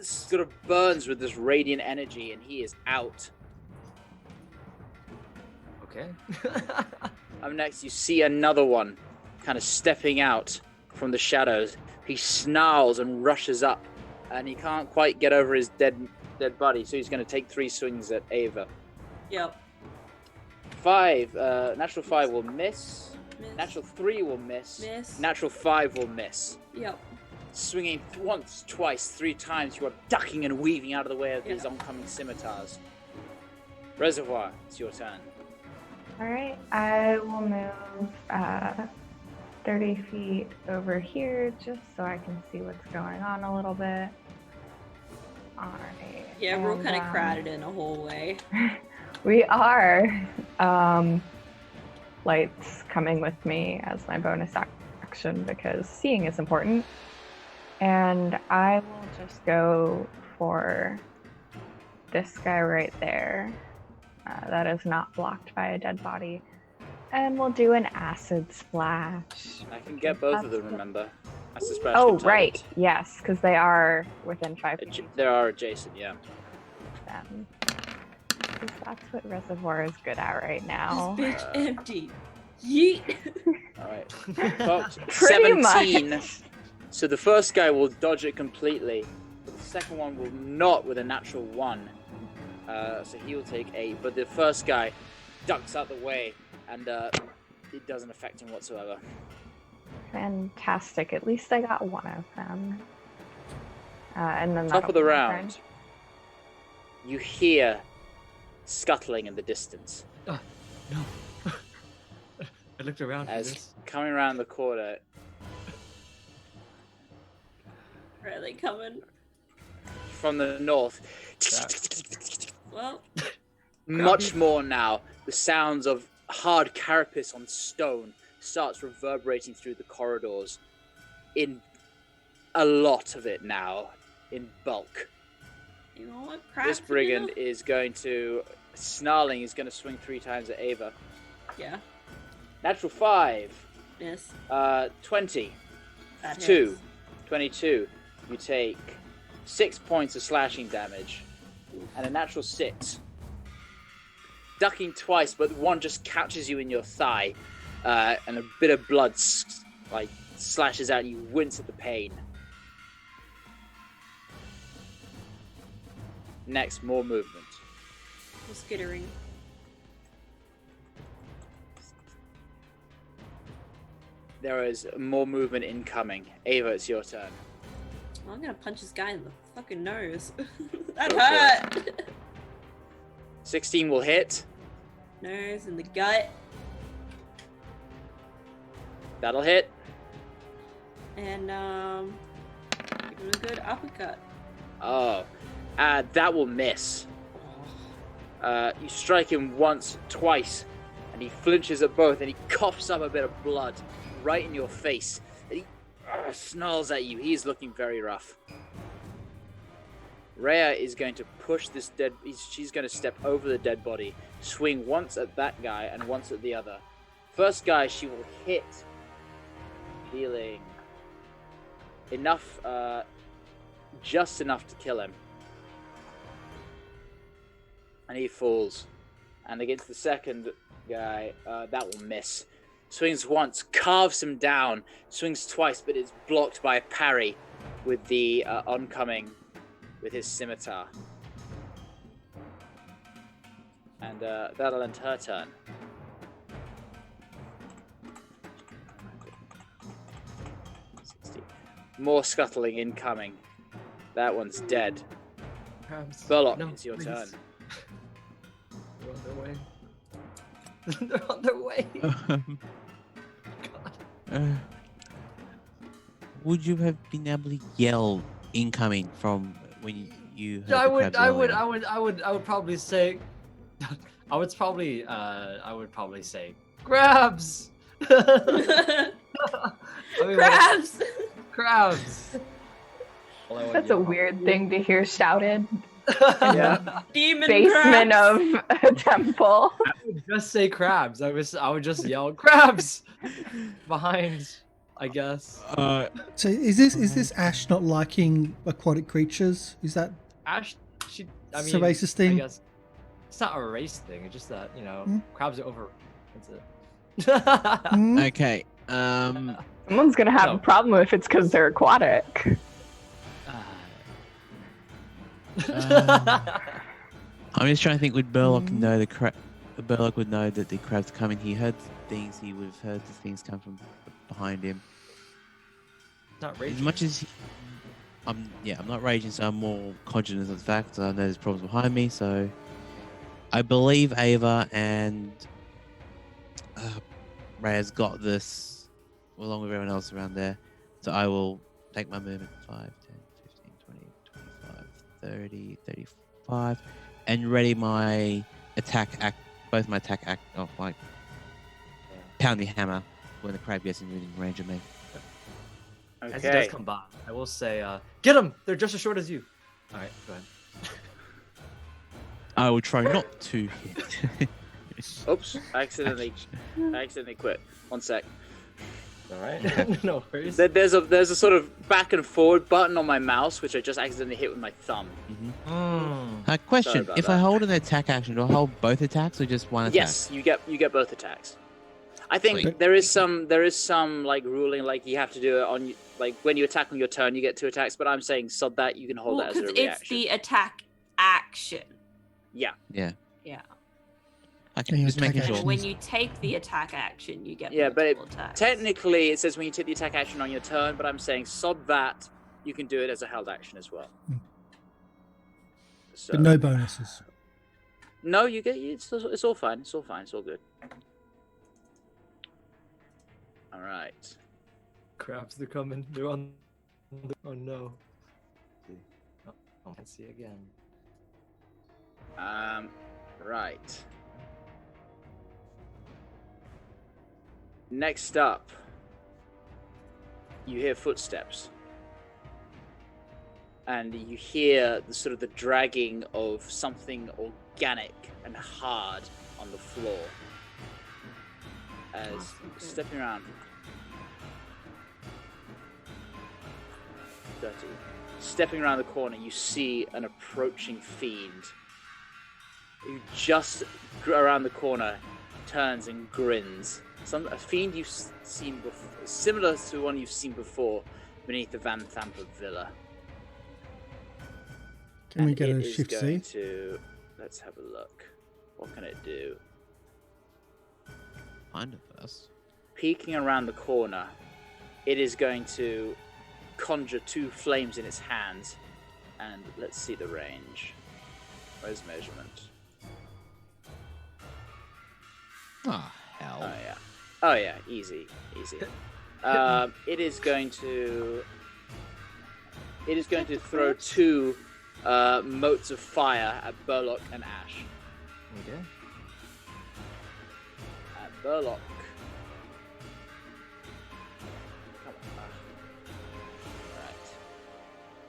sort of burns with this radiant energy, and he is out. Okay. Up next, you see another one kind of stepping out from the shadows. He snarls and rushes up, and he can't quite get over his dead buddy, so he's going to take 3 swings at Ava. Yep. 5, natural 5 will miss. Miss. Natural 3 will miss. Miss. Natural 5 will miss. Yep. Swinging once, twice, 3 times, you are ducking and weaving out of the way of these Yeah. oncoming scimitars. Reservoir, it's your turn. All right, I will move 30 feet over here just so I can see what's going on a little bit. All right. Yeah, we're all and, kind of crowded in a hallway. We are. Light's coming with me as my bonus action because seeing is important. And I will just go for this guy right there. That is not blocked by a dead body. And we'll do an acid splash. I can get both of them, remember? That's the splash. Oh, contained. right. Yes, because they are within 5 feet They are adjacent, yeah. of them. 'Cause that's what Reservoir is good at right now. This bitch empty. Yeet. Alright. Folks, Pretty 17. much. So the first guy will dodge it completely, but the second one will not with a natural 1. So he'll take 8, but the first guy ducks out the way, and it doesn't affect him whatsoever. Fantastic. At least I got one of them. And then Top of the that'll be my turn. round, you hear scuttling in the distance. No. I looked around for As this. coming around the corner, Are they coming? from the north, Well, much more now, the sounds of hard carapace on stone starts reverberating through the corridors in a lot of it now, in bulk. you know what? Crap. This brigand is going to, snarling, is going to swing 3 times at Ava. Yeah. Natural 5, Miss. 20, That 2, hits. 22. You take 6 points of slashing damage, and a natural 6. Ducking twice, but one just catches you in your thigh, and a bit of blood slashes out, and you wince at the pain. Next, more movement. We're skittering. There is more movement incoming. Ava, it's your turn. Well, I'm gonna punch this guy in the fucking nose. That Go for hurt. 16 will hit. Nose in the gut. That'll hit. And give him a good uppercut. Oh, that will miss. You strike him once, twice, and he flinches at both, and he coughs up a bit of blood right in your face. And he snarls at you. He's looking very rough. Rhea is going to push this dead. She's going to step over the dead body, swing once at that guy and once at the other. First guy, she will hit, dealing enough, just enough to kill him. And he falls. And against the second guy, that will miss. Swings once, carves him down. Swings twice, but is blocked by a parry with the oncoming, with his scimitar. And that'll end her turn. More scuttling incoming. That one's dead. Perhaps. Burlock, No, it's your please. turn. They're on their way. They're on their way. God. Would you have been able to yell incoming from when you heard I the would, crabs I would, earlier? I would probably say, I would probably say, crabs. I mean, Crabs! crabs. All I would That's a yell. weird thing to hear shouted. Yeah. Demon basement crabs. of a temple. I would just say crabs. I would just yell crabs behind, I guess. So is this Ash not liking aquatic creatures? Is that Ash, I It's mean, a racist thing? I guess it's not a race thing. It's just that Hmm? crabs are over. That's it. Hmm? Okay. Someone's gonna have a No. problem if it's because they're aquatic. I'm just trying to think. Would Burlock know Burlock would know that the crabs coming. He heard things. He would have heard the things come from behind him. Not As raging. much as I'm not raging, so I'm more cognizant of the fact. I know there's problems behind me, so I believe Ava and Ray has got this, along with everyone else around there. So I will take my movement 5, 10, 15, 20, 25, 30, 35, and ready my attack act, both my attack act, pound the hammer when the crab gets in within range of me. As he does come by, I will say, get them! They're just as short as you. All right, go ahead. I will try not to hit. Oops, I accidentally quit. 1 sec. All right, no worries. There's a sort of back and forward button on my mouse, which I just accidentally hit with my thumb. Question: Sorry about if I that. hold an attack action, do I hold both attacks or just one attack? Yes, you get both attacks. I think Sweet. there is some like ruling, like you have to do it on, like when you attack on your turn, you get 2 attacks. But I'm saying sub that, you can hold Well, that as a because reaction. it's the attack action. Yeah. Yeah. Yeah. Okay, Yeah, just making attack sure. And when you take the attack action, you get Yeah, but multiple attacks. technically it says when you take the attack action on your turn, but I'm saying sub that, you can do it as a held action as well. So, But no bonuses. no, you get it's all fine. It's all fine. It's all good. All right. Crabs, they're coming. They're on. Oh no. Oh, I can see again. Right. Next up, you hear footsteps. And you hear the sort of the dragging of something organic and hard on the floor. As stepping around. 30. Stepping around the corner, you see an approaching fiend. Who just around the corner turns and grins. A fiend you've seen before, similar to one you've seen before beneath the Van Thamper Villa. Can we And get it a is shift going C? to, let's have a look. What can it do? Find it first. Peeking around the corner, it is going to conjure 2 flames in its hands. And let's see the range. Where's measurement? Oh, hell. Oh yeah, easy. It is going to throw 2 motes of fire at Burlock and Ash. Okay. At Burlock. Come on.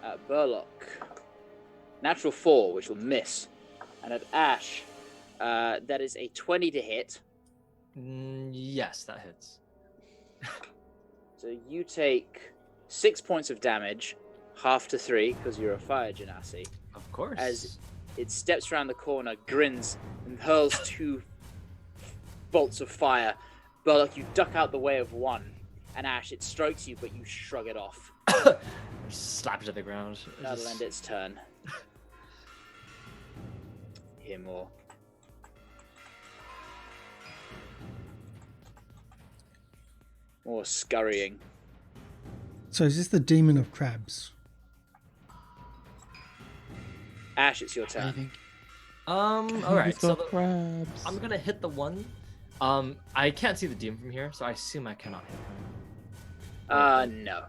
Right. At Burlock. Natural 4, which will miss. And at Ash, that is a 20 to hit. Yes, that hits. So you take 6 points of damage, half to 3, because you're a fire genasi. Of course. As it steps around the corner, grins, and hurls 2 bolts of fire. Burlock, you duck out the way of one, and Ash, it strikes you, but you shrug it off. Slap it to the ground. That'll end its turn. Hear more. More scurrying. So is this the demon of crabs? Ash, it's your turn. All right. So crabs. I'm gonna hit the one. I can't see the demon from here, so I assume I cannot hit him. No.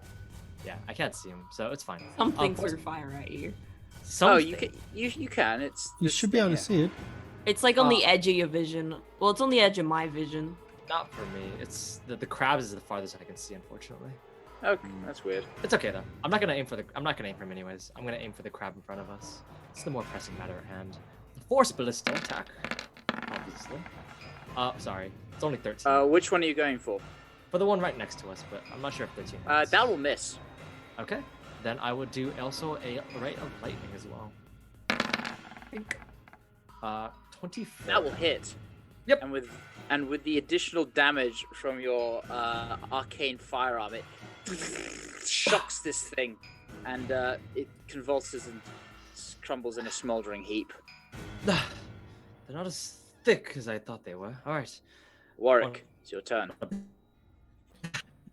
Yeah, I can't see him, so it's fine. Something Force- through fire at you. Oh, you Something. can. You can. It's. You this should be able thing to here. see it. It's like on the edge of your vision. Well, it's on the edge of my vision. Not for me. It's the crabs is the farthest I can see, unfortunately. Okay, that's weird. It's okay though. I'm not gonna aim for him anyways. I'm gonna aim for the crab in front of us. it's the more pressing matter at hand. The Force Ballista attack, obviously. Sorry, it's only 13. Which one are you going for? For the one right next to us, but I'm not sure if 13 hits. That will miss. Okay, then I would do also a Ray of Lightning as well. 24. That will hit. Yep. And with the additional damage from your arcane firearm, it shocks this thing, and it convulses and crumbles in a smoldering heap. They're not as thick as I thought they were. All right. Warwick, it's your turn.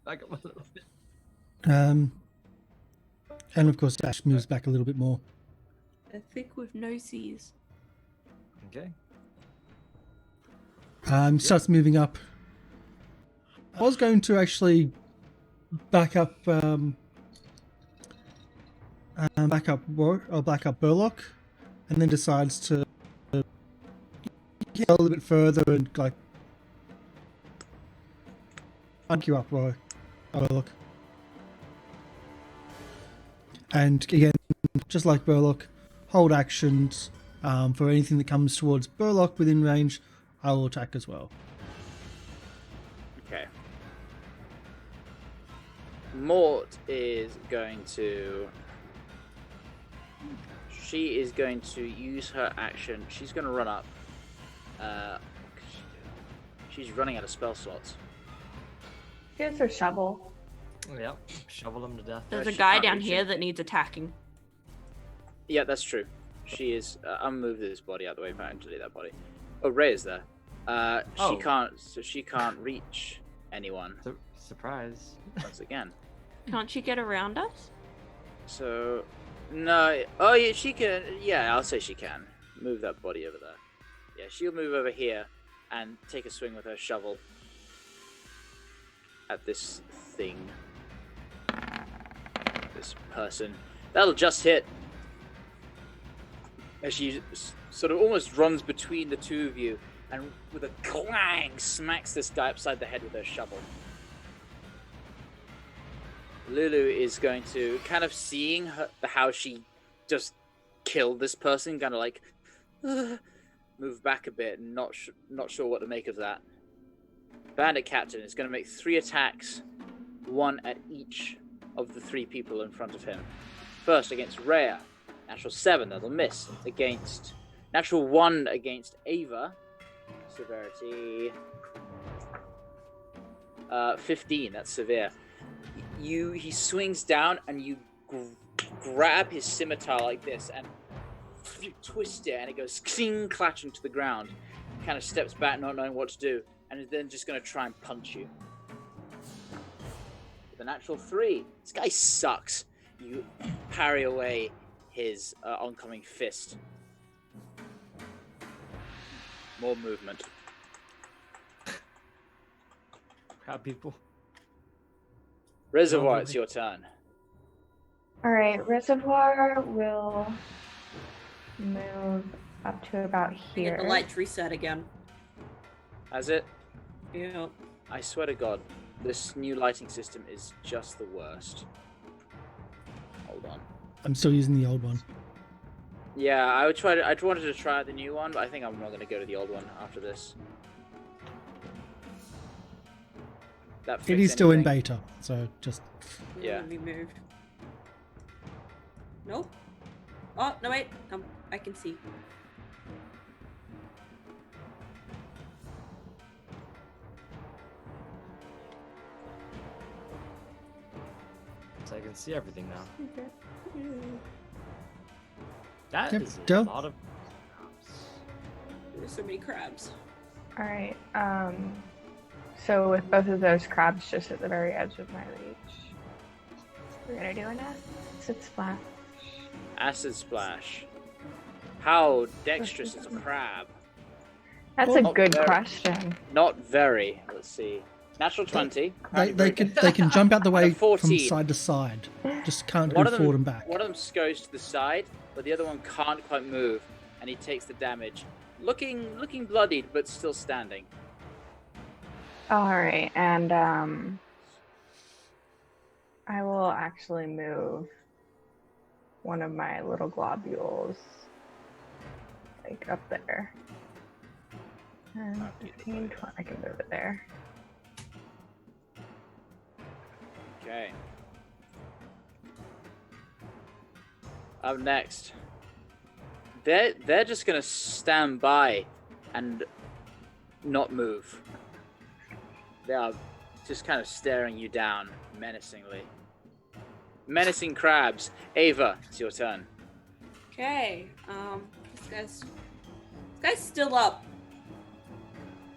Back up a little bit. And of course, Ash moves back a little bit more. I think with no C's. Okay. Starts moving up. I was going to actually back up Burlock, and then decides to get a little bit further and like flank you up, Burlock. And again, just like Burlock, hold actions for anything that comes towards Burlock within range. I will attack as well. Okay. Mort is going to... She is going to use her action. She's going to run up. She's running out of spell slots. Here's her shovel. Yep. Shovel them to death. There's a she guy can't down reach here him. that needs attacking. Yeah, that's true. She is... I'll move this body out of the way if I can delete that body. Oh, Ray is there. Oh. She can't reach anyone Surprise. once again. Can't she get around us? So, no. Oh, yeah, she can. Yeah, I'll say she can. Move that body over there. Yeah, she'll move over here and take a swing with her shovel at this thing. This person. That'll just hit. As she sort of almost runs between the two of you and with a clang smacks this guy upside the head with her shovel. Lulu is going to, kind of seeing how she just killed this person, kind of like move back a bit and not sure what to make of that. Bandit Captain is going to make 3 attacks, 1 at each of the 3 people in front of him. First against Rhea, natural 7, that'll miss. Against natural 1 against Ava, severity 15, that's severe. He swings down and you grab his scimitar like this and you twist it and it goes cling clattering to the ground. He kind of steps back not knowing what to do and is then just going to try and punch you. With a natural 3, this guy sucks. You parry away his oncoming fist. More movement. Crab people. Reservoir, it's your turn. All right, Reservoir will move up to about Get here. the lights reset again. Has it? Yeah. I swear to God, this new lighting system is just the worst. Hold on. I'm still using the old one. Yeah, I wanted to try the new one, but I think I'm not going to go to the old one after this. That It fix is still in anything? beta, so just Yeah. Let me move. Nope. Oh, no, wait. I can see. So I can see everything now. That Yep, is a Joe? lot of. There's so many crabs. All right. So with both of those crabs just at the very edge of my reach, we're gonna do an acid splash. Acid splash. How dexterous is a crab? That's Well, a not good very. question. Not very. Let's see. Natural 20. they can jump out the way from 14. side to side. Just can't One go of them- forward and back. One of them goes to the side, but the other one can't quite move, and he takes the damage. Looking bloodied, but still standing. All right, and I will actually move one of my little globules like up there. And 15, 20, I can move it there. Okay. Up next. They're just gonna stand by and not move. They are just kind of staring you down menacingly. Menacing crabs. Ava, it's your turn. Okay. This guy's still up.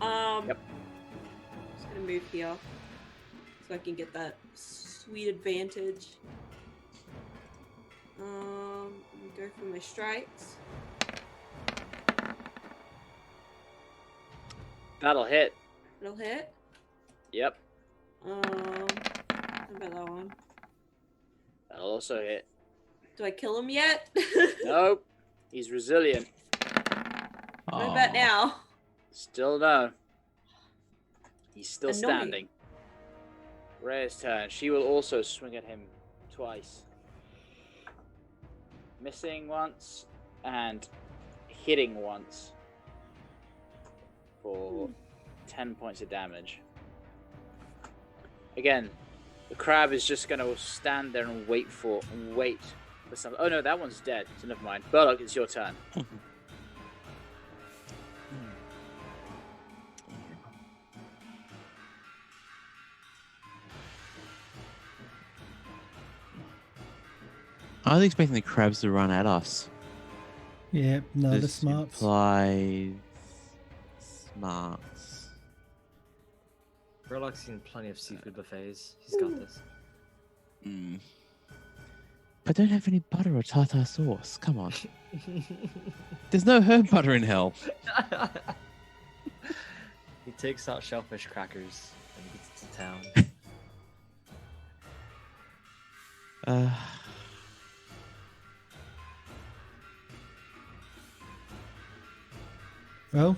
Yep. Just gonna move here so I can get that sweet advantage. I'm gonna go for my strikes. That'll hit. It'll hit. Yep. How about that one? That'll also hit. Do I kill him yet? Nope. He's resilient. What about now? Still no. He's still Annoying. standing. Rhea's turn. She will also swing at him twice. Missing once and hitting once for 10 points of damage. Again, the crab is just going to stand there and wait for something. Oh no, that one's dead, so never mind. Burlock, it's your turn. I was expecting the crabs to run at us. Yeah, no, the This smarts. implies smarts. Burlock's seen plenty of seafood buffets. He's got this. Mm. But I don't have any butter or tartar sauce. Come on. There's no herb butter in hell. He takes out shellfish crackers and gets to town. Well,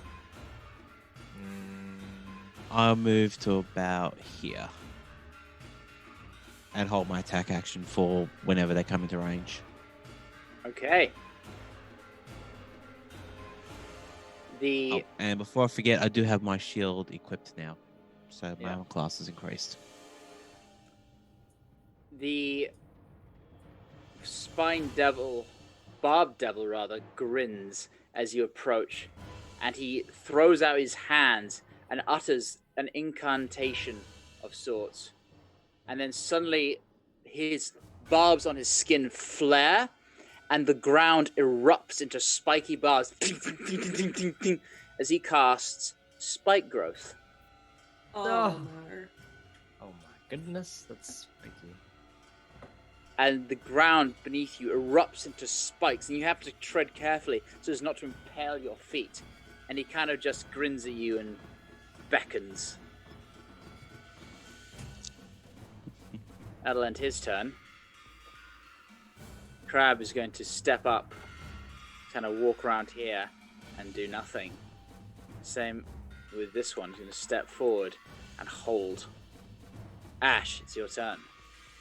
I'll move to about here. And hold my attack action for whenever they come into range. Okay. Oh, and before I forget, I do have my shield equipped now. So my Yeah. armor class is increased. The barb devil rather, grins as you approach, and he throws out his hands and utters an incantation of sorts. And then suddenly his barbs on his skin flare, and the ground erupts into spiky barbs as he casts Spike Growth. Oh, No. no. Oh my goodness, that's spiky. And the ground beneath you erupts into spikes, and you have to tread carefully so as not to impale your feet. And he kind of just grins at you and beckons. That'll end his turn. Crab is going to step up, kind of walk around here, and do nothing. Same with this one. He's going to step forward and hold. Ash, it's your turn.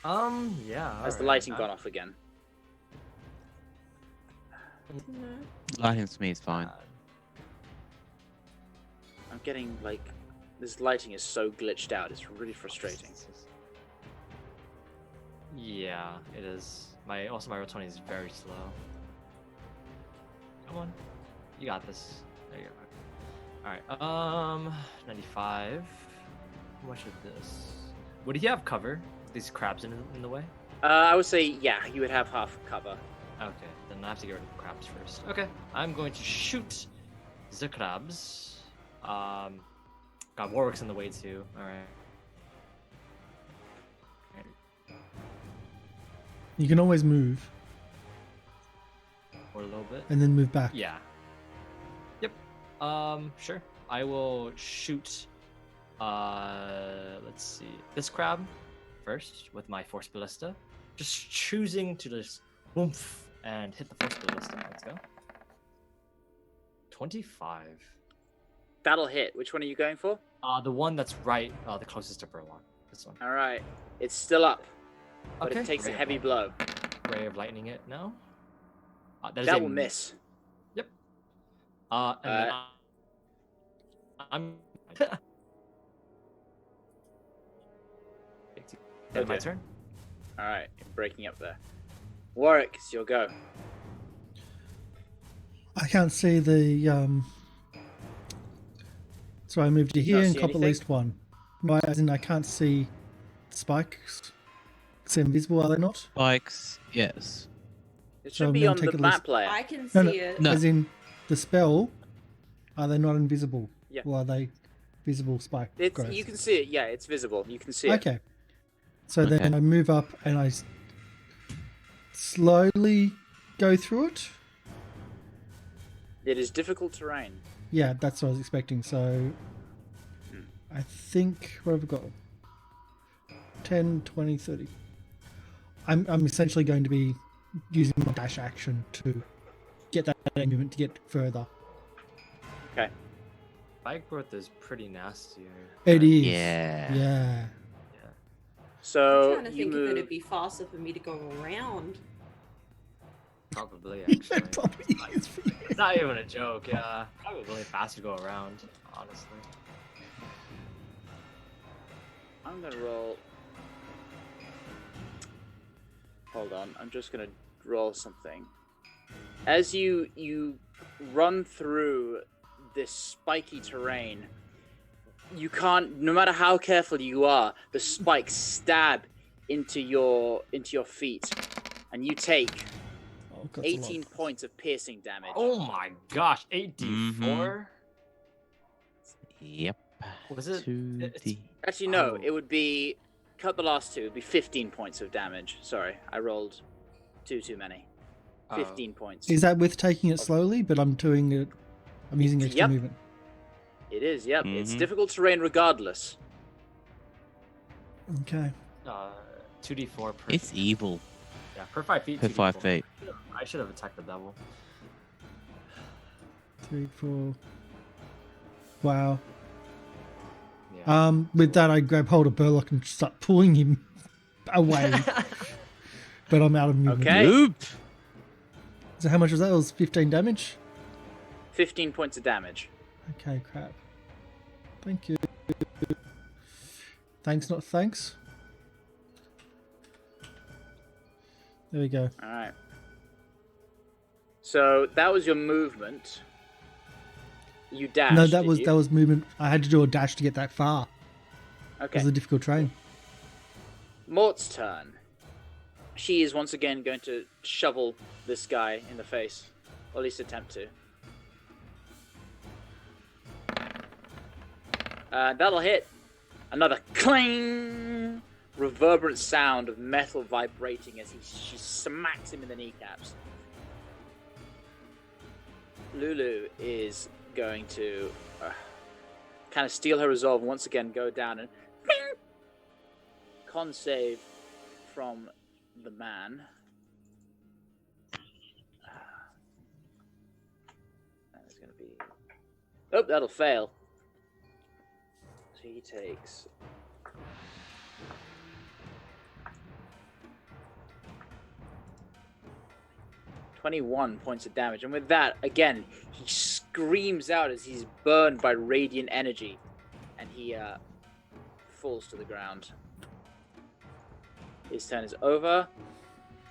Yeah. Has the alright. lighting gone off again? Lighting to me is fine. I'm getting, like, this lighting is so glitched out. It's really frustrating. Yeah, it is. My roll 20 is very slow. Come on, you got this. There you go. All right. 95. How much of this? Would he have cover? With these crabs in the way? I would say, yeah, you would have half cover. Okay, then I have to get rid of the crabs first. Okay, I'm going to shoot the crabs. God, Warwick's in the way too. All right. you can always move Or a little bit. and then move back. Yeah. Yep. Sure. I will shoot. Let's see. This crab first with my force ballista. Just choosing to just woomph and hit the force ballista. Let's go. 25. That'll hit. Which one are you going for? The one that's right, the closest to Burlock. This one. All right. It's still up, but Okay. it takes a Ray of heavy light- blow. Ray of lightning it now. That is That a will miss. Yep. And then I'm. Then my Okay. turn. All right, you're breaking up there. Warwick, it's your go. I can't see the. So I moved to here Not and see cop at anything? least one. No, as in I can't see spikes. It's invisible, are they not? Spikes, yes. It So should be I'm on gonna the take at map least- player. I can No, no, see it. No. As in the spell, are they not invisible? Yeah. Or are they visible spike It's, growths? you can see it. Yeah, it's visible. You can see it. Okay. So then Okay. I move up and I slowly go through it. It is difficult terrain. Yeah, that's what I was expecting. So I think, what have we got? 10, 20, 30. I'm essentially going to be using my dash action to get that movement to get further. Okay. Spike growth is pretty nasty. It is. Yeah. Yeah. So I'm trying to you think move. if it'd be faster for me to go around. Probably It actually. probably is for you. It's not even a joke. Yeah, probably really fast to go around. Honestly. I'm gonna roll. Hold on, I'm just gonna roll something. As you run through this spiky terrain, you can't. No matter how careful you are, the spikes stab into your feet, and you take Oh, God, it's a lot. 18 points of piercing damage. Oh my gosh, 8d4. Yep. Was it- 2D. Actually, no. Oh. It would be cut the last two. It'd be 15 points of damage. Sorry, I rolled too many. Oh. 15 points. Is that with taking it slowly? But I'm doing it. I'm using extra Yep. movement. It is. Yep. It's Mhm. difficult terrain regardless. Okay. 2d4 per. It's evil Yeah, per 5 feet. per 2d4. 5 feet. I should have attacked the devil. 3, 4. Wow. Yeah. With that, I grab hold of Burlock and start pulling him away. But I'm out of movement. Okay. Nope. So how much was that? It was 15 damage? 15 points of damage. Okay, crap. Thank you. Thanks, not thanks. There we go. All right. So that was your movement. You dashed. No, that did was you? that was movement. I had to do a dash to get that far. It Okay. was a difficult train. Mort's turn. She is once again going to shovel this guy in the face, or at least attempt to. That'll hit. Another cling! Reverberant sound of metal vibrating as she smacks him in the kneecaps. Lulu is going to kind of steal her resolve and once again go down and con save from the man. That's going to be... Oh, that'll fail. So he takes... ...21 points of damage. And with that, again, he screams out as he's burned by radiant energy. And he falls to the ground. His turn is over.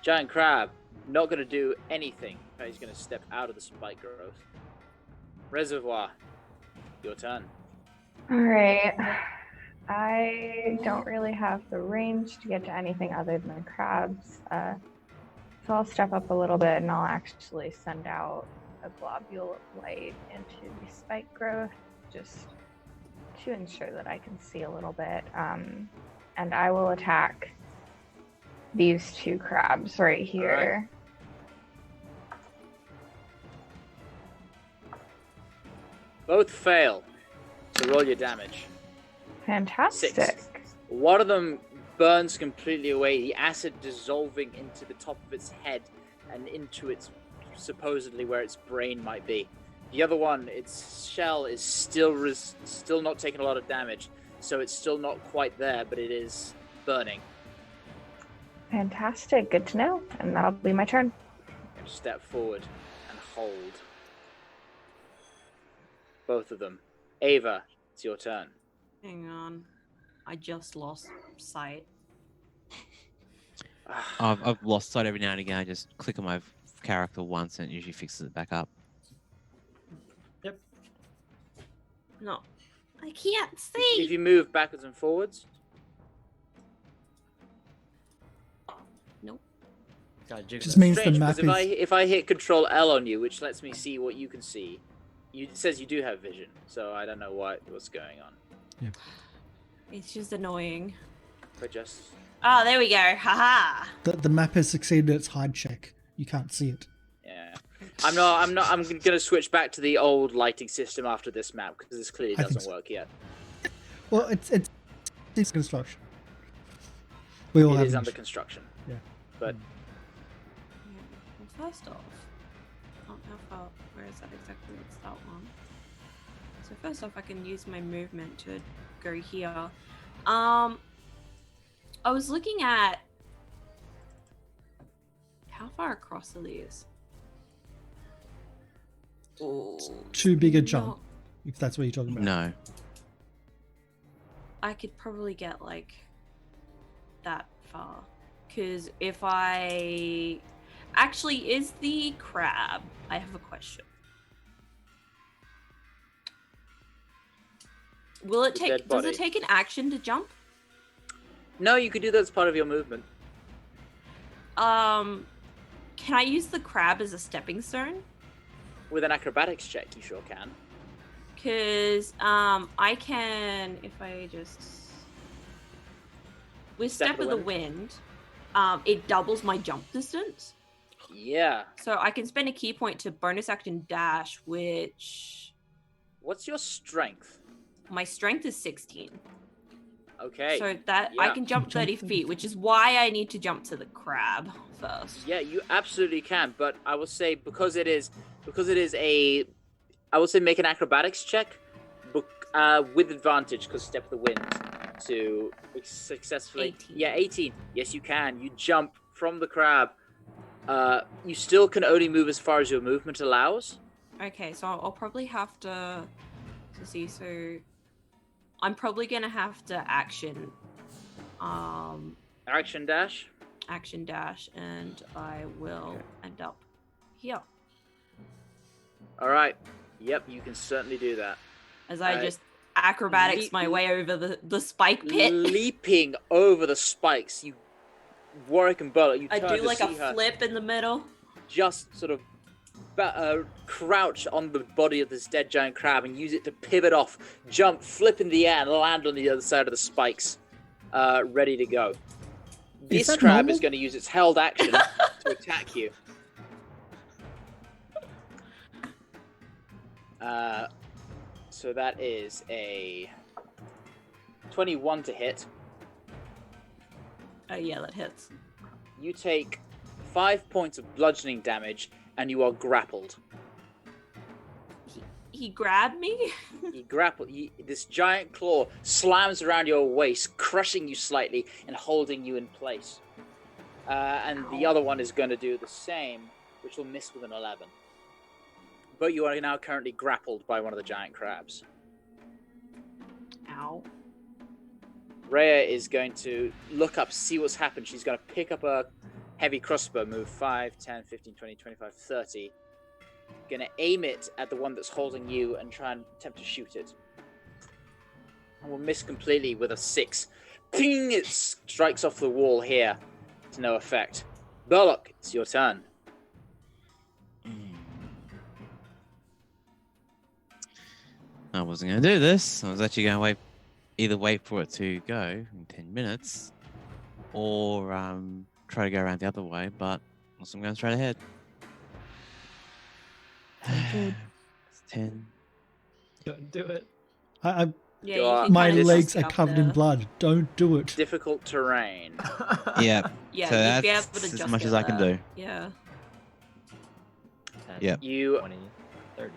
Giant Crab, not going to do anything. He's going to step out of the spike growth. Reservoir, your turn. All right. I don't really have the range to get to anything other than the crabs. So I'll step up a little bit and I'll actually send out a globule of light into the spike growth just to ensure that I can see a little bit. And I will attack these two crabs right here. Both fail. So roll your damage. Fantastic. 6. One of them burns completely away, the acid dissolving into the top of its head and into its supposedly where its brain might be. The other one, its shell is still not taking a lot of damage, so it's still not quite there, but it is burning. Fantastic. Good to know. And that'll be my turn. And step forward and hold. both of them. Ava, it's your turn. Hang on. I just lost sight. I've lost sight every now and again. I just click on my character once and it usually fixes it back up. Yep. No. I can't If see. you move backwards and forwards, Nope. Gotta jiggle Just it. means the strange, map because is. if I hit Control L on you, which lets me see what you can see, it says you do have vision. So I don't know what's going on. It's just annoying. But just Oh, there we go. Haha. The map has succeeded its hide check. You can't see it. yeah. I'm gonna switch back to the old lighting system after this map because this clearly I think doesn't so. work yet. Well, it's construction. We all It have is an under issue. construction. Yeah. But Well, first off, how far? Where is that exactly? It's that one. So first off, I can use my movement to go here. I was looking at how far across are these? Oh, Too big a jump, no. if that's what you're talking about. No. I could probably get like that far. Because if I actually is the crab, I have a question. Will it The take? dead Does body. it take an action to jump? no, you could do that as part of your movement. Can I use the crab as a stepping stone? With an acrobatics check, you sure can. Because I can, if I just with step of the wind, it doubles my jump distance. Yeah. So I can spend a key point to bonus action dash, which What's your strength? my strength is 16. Okay. So that I yeah. can jump Jump 30 30 feet, which is why I need to jump to the crab first. Yeah, you absolutely can, but I will say because it is a, I will say make an acrobatics check, with advantage because step of the wind to successfully. 18. Yeah, 18. Yes, you can. You jump from the crab. You still can only move as far as your movement allows. Okay, so I'll probably have to see. So I'm probably gonna have to action Action dash. and I will end up here All right. Yep, you can certainly do that. as I Uh, just acrobatics my way over the spike pit. Leaping over the spikes, you Warwick and Burlock, you I turn do to like a see her flip in the middle. just sort of crouch on the body of this dead giant crab and use it to pivot off, jump, flip in the air, and land on the other side of the spikes, ready to go. This that crab normal? is going to use its held action to attack you. So that is a 21 to hit. Oh yeah, that hits. You take 5 points of bludgeoning damage, and you are grappled. He grabbed me. This giant claw slams around your waist, crushing you slightly and holding you in place. And the other one is going to do the same, which will miss with an 11. But you are now currently grappled by one of the giant crabs. Ow. Rhea is going to look up, see what's happened. She's going to pick up a heavy crossbow, move 5, 10, 15, 20, 25, 30. Going to aim it at the one that's holding you and try and attempt to shoot it. And will miss completely with a 6. Ping! It strikes off the wall here to no effect. Burlock, it's your turn. I wasn't going to do this. I was actually going to either wait for it to go in 10 minutes or try to go around the other way, but also I'm going straight ahead. It's 10. Don't do it. I, Yeah, You are- can my kinda legs just are get up covered in there. blood. Don't do it. Difficult terrain. Yeah. Yeah, So you'd be that's able to as just much get as I can there. do. Yeah. 10, Yep. You 20, 30.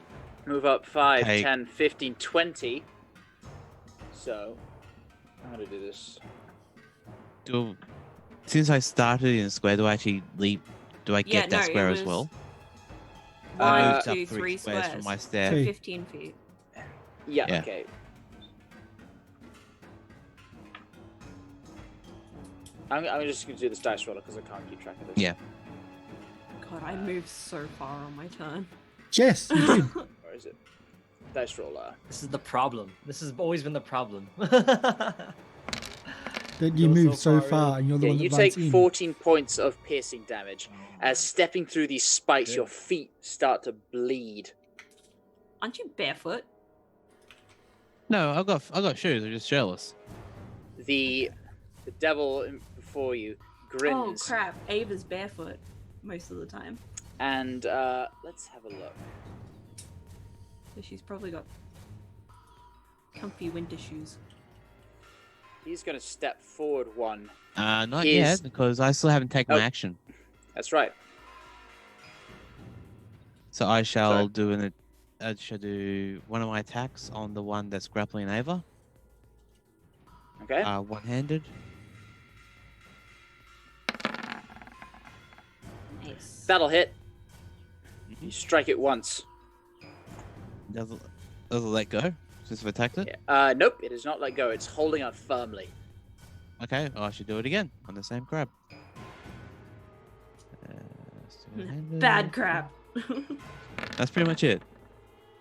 move up 5, Okay. 10, 15, 20. So, I'm going to do this. Since I started in a square, do I actually leap? Do I Yeah, get that no, it square as was well? 1, moved up 2, 3 3 squares squares. from my So stair. Three. 15 feet. Yeah, Yeah. okay. I'm just going to do this dice roller because I can't keep track of this. Yeah. God, I moved so far on my turn. Yes, you did. Where is it? Dice roller. This is the problem. This has always been the problem. That you Go moved so far far, and you're the Yeah, one that you runs take in. 14 points of piercing damage. As stepping through these spikes, Good. your feet start to bleed. Aren't you barefoot? No, I got shoes. I'm just jealous. The devil before you grins. Oh crap! Ava's barefoot most of the time, And let's have a look. so she's probably got comfy winter shoes. He's going to step forward one. Not Is- yet, because I still haven't taken Oh. my action. That's right. So I shall Sorry. do one of my attacks on the one that's grappling Ava. Okay. One-handed. Nice. That'll hit. You strike it once. Doesn't let go since I've attacked it. Yeah. Nope, it is not let go. It's holding on firmly. Okay, I should do it again on the same crab. Bad crap. That's pretty much it.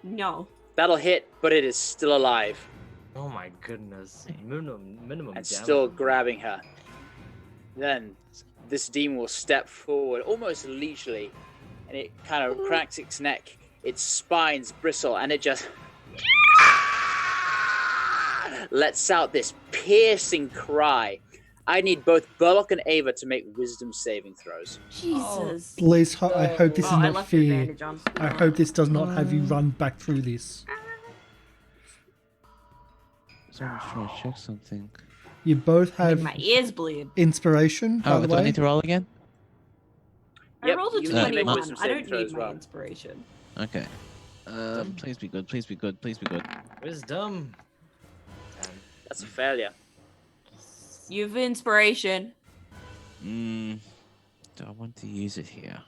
No. That'll hit, but it is still alive Oh my goodness. Minimum and damage. still grabbing her. Then this demon will step forward almost leisurely, and it kind of cracks its neck. Its spines bristle, and it just lets out this piercing cry. I need both Burlock and Ava to make wisdom saving throws. Jesus. Please, I hope this Oh, is I not left fear. advantage on. I hope this does not have you run back through this. So I'm trying to check something. You both have My ears bleed. inspiration, by Oh, the do I way. need to roll again? I Yep, rolled a you need to make 21. wisdom I don't saving throw need as my well. inspiration. Okay. Please be good. Please be good. Please be good. Wisdom. That's a failure. You have inspiration. Do I want to use it here?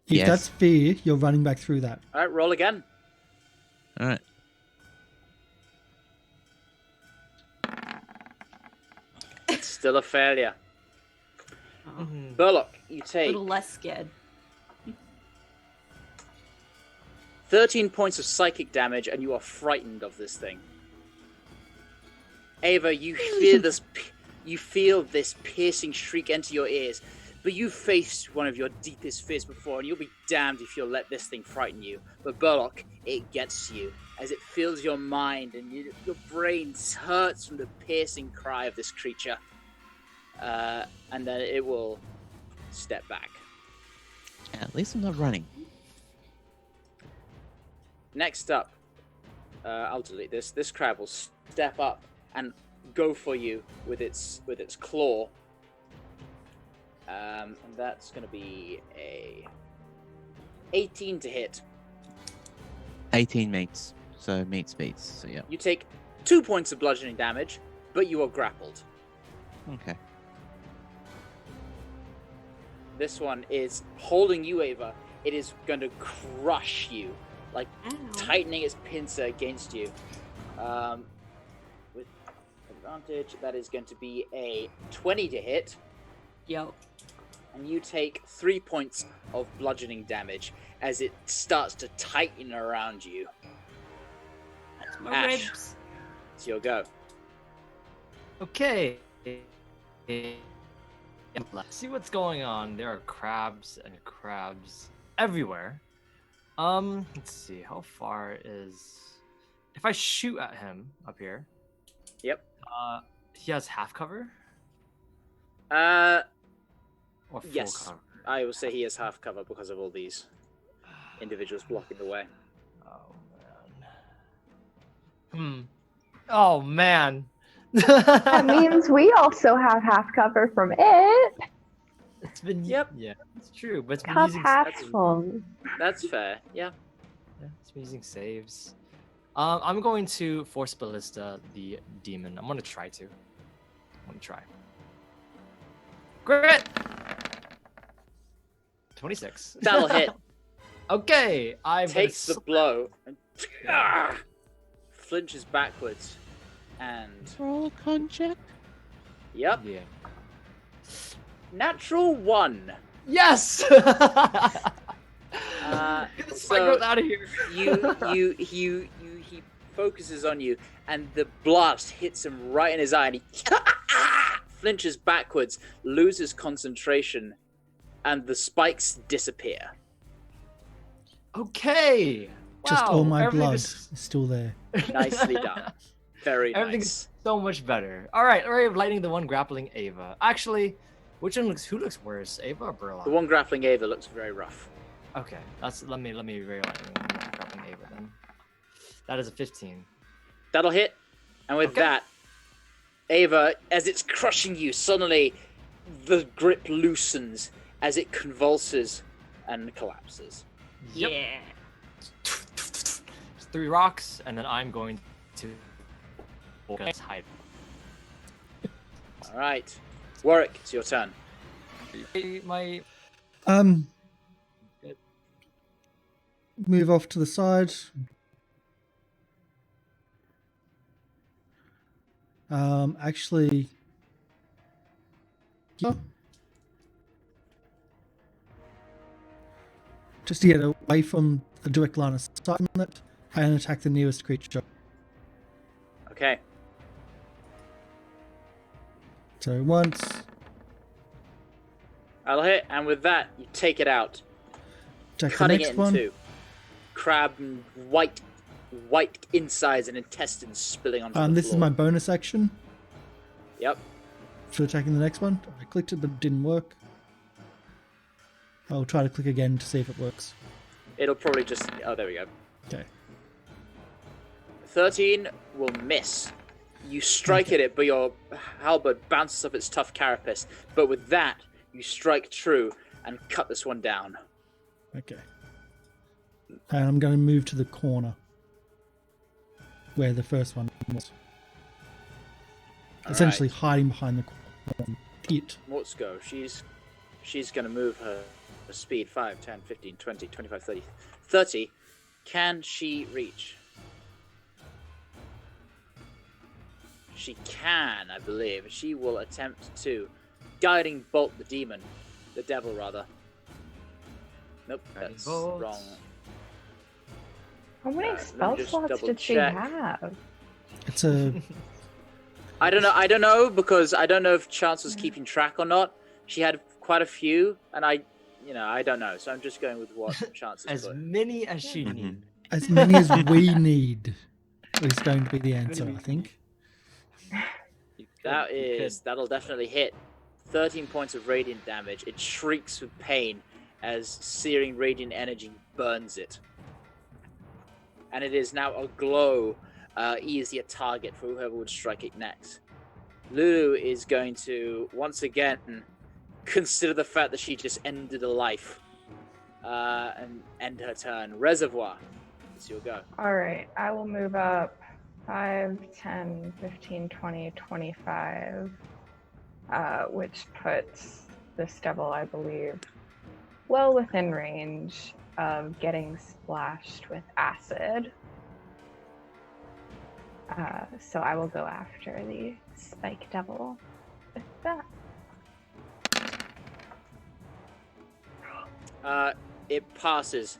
If Yes. that's fear, you're running back through that. All right, roll again. All right. It's still a failure. Oh, Burlock, you a take little less scared. 13 points of psychic damage, and you are frightened of this thing. Ava, you feel this piercing shriek enter your ears, but you've faced one of your deepest fears before, and you'll be damned if you'll let this thing frighten you. But Burlock, it gets to you as it fills your mind, and your brain hurts from the piercing cry of this creature. And then it will step back. At least I'm not running. Next up, I'll delete this. This crab will step up and go for you with its claw. And that's going to be a 18 to hit. 18 meets. So meets beats. So yeah. You take 2 points of bludgeoning damage, but you are grappled. Okay. This one is holding you, Ava. It is going to crush you, like Ow. tightening its pincer against you. With advantage, that is going to be a 20 to hit. Yo. And you take 3 points of bludgeoning damage as it starts to tighten around you. My Ash. ribs. It's your go. Okay. See what's going on. There are crabs and crabs everywhere. Let's see. How far is... If I shoot at him up here... Yep. He has half cover? Uh, Or full yes. cover? I will say he has half cover because of all these individuals blocking the way. Oh, man. Oh, man. That means we also have half cover from it. It's been... Yep. Yeah, it's true. But it's been Cup using... half that's- full. That's fair. Yeah. Yeah, it's been using saves. I'm going to Force Ballista the demon. I'm going to try to. I'm going to try. Grit! 26. That'll hit. Okay, I've Takes the blow and flinches backwards, and Roll a con check. yep, Yeah. natural 1. Yes. Get the spike growth out of here. He focuses on you, and the blast hits him right in his eye, and he flinches backwards, loses concentration, and the spikes disappear. Okay. Just Wow, all my everything blood is- is still there. Nicely done. Very Everything's nice. so much better. All right, Ray of Lightning, the one grappling Ava. Actually, who looks worse, Ava or Burlock? The one grappling Ava looks very rough. Okay, let me Ray of Lightning grappling Ava then. That is a 15. That'll hit. And with Okay. that, Ava, as it's crushing you, suddenly the grip loosens as it convulses and collapses. Yep. Yeah. It's 3 rocks, and then I'm going to hide. All right. Warwick, it's your turn. My Good. Move off to the side. Actually, just to get away from the direct line of sight on it, and attack the nearest creature. Okay. So once, I'll hit, and with that, you take it out, attack the cutting next it in one. two. Crab and white insides and intestines spilling onto the This is floor. my bonus action Yep. for attacking the next one. I clicked it, but it didn't work. I'll try to click again to see if it works. It'll probably just... Oh, there we go. Okay. 13 will miss. You strike at it, but your halberd bounces off its tough carapace. But with that, you strike true and cut this one down. Okay. And I'm going to move to the corner where the first one was. All Essentially hiding behind the corner pit. Let's go. She's going to move her speed 5, 10, 15, 20, 25, 30. 30. Can she reach? She can, I believe. She will attempt to guiding bolt the demon. The devil, rather. Nope, Guiding that's bolt. wrong. How many let me spell just slots double did she check. have? It's a I don't know because I don't know if Chance was keeping track or not. She had quite a few, and I don't know. So I'm just going with what Chance has as put. many as she Mhm. needs. as many as we need is going to be the answer, I think. That'll definitely hit. 13 points of radiant damage. It shrieks with pain as searing radiant energy burns it. And it is now aglow, easier target for whoever would strike it next. Lulu is going to once again consider the fact that she just ended a life and end her turn. Reservoir, it's your go. All right, I will move up 5, 10, 15, 20, 25, which puts this devil, I believe, well within range of getting splashed with acid. So I will go after the spike devil with that. It passes.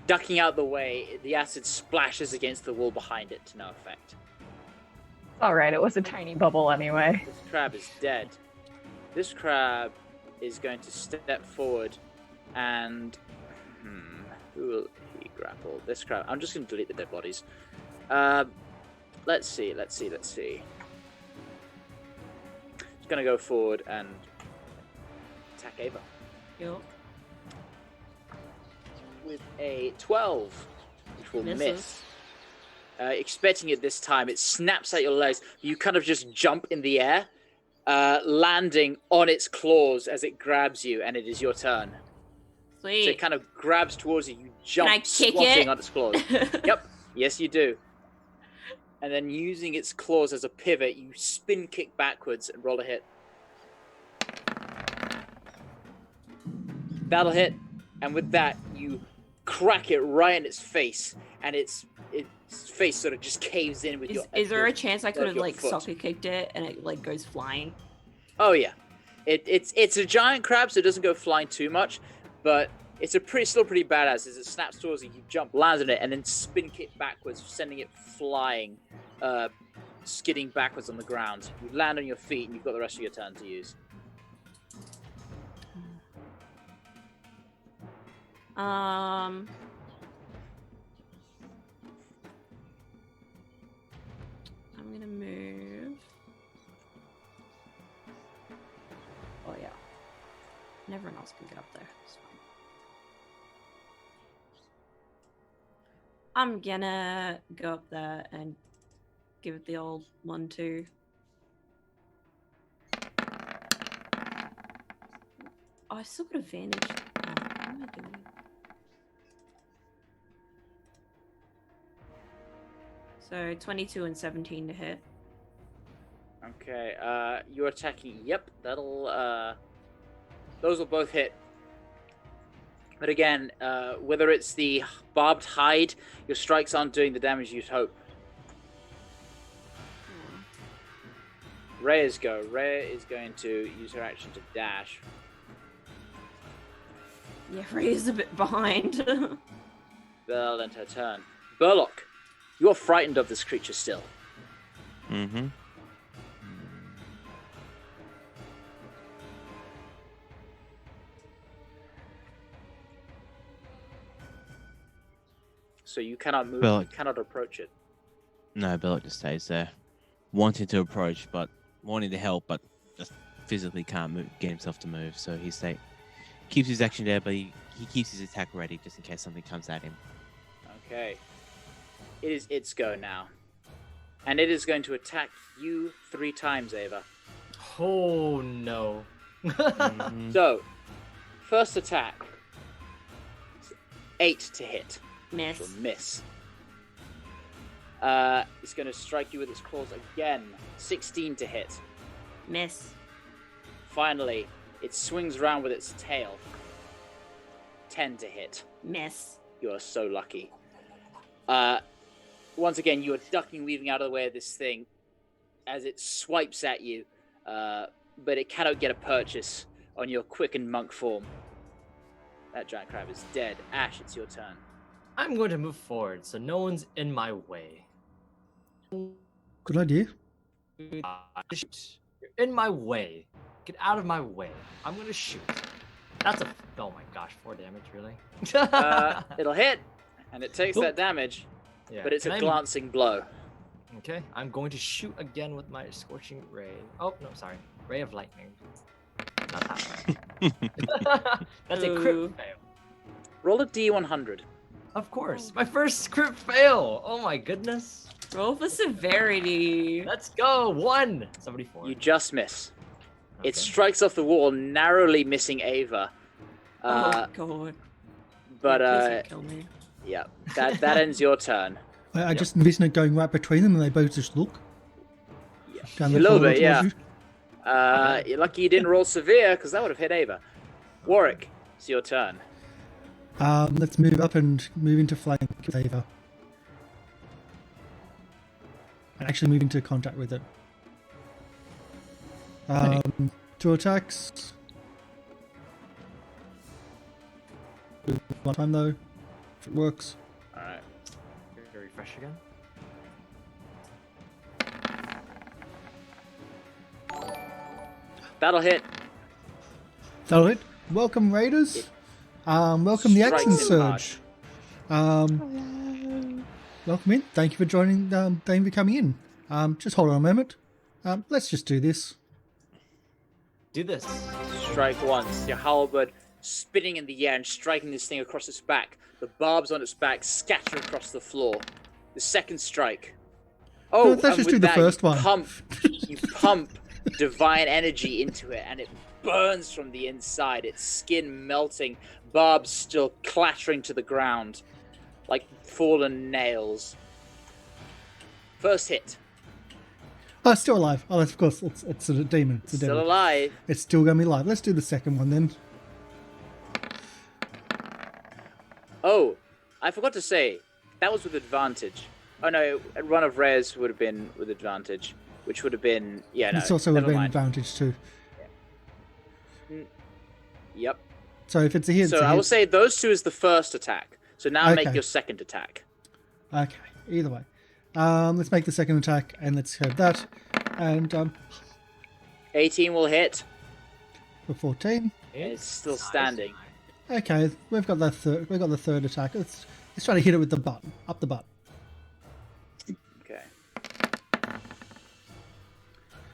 Ducking out the way, the acid splashes against the wall behind it to no effect. All right, it was a tiny bubble anyway. This crab is dead. This crab is going to step forward and... who will he grapple? This crab. I'm just going to delete the dead bodies. Let's see. It's going to go forward and attack Ava. Yo. With a 12, which will Misses. miss. Expecting it this time, it snaps at your legs. You kind of just jump in the air, landing on its claws as it grabs you, and it is your turn. So it Sweet. kind of grabs towards you. You jump, I kick squatting it? on its claws. Yep. Yes, you do. And then using its claws as a pivot, you spin kick backwards and roll a hit. That'll hit. And with that, you crack it right in its face, and its face sort of just caves in with your. Is there a chance I could have your like foot. soccer kicked it and it like goes flying? Oh yeah, it's a giant crab, so it doesn't go flying too much, but it's still pretty badass. As it snaps towards you, you jump, lands on it, and then spin kick backwards, sending it flying, skidding backwards on the ground. You land on your feet, and you've got the rest of your turn to use. I'm gonna move. Oh yeah. And everyone else can get up there. It's fine. I'm gonna go up there and give it the old 1-2. Oh, I still got advantage. Oh, what am I doing? So 22 and 17 to hit. Okay, you're attacking. Yep, that'll. Those will both hit. But again, whether it's the barbed hide, your strikes aren't doing the damage you'd hope. Rhea's go. Rhea is going to use her action to dash. Yeah, Ray is a bit behind. That'll end her turn. Burlock, you're frightened of this creature still. Mm-hmm. So you cannot move, Burlock. you cannot approach it. No, Belloc just stays there, wanting to approach, but wanting to help, but just physically can't move, get himself to move. So he keeps his action there, but he keeps his attack ready just in case something comes at him. Okay. It is its go now. And it is going to attack you 3 times, Ava. Oh no. Mhm. So, first attack. 8 to hit. Miss. Or miss. It's going to strike you with its claws again. 16 to hit. Miss. Finally, it swings around with its tail. 10 to hit. Miss. You are so lucky. Once again, you are ducking, weaving out of the way of this thing as it swipes at you, but it cannot get a purchase on your quickened monk form. That giant crab is dead. Ash, it's your turn. I'm going to move forward so no one's in my way. Good idea. Shoot. You're in my way. Get out of my way. I'm going to shoot. That's a... Oh my gosh, 4 damage, really? It'll hit, and it takes that damage, Yeah, but it's can a I- glancing blow. Okay, I'm going to shoot again with my Scorching Ray. Oh, no, sorry. Ray of Lightning. Not that one. That's a crit Ooh. fail. Roll a D100. Of course. My first crit fail. Oh my goodness. Roll for severity. Let's go. 1. 74. You just miss. It Okay. strikes off the wall, narrowly missing Ava. Oh god. But Please don't kill me. yeah, that ends your turn. I just envision it going right between them and they both just look. Yeah. Down A the little corridor bit, yeah. towards you. You're lucky you didn't roll severe, because that would have hit Ava. Warwick, it's your turn. Let's move up and move into flank with Ava. And actually move into contact with it. 2 attacks. One time though, if it works. Alright. Refresh again. That'll hit. That'll hit. Welcome Raiders. Welcome the Strikes Action it hard. Surge. Welcome in. Thank you for joining. Thank you for coming in. Just hold on a moment. Let's just do this. Do this. Strike once. Your halberd spinning in the air and striking this thing across its back. The barbs on its back scatter across the floor. The second strike. Oh, Let's and just with do the that, first one. You pump divine energy into it, and it burns from the inside. Its skin melting, barbs still clattering to the ground like fallen nails. First hit. Oh, still alive. Oh, of course. It's a demon. It's a Still devil. alive. It's still gonna be live. Let's do the second one then. Oh, I forgot to say, that was with advantage. Oh no, a run of res would have been with advantage, which would have been no. This also would have never been mind. advantage too. Yep. So if it's a hit, So it's a I will hit. say those two is the first attack. So now make Okay. your second attack. Okay, either way. Let's make the second attack and let's have that. And 18 will hit. for 14. It's still Nice. standing. Okay, we've got the third attack. Let's try to hit it with the button. Up the butt. Okay. You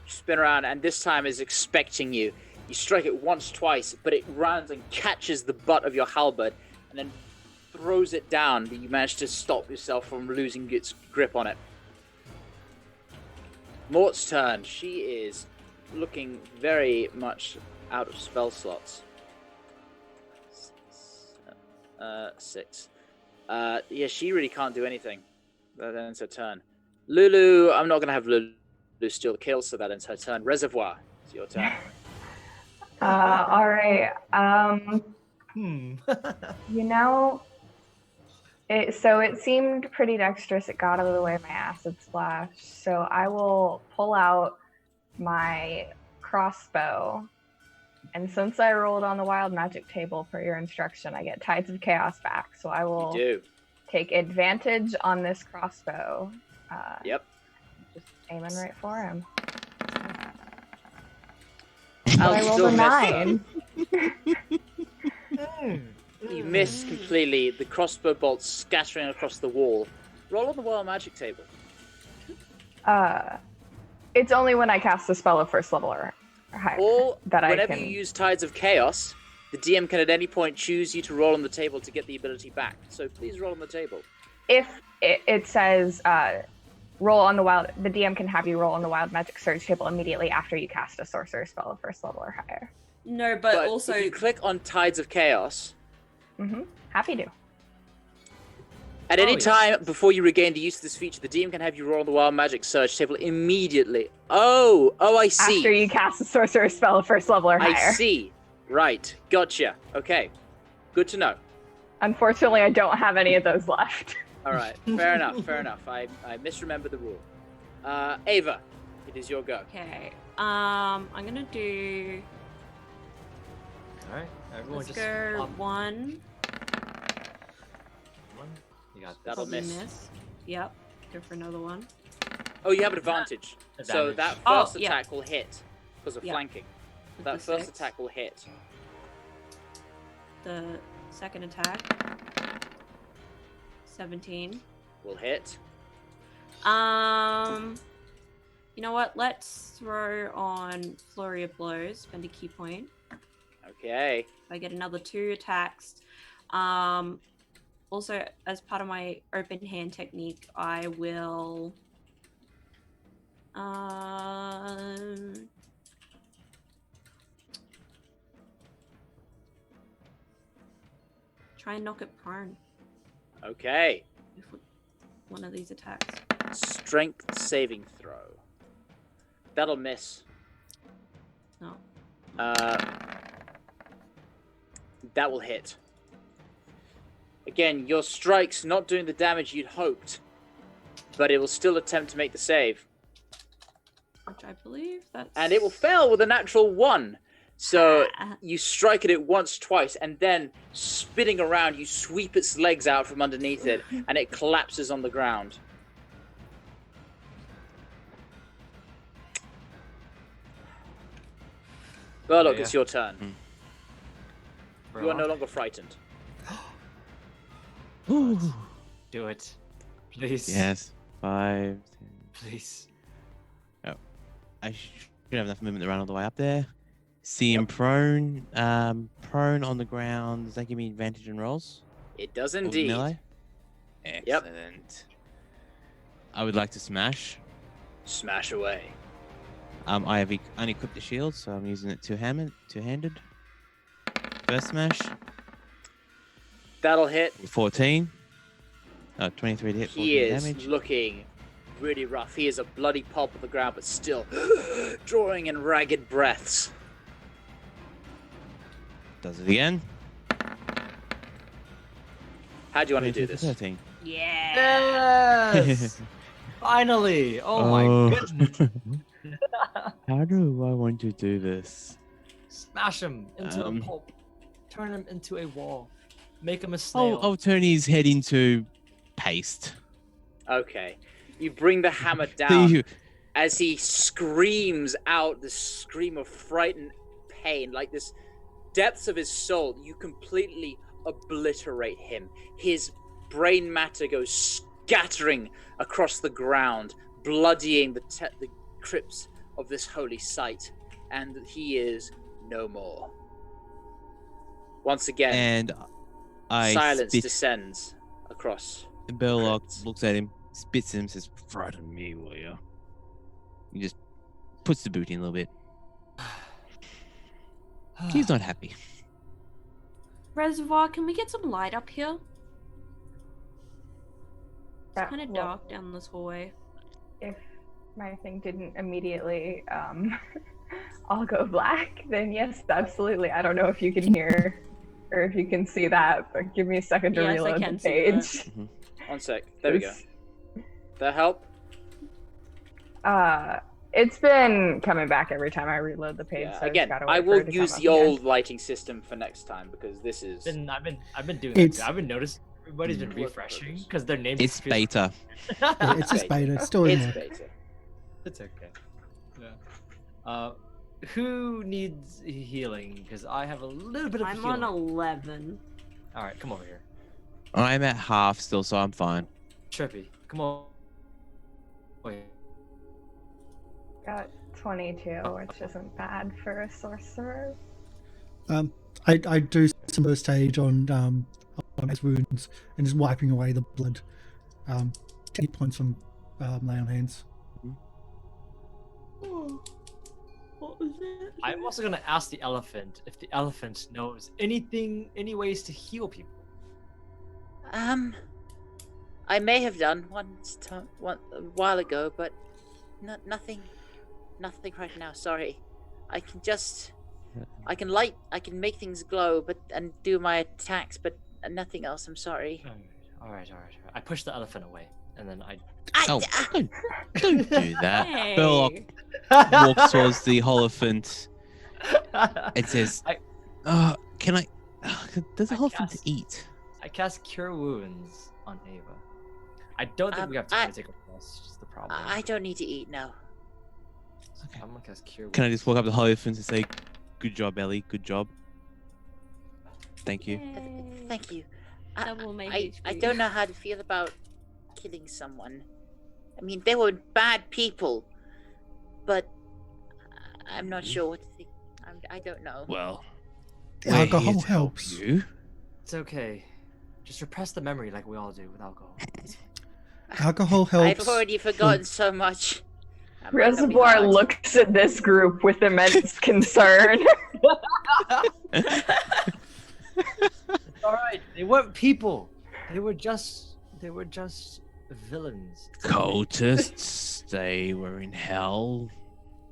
spin around, and this time is expecting you. You strike it once, twice, but it runs and catches the butt of your halberd, and then throws it down. But you manage to stop yourself from losing its grip on it. Mort's turn. She is looking very much out of spell slots. 6. Yeah, she really can't do anything. That ends her turn. Lulu, I'm not going to have Lulu steal the kill, so that ends her turn. Reservoir, it's your turn. All right. Hmm. You know, it seemed pretty dexterous. It got out of the way of my acid splash. So I will pull out my crossbow. And since I rolled on the wild magic table per your instruction, I get Tides of Chaos back. So I will You do. take advantage on this crossbow. Yep. Just aiming right for him. I'll I rolled still a miss, though. 9. You miss completely. The crossbow bolts scattering across the wall. Roll on the wild magic table. It's only when I cast a spell of first level or higher Or that I whenever can. you use Tides of Chaos, the DM can at any point choose you to roll on the table to get the ability back. So please roll on the table. If it says roll on the wild, the DM can have you roll on the wild magic surge table immediately after you cast a sorcerer spell of first level or higher. No, but also if you click on Tides of Chaos, Happy to. at any yes. time before you regain the use of this feature, the DM can have you roll on the wild magic surge table immediately. Oh, I see. After you cast a sorcerer spell of first level or I higher. see. Right. Gotcha. Okay. Good to know. Unfortunately, I don't have any of those left. All right. Fair enough. Fair enough. I misremembered the rule. Ava, it is your go. okay. I'm gonna do. All right, everyone Let's just go pop 1. one. You got this. That'll Probably miss. Yep. Go for another one. Oh, you have an advantage. So Advantage. that Oh, first yeah. attack will hit because of Yeah. flanking. With That the first 6. attack will hit. The second attack. 17. Will hit. You know what? Let's throw on Flurry of Blows. Spend a key point. Okay. I get another 2 attacks. Also, as part of my open hand technique, I will. Try and knock it prone Okay. with one of these attacks. Strength saving throw. That'll miss. No. That will hit. Again, your strike's not doing the damage you'd hoped, but it will still attempt to make the save. Which I believe that's. And it will fail with a natural 1. So Ah. you strike at it once, twice, and then spinning around, you sweep its legs out from underneath it, and it collapses on the ground. Burlock, Yeah. it's your turn. You are no longer frightened. Ooh. Do it, please. Yes. 5, 10. Please. I should have enough movement to run all the way up there. See him prone. Prone on the ground. Does that give me advantage in rolls? It does Or indeed. melee? Excellent. I would like to smash. Smash away. I have unequipped the shield, so I'm using it two-handed. First smash. That'll hit. 14. 23 to hit. 14 He is damage. looking really rough. He is a bloody pulp on the ground, but still drawing in ragged breaths. Does it again. How do you want to do this? 13. Yeah. Yes! Finally! Oh my goodness. How do I want to do this? Smash him into a Um, pulp. Turn him into a wall. Make him a I'll, snail. I'll turn his head into paste. Okay. You bring the hammer So down you- as he screams out this scream of frightened pain, like this depths of his soul. You completely obliterate him. His brain matter goes scattering across the ground, bloodying the crypts of this holy site, and he is no more. Once again, and I silence spit. descends across. Burlock crypts. looks at him, spits at him, says, "Frighten me, will you?" He just puts the boot in a little bit. He's not happy. Reservoir, can we get some light up here? Yeah, Kind of well, dark down this hallway. if my thing didn't immediately all go black, then yes, absolutely. I don't know if you can hear or if you can see that, but give me a second to Yes, I reload the can see that. page. 1 sec. There we go. That help? It's been coming back every time I reload the page. Yeah. So Again, gotta I wait for will it to use come the up again. old lighting system for next time because this is. I've been doing that It's- too. I've been noticing everybody's been What refreshing purpose? because their names. It's beta. Yeah, it's just beta. It's still in It's there. beta. It's okay. Yeah. Who needs healing? Because I have a little bit of I'm healing. on 11. All right, come over here. I'm at half still, so I'm fine. Trippy, come on. Wait. Got 22, which isn't bad for a sorcerer. I do some first stage on his wounds and just wiping away the blood. 10 points from lay on hands. Oh, what was it? I'm also gonna ask the elephant if the elephant knows any ways to heal people. I may have done one a while ago, but nothing right now. Sorry. I can make things glow, and do my attacks, but nothing else. I'm sorry. All right. I push the elephant away, and then I. Oh, don't do that. Hey. Burlock walks towards the Holophant and says, can I... does the I Holophant cast- eat? I cast Cure Wounds on Ava. I don't think we have time to take a rest. Just the problem. I don't need to eat now. Okay. I'm gonna cast Cure Wounds. Can I just walk up to the Holophant and say, "Good job, Ellie. Good job. Thank you." Yay. Thank you. Double my I HP. don't know how to feel about killing someone. I mean, they were bad people, but I'm not sure what to think. I don't know. Well, The we're alcohol here to help helps. you. It's okay. Just repress the memory like we all do with alcohol. Alcohol helps. I've already forgotten so much. That might not be Reservoir hard. looks at this group with immense concern. All right, they weren't people. They were just villains. Cultists, they were in hell.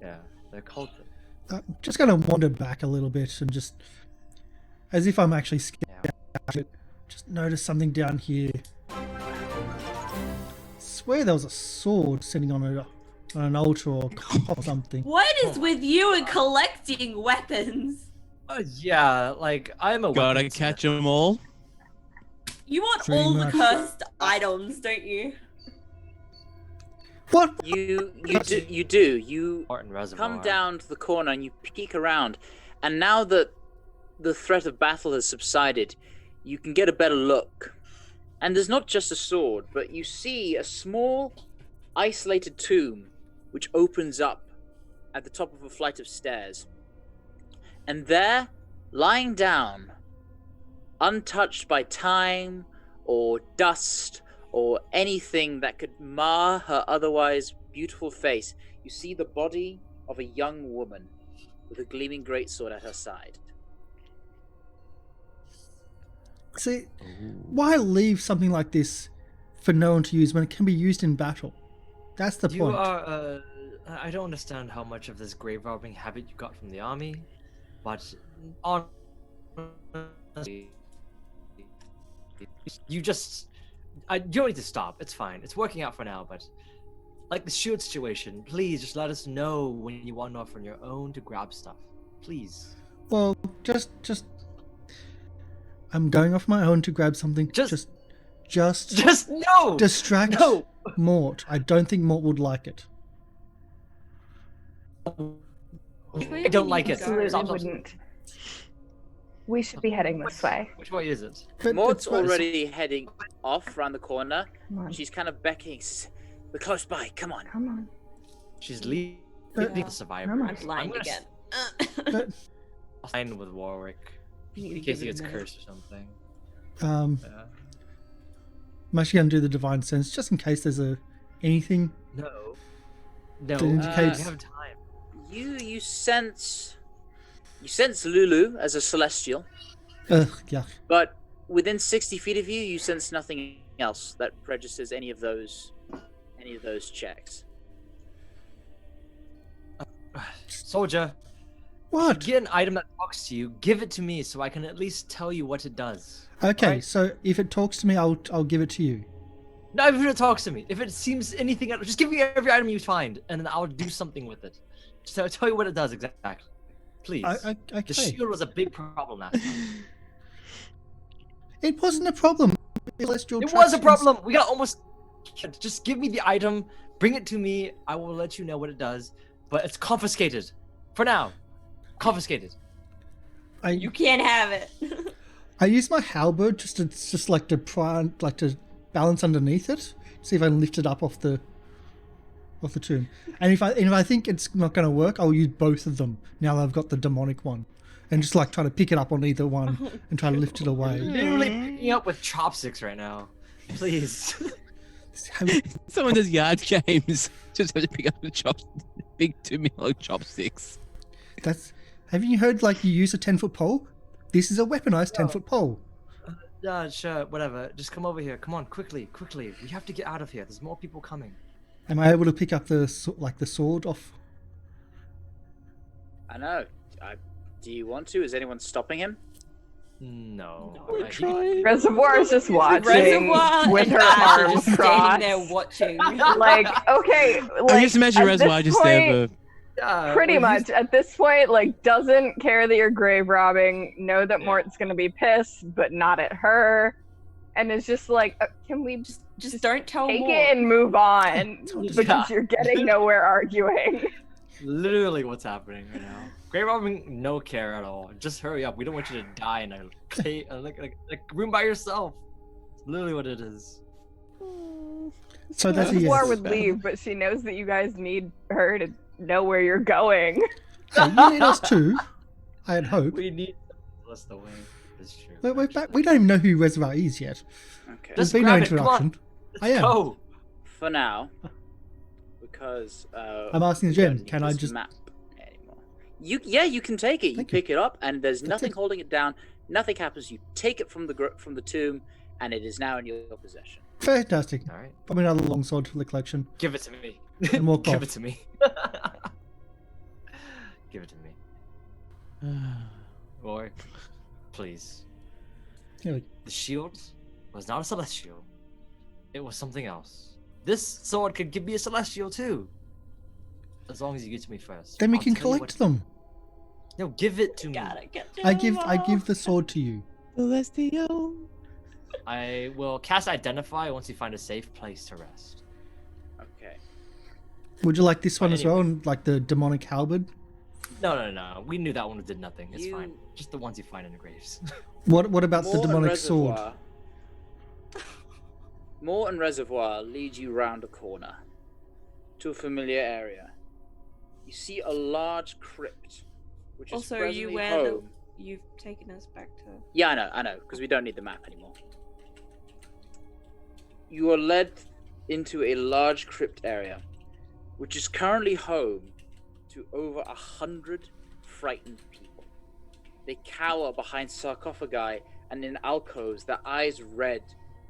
Yeah, they're cultists. Just gonna wander back a little bit and just, as if I'm actually scared, Yeah. just notice something down here. Swear there was a sword sitting on an altar or something. What is with you and collecting weapons? Yeah, like I'm a Gotta weaponsmith. catch them all. You want Pretty all much. the cursed items, don't you? What? You do. You Martin Reservoir. come down to the corner and you peek around, and now that the threat of battle has subsided, you can get a better look. And there's not just a sword, but you see a small, isolated tomb which opens up at the top of a flight of stairs. And there, lying down, untouched by time or dust or anything that could mar her otherwise beautiful face, you see the body of a young woman with a gleaming greatsword at her side. See, why leave something like this for no one to use when it can be used in battle? That's the You point. are. I don't understand how much of this grave robbing habit you got from the army, but honestly, You just, you don't need to stop. It's fine. It's working out for now, but like the shield situation, please just let us know when you want off on your own to grab stuff. Please. Well, just I'm going off my own to grab something. Just no. distract No. Mort. I don't think Mort would like it. I don't like it. Absolutely Stop. wouldn't. We should be heading this way. Which way is it? But Maud's it's- already heading off around the corner. Come on. She's kind of beckoning. We're close by. Come on. Come on. She's leaving But- the survivor. I'm I'm blind gonna again. but, Sign with Warwick You need to in case give he it gets a minute. cursed or something. I'm actually going to do the divine sense just in case there's anything. No. That indicates- we have time. You sense Lulu as a celestial, Yeah. but within 60 feet of you, you sense nothing else that registers any of those checks. Soldier, What? get an item that talks to you. Give it to me so I can at least tell you what it does. Okay, Alright. so if it talks to me, I'll give it to you. Not even if it talks to me. If it seems anything else, just give me every item you find, and then I'll do something with it. Just I'll tell you what it does exactly. Please. Okay. The shield was a big problem last time. It wasn't a problem. Celestial It was a attractions- problem. We got almost. Just give me the item. Bring it to me. I will let you know what it does. But it's confiscated. For now. Confiscated. You can't have it. I use my halberd just like to balance underneath it, see if I can lift it up off the tomb. And if I think it's not going to work, I'll use both of them now that I've got the demonic one, and just like try to pick it up on either one and try to lift it away. Literally picking up with chopsticks right now. Please. Someone does yard games. Just have to pick up the big 2 million chopsticks. Haven't you heard like you use a 10-foot pole? This is a weaponized 10-foot pole. Yeah, sure, whatever. Just come over here. Come on, quickly. We have to get out of here. There's more people coming. Am I able to pick up the sword off? I know. Do you want to? Is anyone stopping him? No. We're He- trying. Reservoir is just watching Reservoir with and her Ash are arms just standing crossed. there watching. Like, okay, like, I just imagine at Reservoir this just there point- for Yeah, pretty well, he's- much at this point, like, doesn't care that you're grave robbing, know that Yeah. Mort's gonna be pissed, but not at her, and is just like, can we Just don't tell take more. it and move on? Yeah. Because you're getting nowhere arguing. Literally what's happening right now. Grave robbing, no care at all. Just hurry up. We don't want you to die in a room by yourself. It's literally what it is. So that's a Reservoir yes. would leave, but she knows that you guys need her to know where you're going. Hey, you need us too. I had hope. We need us the way. It's true. We're back. We don't even know who Reservoir is yet. Okay. There's Just been no grab it, come on. introduction. Let's I am. go. For now, because I'm asking the we don't gem. need Can I this just? map anymore. You can take it. You Thank you. pick it up, and there's That's nothing it. holding it down. Nothing happens. You take it from the tomb, and it is now in your possession. Fantastic. All right. Probably another longsword for the collection. Give it to me. And walk Give off. it to me. Give it to me. Or, please. Here, The shield was not a celestial. It was something else. This sword could give me a celestial too. As long as you give it to me first. then we I'll can tell you collect what- them. No, give it to me. Gotta get I give the sword to you. Celestial. I will cast Identify once you find a safe place to rest. Okay. Would you like this one as well, Anyway. and like the demonic halberd? No. We knew that one did nothing. It's You- fine. Just the ones you find in the graves. What about the Moor and demonic sword? Reservoir- Moor and Reservoir lead you round a corner to a familiar area. You see a large crypt, which is Also, are you presently aware that home. you've taken us back to? Yeah, I know, because we don't need the map anymore. You are led into a large crypt area, which is currently home to over 100 frightened people. They cower behind sarcophagi and in alcoves, their eyes red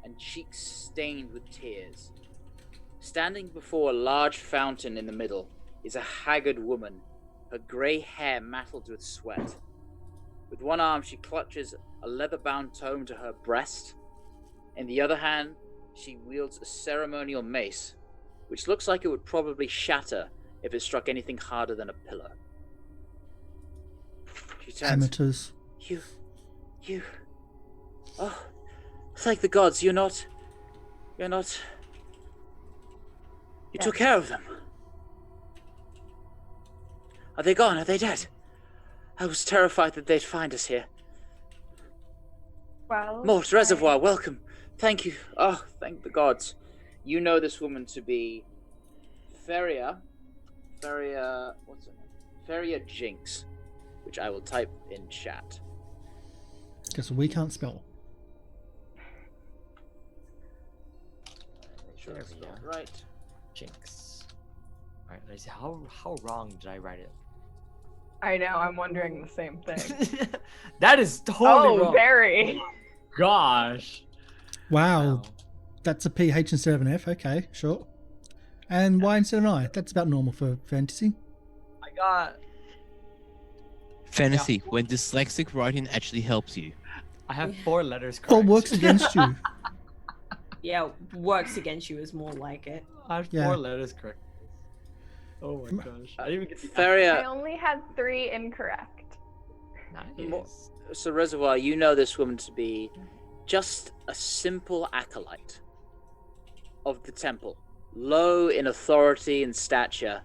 and cheeks stained with tears. Standing before a large fountain in the middle is a haggard woman, her grey hair matted with sweat. With one arm, she clutches a leather-bound tome to her breast, In the other hand, she wields a ceremonial mace, which looks like it would probably shatter if it struck anything harder than a pillow. She turns. Amateurs. You. Oh, thank the gods, you're not. You took care of them. Are they gone? Are they dead? I was terrified that they'd find us here. Well, Mort, Reservoir, welcome. Thank you. Oh, thank the gods. You know this woman to be Feria, what's her name? Feria Jinx, which I will type in chat. Guess we can't spell. Make sure There that's we spelled go. right. Jinx. All right, let's see. How wrong did I write it? I know. I'm wondering the same thing. That is totally Oh, wrong. very. Gosh. Wow, that's a PH instead of an F. Okay, sure. And Y instead of an I. That's about normal for fantasy. I got. Fantasy, when dyslexic writing actually helps you. I have 4 letters correct. Or works against you. Yeah, works against you is more like it. I have Yeah. 4 letters correct. Oh my gosh. I didn't even get the I Feria, only had 3 incorrect. Nice. so Reservoir, you know this woman to be just a simple acolyte of the temple, low in authority and stature,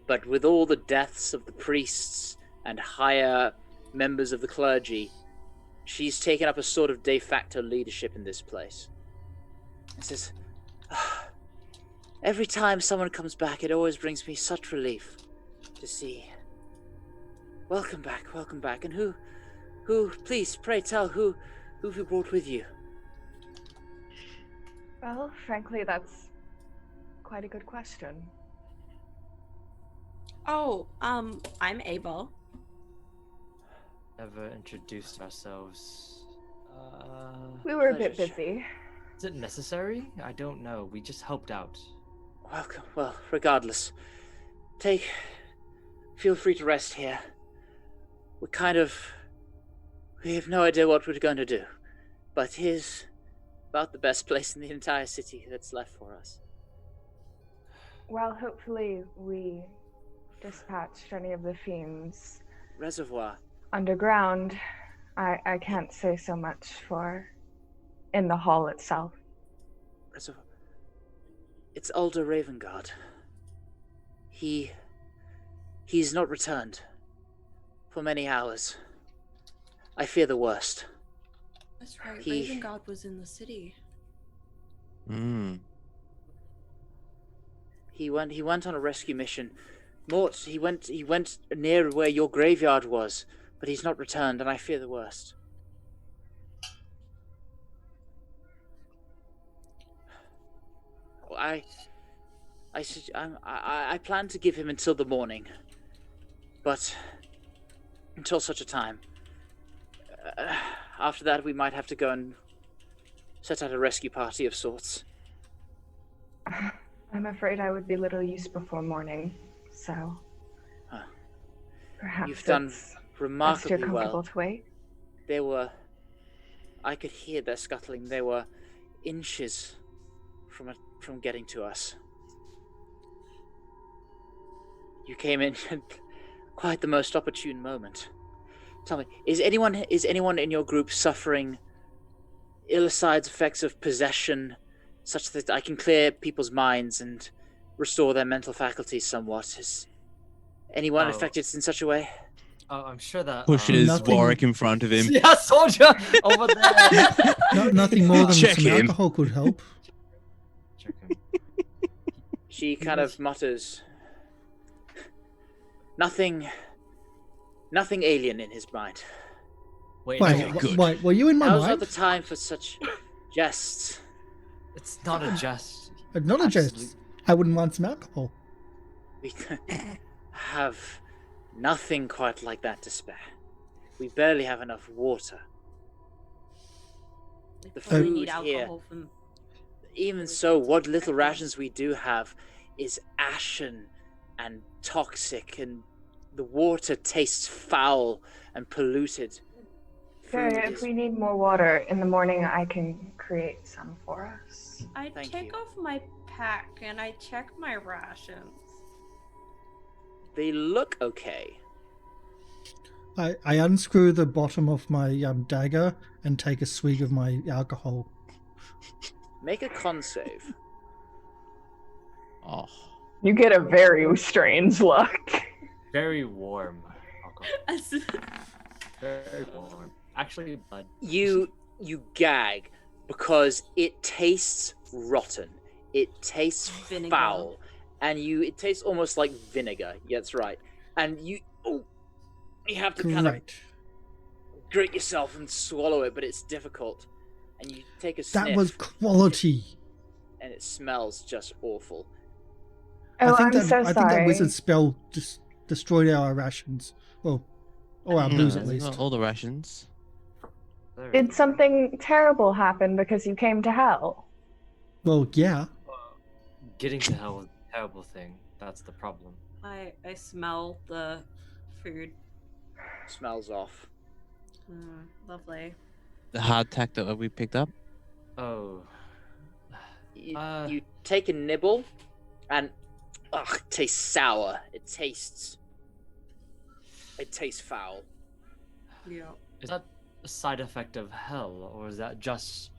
but with all the deaths of the priests and higher members of the clergy, she's taken up a sort of de facto leadership in this place. It says, every time someone comes back, it always brings me such relief to see. Welcome back. And who, please, pray tell, who have you brought with you? Well, frankly, that's quite a good question. Oh, I'm Abel. Never introduced ourselves. We were a bit Pleasure. busy. Is it necessary? I don't know. We just helped out. Welcome. Well, regardless, feel free to rest here. We have no idea what we're going to do, but here's about the best place in the entire city that's left for us. Well, hopefully we dispatched any of the fiends Reservoir. underground. I can't say so much for in the hall itself. Reservoir. It's Alder Ravengard. He's not returned for many hours. I fear the worst. That's right. He- Ravengard was in the city. Mm. He went on a rescue mission. Mort, he went near where your graveyard was, but he's not returned, and I fear the worst. I plan to give him until the morning, but until such a time. After that, we might have to go and set out a rescue party of sorts. I'm afraid I would be little use before morning, so Huh. perhaps You've done it's best you're remarkably comfortable well. to wait. I could hear their scuttling. They were inches from getting to us. You came in at quite the most opportune moment. Tell me, is anyone in your group suffering ill-side effects of possession, such that I can clear people's minds and restore their mental faculties somewhat? Is anyone Oh. affected in such a way? Oh, I'm sure that. Pushes Nothing- Warwick in front of him. Yeah, soldier over there. Nothing more than Check some in. alcohol could help. Check him. She kind of mutters, nothing alien in his mind. Wait, Wait, no, good. wait, were you in my Now's not mind? the time for such jests. it's not a jest. Not a jest. Absolute- I wouldn't mind some alcohol. We have nothing quite like that to spare. We barely have enough water. They The probably food need here- alcohol from. Even so, what little rations we do have is ashen and toxic, and the water tastes foul and polluted. Sure, Food if is- we need more water in the morning, I can create some for us. I Thank take you. off my pack and I check my rations. They look okay. I unscrew the bottom of my dagger and take a swig of my alcohol. Make a con save. Oh, You get a very strange look. Very warm alcohol. Very warm. Actually, blood. You gag because it tastes rotten. It tastes Vinegar. foul, and it tastes almost like vinegar. Yeah, that's right. And you have to kind of Great. grit yourself and swallow it, but it's difficult. And you take a sniff, That was quality. and it smells just awful. Oh, I think I'm that sorry. that wizard spell just destroyed our rations. Well, or our booze at no, least. not all the rations. There we Did go. something terrible happen because you came to hell? Well, yeah. Getting to hell is a terrible thing. That's the problem. I smell the food. Smells off. Lovely. The hardtack that we picked up. Oh. You take a nibble, and it tastes sour. It tastes foul. Yeah. Is that a side effect of hell, or is that just,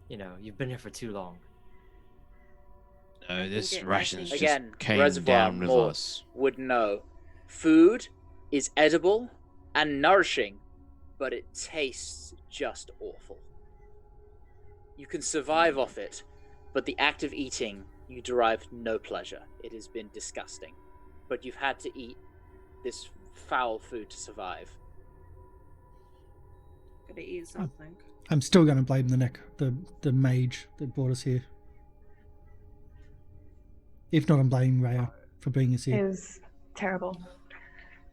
you've been here for too long? No, this think it- I rations think- just Again, came Reservoir down with more us. would know. Food is edible and nourishing, but it tastes just awful. You can survive off it, but the act of eating, you derive no pleasure. It has been disgusting. But you've had to eat this foul food to survive. Gotta eat something. I'm still going to blame the mage that brought us here. If not, I'm blaming Raya for bringing us here. Is terrible.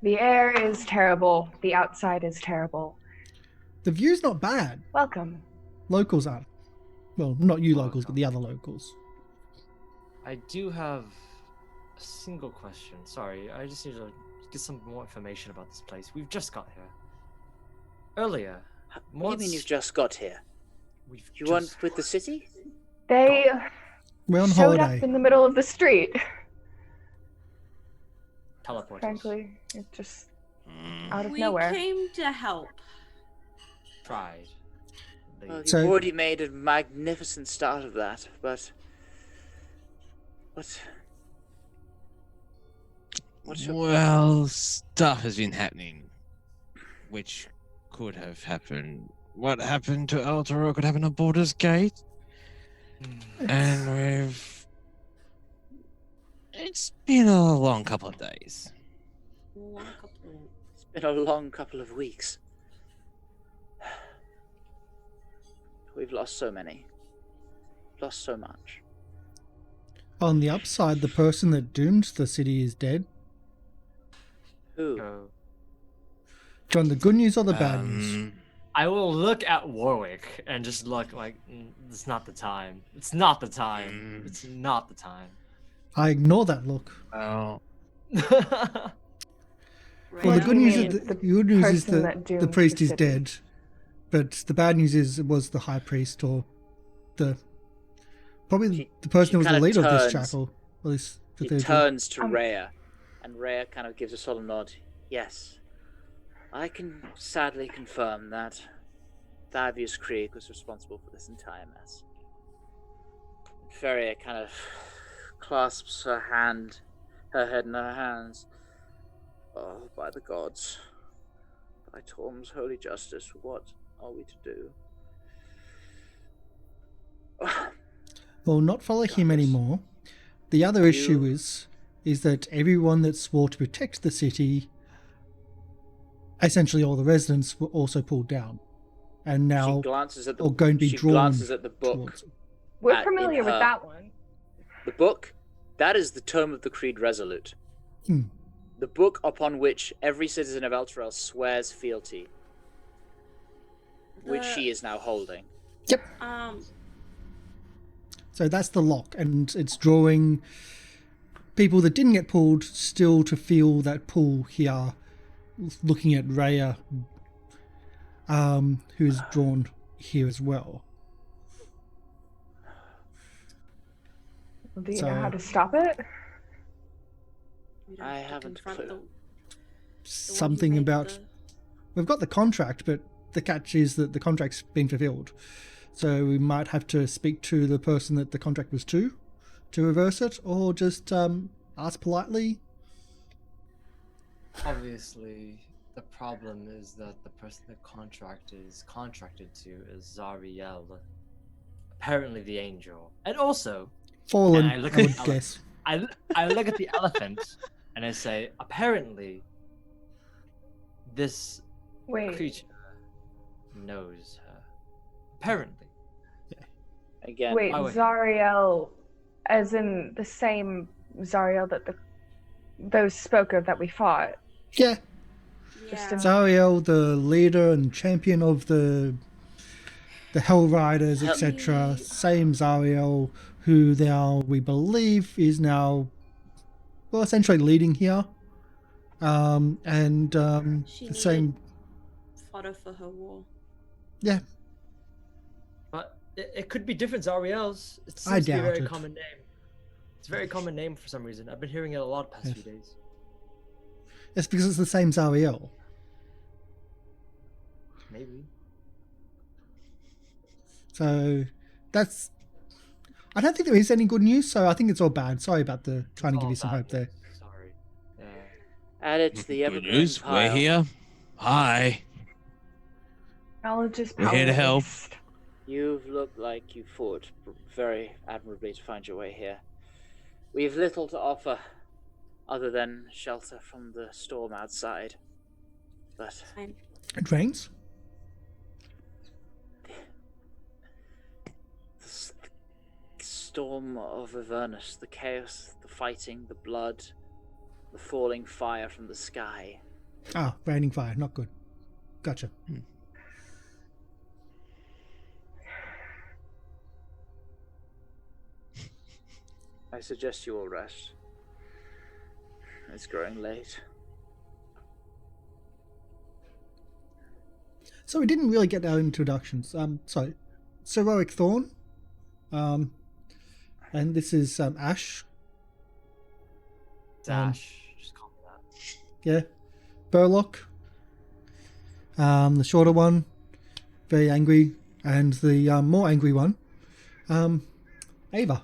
The air is terrible. The outside is terrible. The view's not bad. Welcome. Locals aren't. Well, not you locals, but the other locals. I do have a single question. Sorry, I just need to get some more information about this place. We've just got here. Earlier. What do you mean you've just got here? We've You just weren't with the city? They We're on showed holiday. up in the middle of the street. teleported. Frankly, it just Mm. out of We nowhere. came to help. Tried. They- Well, you've So- already made a magnificent start of that, but... What's your... Well, stuff has been happening, which could have happened. What happened to Altaro could happen at Baldur's Gate, and it's been a long couple of days. It's been a long couple of weeks. We've lost so many. Lost so much. On the upside, the person that doomed the city is dead. Who? Oh. John, the good news or the bad news? I will look at Warwick and just look like, it's not the time. It's not the time. It's not the time. I ignore that look. Well, Well, What the do good you news mean, is the the good news is person that that the doomed priest the is city? dead, but the bad news is it was the high priest or probably She- the person she who was the kinda leader of this turns. chapel. At least the He third one. turns to Um, Rhea, and Rhea kind of gives a solemn nod. Yes, I can sadly confirm that Avernus Creek was responsible for this entire mess. Feria kind of clasps her head in her hands. Oh, by the gods, by Torm's holy justice, what are we to do? Well, not follow him Goddess. anymore. The other issue You- is that everyone that swore to protect the city, essentially all the residents, were also pulled down, and now She glances at the are going to be she drawn glances at the book. towards it. We're in familiar with her- that one. The book, that is the tome of the Creed Resolute. Hmm. The book upon which every citizen of Elturel swears fealty, which The- she is now holding. So that's the lock, and it's drawing people that didn't get pulled still to feel that pull here. Looking at Rhea, who's drawn here as well. Do you So- know how to stop it? We'd I have to haven't confront clue. the one who Something made about the- we've got the contract, but the catch is that the contract's been fulfilled. So we might have to speak to the person that the contract was to reverse it, or just ask politely. Obviously, the problem is that the person the contract is contracted to is Zariel. Apparently the angel. And also, Fallen, And I I look would at guess. I look at the elephant and I say, apparently this Wait. creature knows her. Apparently. Again, Wait, Oh, wait. Zariel, as in the same Zariel that those spoke of that we fought. Yeah, Yeah. Zariel, the leader and champion of the Hell Riders, Hell- etc. Same Zariel, who now we believe is now, well, essentially leading here. She The same, fodder for her war. yeah. But it could be different Zariels. It I seems to be a doubt very it. common name. It's a very common name for some reason. I've been hearing it a lot the past Yes. few days. It's because it's the same Zariel. Maybe. So that's. I don't think there is any good news, so I think it's all bad. Sorry about the trying to It's give all you some bad hope there. news, Sorry. Yeah. add it to the Good ever-growing news. We're pile. here. Hi. Knowledge is We're power. here to help. Waste. You've looked like you fought very admirably to find your way here. We've little to offer other than shelter from the storm outside. But It rains. the storm of Avernus, the chaos, the fighting, the blood, the falling fire from the sky. Ah, raining fire, not good. Gotcha. I suggest you all rest. It's growing late. So we didn't really get our introductions. So, Heroic Thorne. And this is Ash. Dash. Just call me that. Yeah. Burlock. The shorter one. Very angry. And the more angry one. Ava.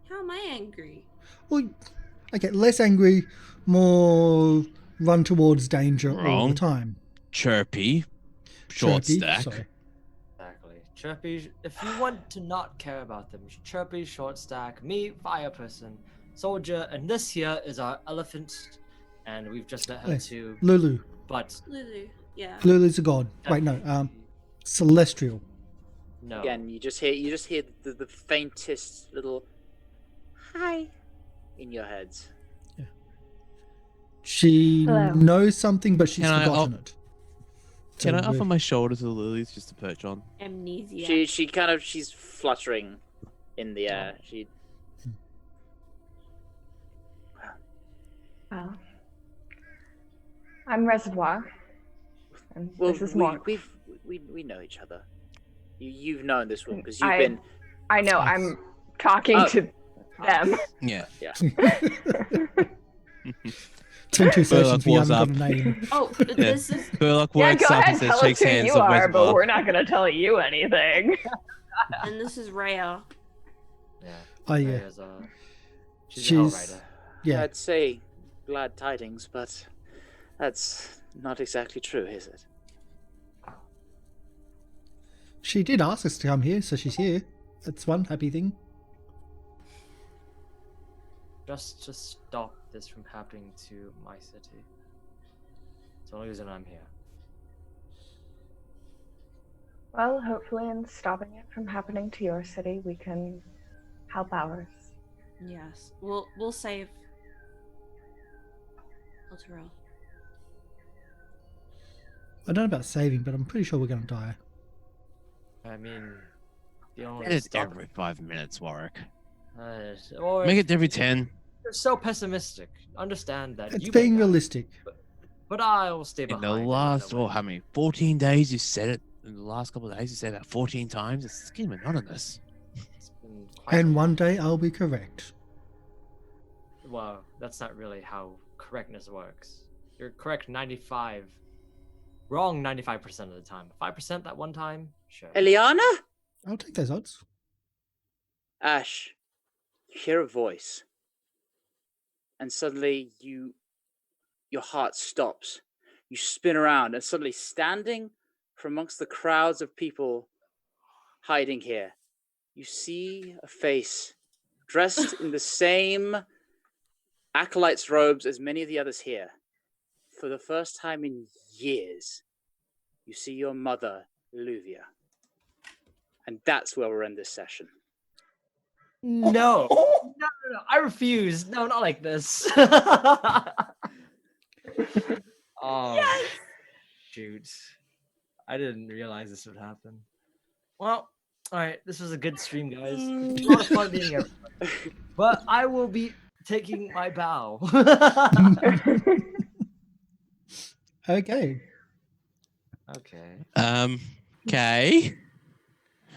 how am I angry? Well, okay, less angry, more run towards danger all Wrong. the time. Chirpy. Short Chirpy, stack. sorry. Exactly. Chirpy, if you want to not care about them, Chirpy, short stack, me, fire person, soldier, and this here is our elephant, and we've just met her Yes. too. Lulu. But Lulu. Yeah. Lulu's a god. Wait, no. Celestial. no. Again, you just hear the faintest little hi in your heads. She Hello. knows something, but she's Can I forgotten it. Can I So offer my shoulder to the lilies just to perch on? Amnesia. She's fluttering in the air. She Well, I'm Reservoir. And well, this is more. we know each other. You've known this one because I- you've been. I know. Yes. I'm talking Oh. to them. Yeah. It's been 2 sessions. We walks haven't got up. a name. Oh, this is Burlock Yeah, wakes go up ahead. and says, Tell us shakes who hands you with are, but Reservoir. we're not going to tell you anything. and this is Rhea. Yeah. Oh, yeah. Rhea's, she's a hell She's. rider. Yeah. I'd say glad tidings, but that's not exactly true, is it? She did ask us to come here, so she's here. That's one happy thing. Just to stop this from happening to my city. It's the only reason I'm here. Well, hopefully, in stopping it from happening to your city, we can help ours. Yes. We'll save Elturel. I don't know about saving, but I'm pretty sure we're going to die. I mean, the only It's stop. every 5 minutes, Warwick. Or Make it every 10. you're so pessimistic. Understand that. It's you being may die, realistic. But I will stay In behind. the no matter last, what. how many? 14 days you said it. In the last couple of days you said that 14 times. It's getting monotonous. It's been quite And a lot. one day I'll be correct. Well, that's not really how correctness works. You're correct 95. Wrong 95% of the time. 5% that one time? Sure. Eliana? I'll take those odds. Ash, you hear a voice. And suddenly your heart stops. You spin around and suddenly standing from amongst the crowds of people hiding here, you see a face dressed in the same acolyte's robes as many of the others here. For the first time in years, you see your mother, Luvia. And that's where we'll end this session. No. No. I refuse. No, not like this. Oh, Yes! shoot. I didn't realize this would happen. Well, all right. This was a good stream, guys. A lot of fun meeting everyone. But I will be taking my bow. Okay. Okay. Okay.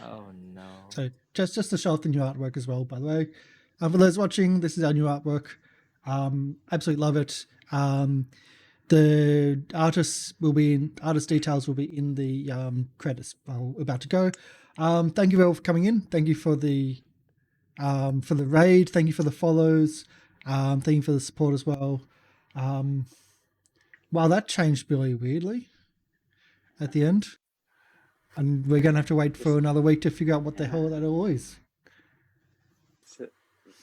Oh, no. So just to show off the new artwork as well, by the way. For those watching, this is our new artwork. Absolutely love it. The artist details will be in the credits about to go. Thank you all for coming in. Thank you for the raid. Thank you for the follows. Thank you for the support as well. Wow, that changed really weirdly at the end. And we're going to have to wait for another week to figure out what the hell that all is. So,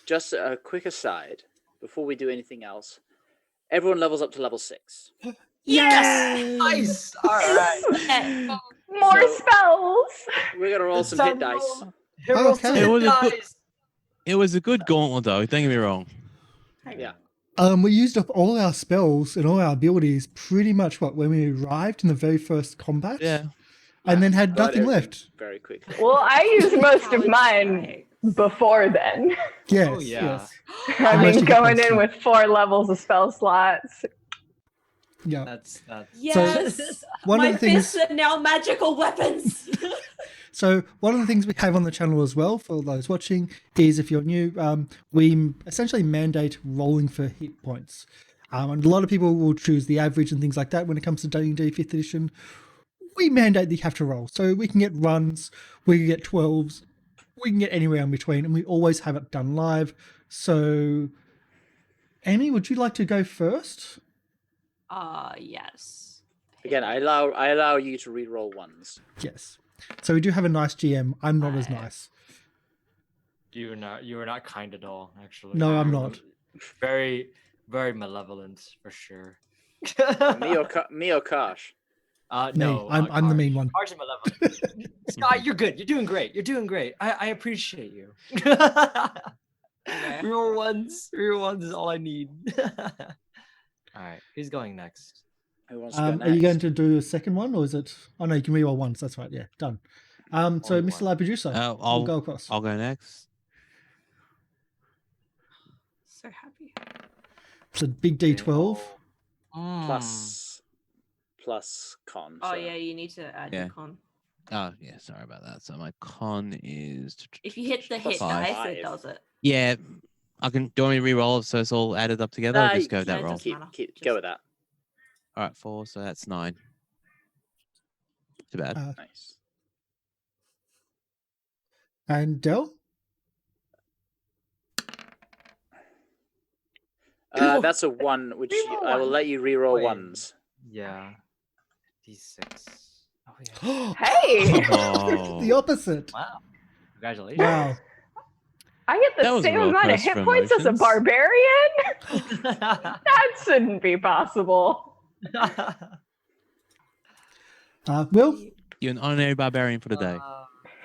just a quick aside, before we do anything else, everyone levels up to level 6. Yes! Nice. All right. More So- spells. We're going to roll some hit dice. Okay. It was a good- It was a good gauntlet, though. Don't get me wrong. Yeah. We used up all our spells and all our abilities pretty much when we arrived in the very first combat. Yeah. And then had Got nothing everything left. Very quickly. Well, I used most of mine before then. Yes. Oh, yeah. Yes. I Unless mean, you get going those in two. with 4 levels of spell slots. Yeah. That's Yes! One My of the things. fists are now magical weapons! So one of the things we have on the channel as well for those watching is, if you're new, we essentially mandate rolling for hit points. And a lot of people will choose the average and things like that when it comes to D&D 5th edition. We mandate that you have to roll. So we can get runs, we can get 12s, we can get anywhere in between, and we always have it done live. So, Amy, would you like to go first? Yes. Again, I allow you to re-roll ones. Yes. So we do have a nice GM. I'm not as nice. You were not kind at all, actually. No, I'm You were not. Very, very malevolent for sure. Me or Karsh? No, I'm the mean one. Karsh is malevolent. Sky, you're good. You're doing great. You're doing great. I appreciate you. Real ones is all I need. All right, who's going next? Who wants to go next? Are you going to do a second one, or is it? Oh no, you can reroll once. That's right. Yeah, done. So, Only Mr. one. Live Producer, we'll I'll go across. I'll go next. So happy. It's a big D12. Plus con. Oh, so- yeah, you need to add your Yeah. con. Oh yeah, sorry about that. So my con is If you hit the hit Five. dice, it does it. yeah. I can. Do you want me to re-roll so it's all added up together? Or Nah, just go with yeah, that it roll. doesn't matter. Go with that. All right, 4. So that's 9. Too bad. Nice. And Del? That's a 1, which Reroll I will one. let you re-roll Wait. ones. Yeah. D6. Oh yeah. Hey, Oh. The opposite. Wow. Congratulations. Wow. I get That the was same well amount of pressed hit for points as a emotions. barbarian? That shouldn't be possible. Will, You're an honorary barbarian for the day.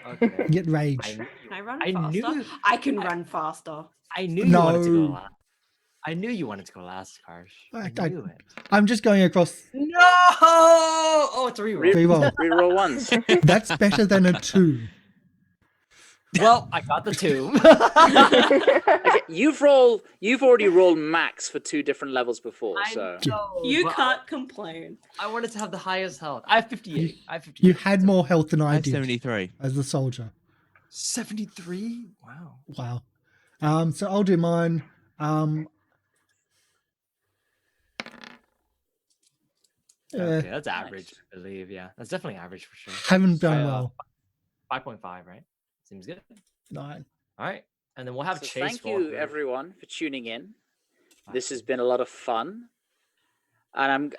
Okay. get rage. Can I run I faster? knew- I can run faster. I knew you wanted to go No. last. I knew you wanted to go last, Karsh. I I- knew it. I'm just going across. No! Oh, it's a reroll. Reroll. Re-roll ones. That's better than a 2. Well, I got the 2. Okay, you've already rolled max for 2 different levels before, I so know, You but can't complain. I wanted to have the highest health. I have 58. I have 58. You had more health than I I have did 73. as a soldier. 73. Wow. Wow. So I'll do mine. Okay, that's average, I believe. Yeah, that's definitely average for sure. Haven't done well. 5.5, right? Seems good. 9. All right, and then we'll have So Chayce. thank walk you through. everyone for tuning in. This has been a lot of fun, and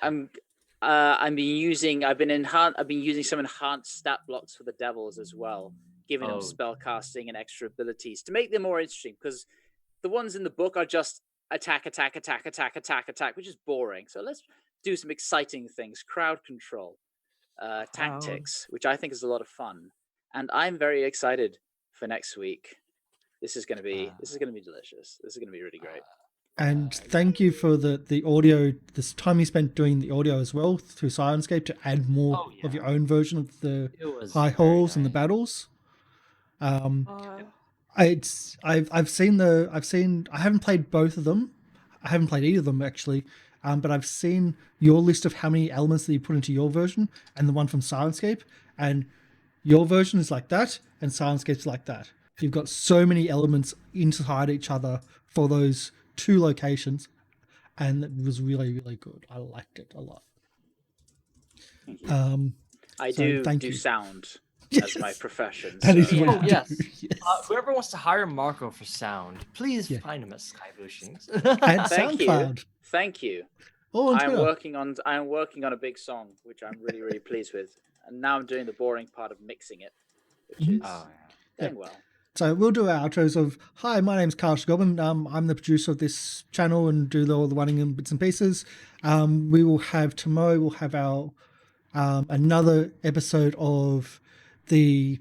I've been using some enhanced stat blocks for the devils as well, giving them spell casting and extra abilities to make them more interesting, because the ones in the book are just attack, which is boring. So let's do some exciting things: crowd control, tactics, which I think is a lot of fun, and I'm very excited for next week. This is going to be delicious. This is going to be really great. And thank you for the audio, this time you spent doing the audio as well through Syrinscape to add more of your own version of the high halls and the battles. I haven't played both of them. I haven't played either of them actually. But I've seen your list of how many elements that you put into your version and the one from Syrinscape, and your version is like that and Syrinscape's like that. You've got so many elements inside each other for those 2 locations, and it was really, really good. I liked it a lot. I so thank do you. sound Yes. as my profession. That is so- what you yes. do. Yes. Whoever wants to hire Marco for sound, please Yeah. find him at SkyBlueShinx. And Thank you. SoundCloud. Thank you. Oh, on I'm Twitter. working on a big song, which I'm really, really pleased with. And now I'm doing the boring part of mixing it, which is going well. So we'll do our outros of, hi, my name's Carl Goblin. I'm the producer of this channel and do all the running and bits and pieces. We will have tomorrow, we'll have our another episode of the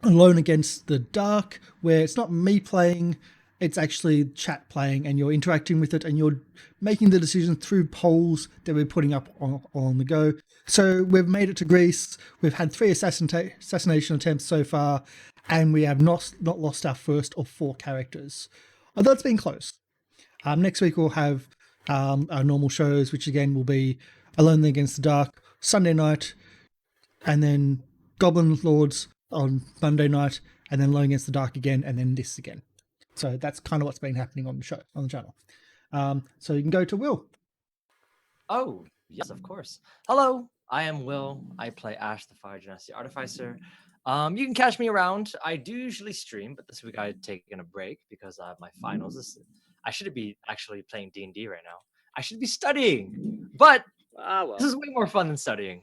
Alone Against the Dark, where it's not me playing, it's actually chat playing, and you're interacting with it and you're making the decision through polls that we're putting up on the go. So we've made it to Greece. We've had 3 assassination attempts so far, and we have not lost our first of 4 characters. Although it's been close. Next week we'll have our normal shows, which again will be Alone Against the Dark Sunday night, and then Goblin Lords on Monday night, and then Alone Against the Dark again, and then this again. So that's kind of what's been happening on the show, on the channel. So you can go to Will. Oh, yes, of course. Hello, I am Will. I play Ash, the Fire Genasi Artificer. You can catch me around. I do usually stream, but this week I've taken a break because I have my finals. I should be actually playing D&D right now. I should be studying, but this is way more fun than studying.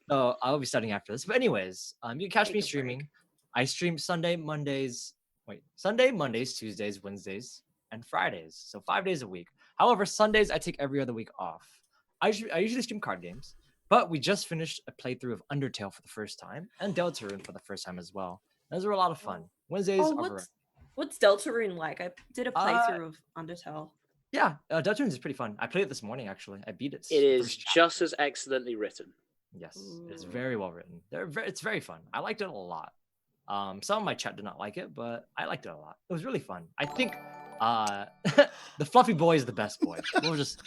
So I'll be studying after this. But anyways, you can catch me streaming. I stream Sunday, Mondays, Tuesdays, Wednesdays, and Fridays. So 5 days a week. However, Sundays I take every other week off. I usually stream card games, but we just finished a playthrough of Undertale for the first time and Deltarune for the first time as well. Those were a lot of fun. Wednesdays are what's Deltarune like? I did a playthrough of Undertale. Yeah, Deltarune is pretty fun. I played it this morning actually. I beat it. It is just as excellently written. Yes, it's very well written. It's very fun. I liked it a lot. Some of my chat did not like it, but I liked it a lot. It was really fun. I think the fluffy boy is the best boy. We'll just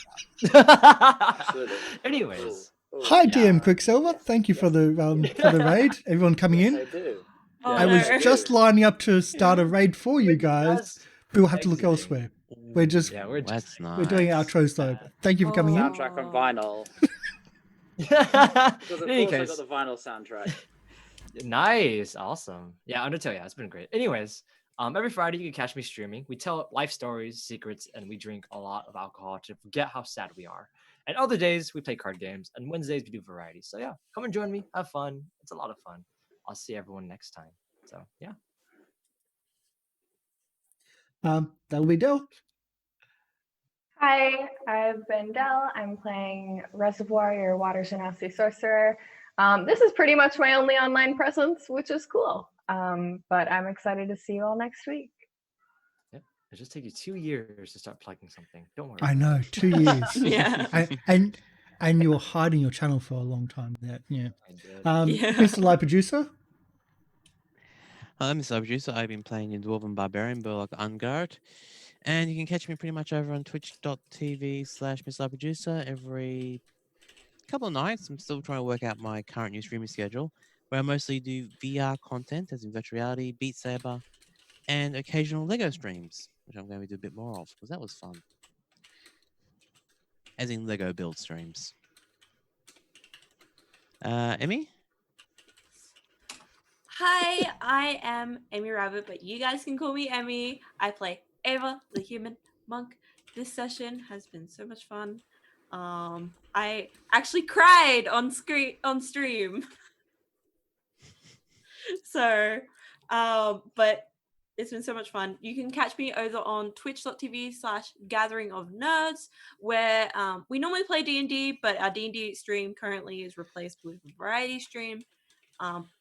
anyways. Hi, DM Quicksilver. Thank you for the raid. Everyone coming in. I do. I was just lining up to start a raid for you guys. We will have to look elsewhere. We're just we're doing outros though. Thank you for coming in. Soundtrack on vinyl. Because of course I got the vinyl soundtrack. Nice, awesome. Yeah, Undertale, yeah, it's been great. Anyways, every Friday you can catch me streaming. We tell life stories, secrets, and we drink a lot of alcohol to forget how sad we are. And other days we play card games, and Wednesdays we do variety. So yeah, come and join me, have fun. It's a lot of fun. I'll see everyone next time. So yeah. That'll be Del. Hi, I've been Del. I'm playing Reservoir, your Water Genasi Sorcerer. This is pretty much my only online presence, which is cool. But I'm excited to see you all next week. Yep. It just take you 2 years to start plugging something. Don't worry. I know, 2 years. Yeah. And you were hiding your channel for a long time. Yeah. I did. Mr. Live Producer. I'm Mr. Producer. I've been playing in Dwarven Barbarian, BURLOCK, UNGUART. And you can catch me pretty much over on twitch.tv/Mr. Producer every couple of nights. I'm still trying to work out my current new streaming schedule. where I mostly do VR content, as in virtual reality, Beat Saber, and occasional Lego streams, which I'm going to do a bit more of because that was fun. As in Lego build streams. Emmy? Hi, I am Amy Rabbit, but you guys can call me Emmy. I play Ava, the human monk. This session has been so much fun. I actually cried on stream. So, but it's been so much fun. You can catch me over on twitch.tv/gathering of nerds, where we normally play D&D, but our D&D stream currently is replaced with a variety stream.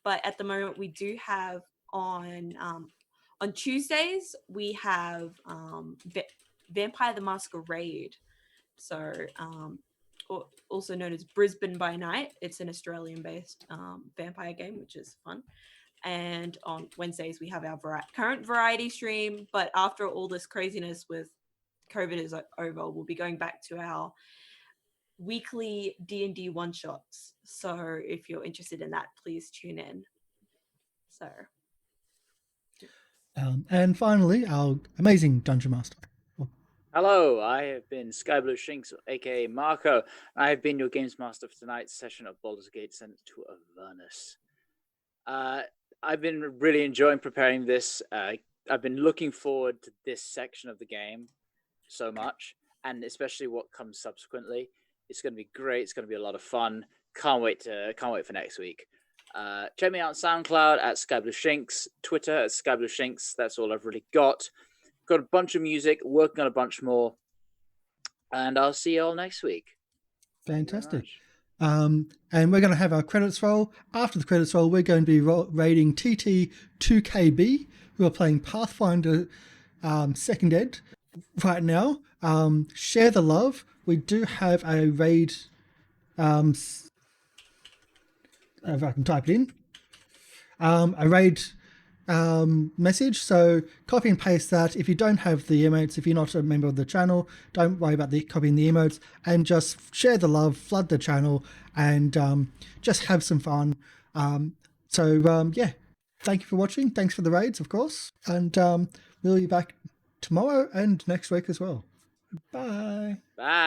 But at the moment, we do have on Tuesdays we have Vampire the Masquerade. So also known as Brisbane by Night. It's an Australian-based vampire game, which is fun. And on Wednesdays we have our current variety stream. But after all this craziness with COVID is over, we'll be going back to our weekly D&D one-shots. So if you're interested in that, please tune in. So and finally, our amazing Dungeon Master. Hello, I have been SkyBlueShinx, aka Marco. I have been your games master for tonight's session of Baldur's Gate Sent to Avernus. I've been really enjoying preparing this. I've been looking forward to this section of the game so much, and especially what comes subsequently. It's going to be great. It's going to be a lot of fun. Can't wait for next week. Check me out on SoundCloud at SkyBlueShinx, Twitter at SkyBlueShinx. That's all I've really got. Got a bunch of music, working on a bunch more, and I'll see you all next week. Fantastic. And we're going to have our credits roll. After the credits roll, we're going to be raiding TT2KB, who are playing Pathfinder 2nd Ed right now. Share the love. We do have a raid, if I can type it in, a raid message, so copy and paste that. If you don't have the emotes, if you're not a member of the channel, don't worry about copying the emotes, and just share the love, flood the channel, and just have some fun. Yeah, thank you for watching. Thanks for the raids, of course, and we'll be back tomorrow and next week as well. Bye. Bye.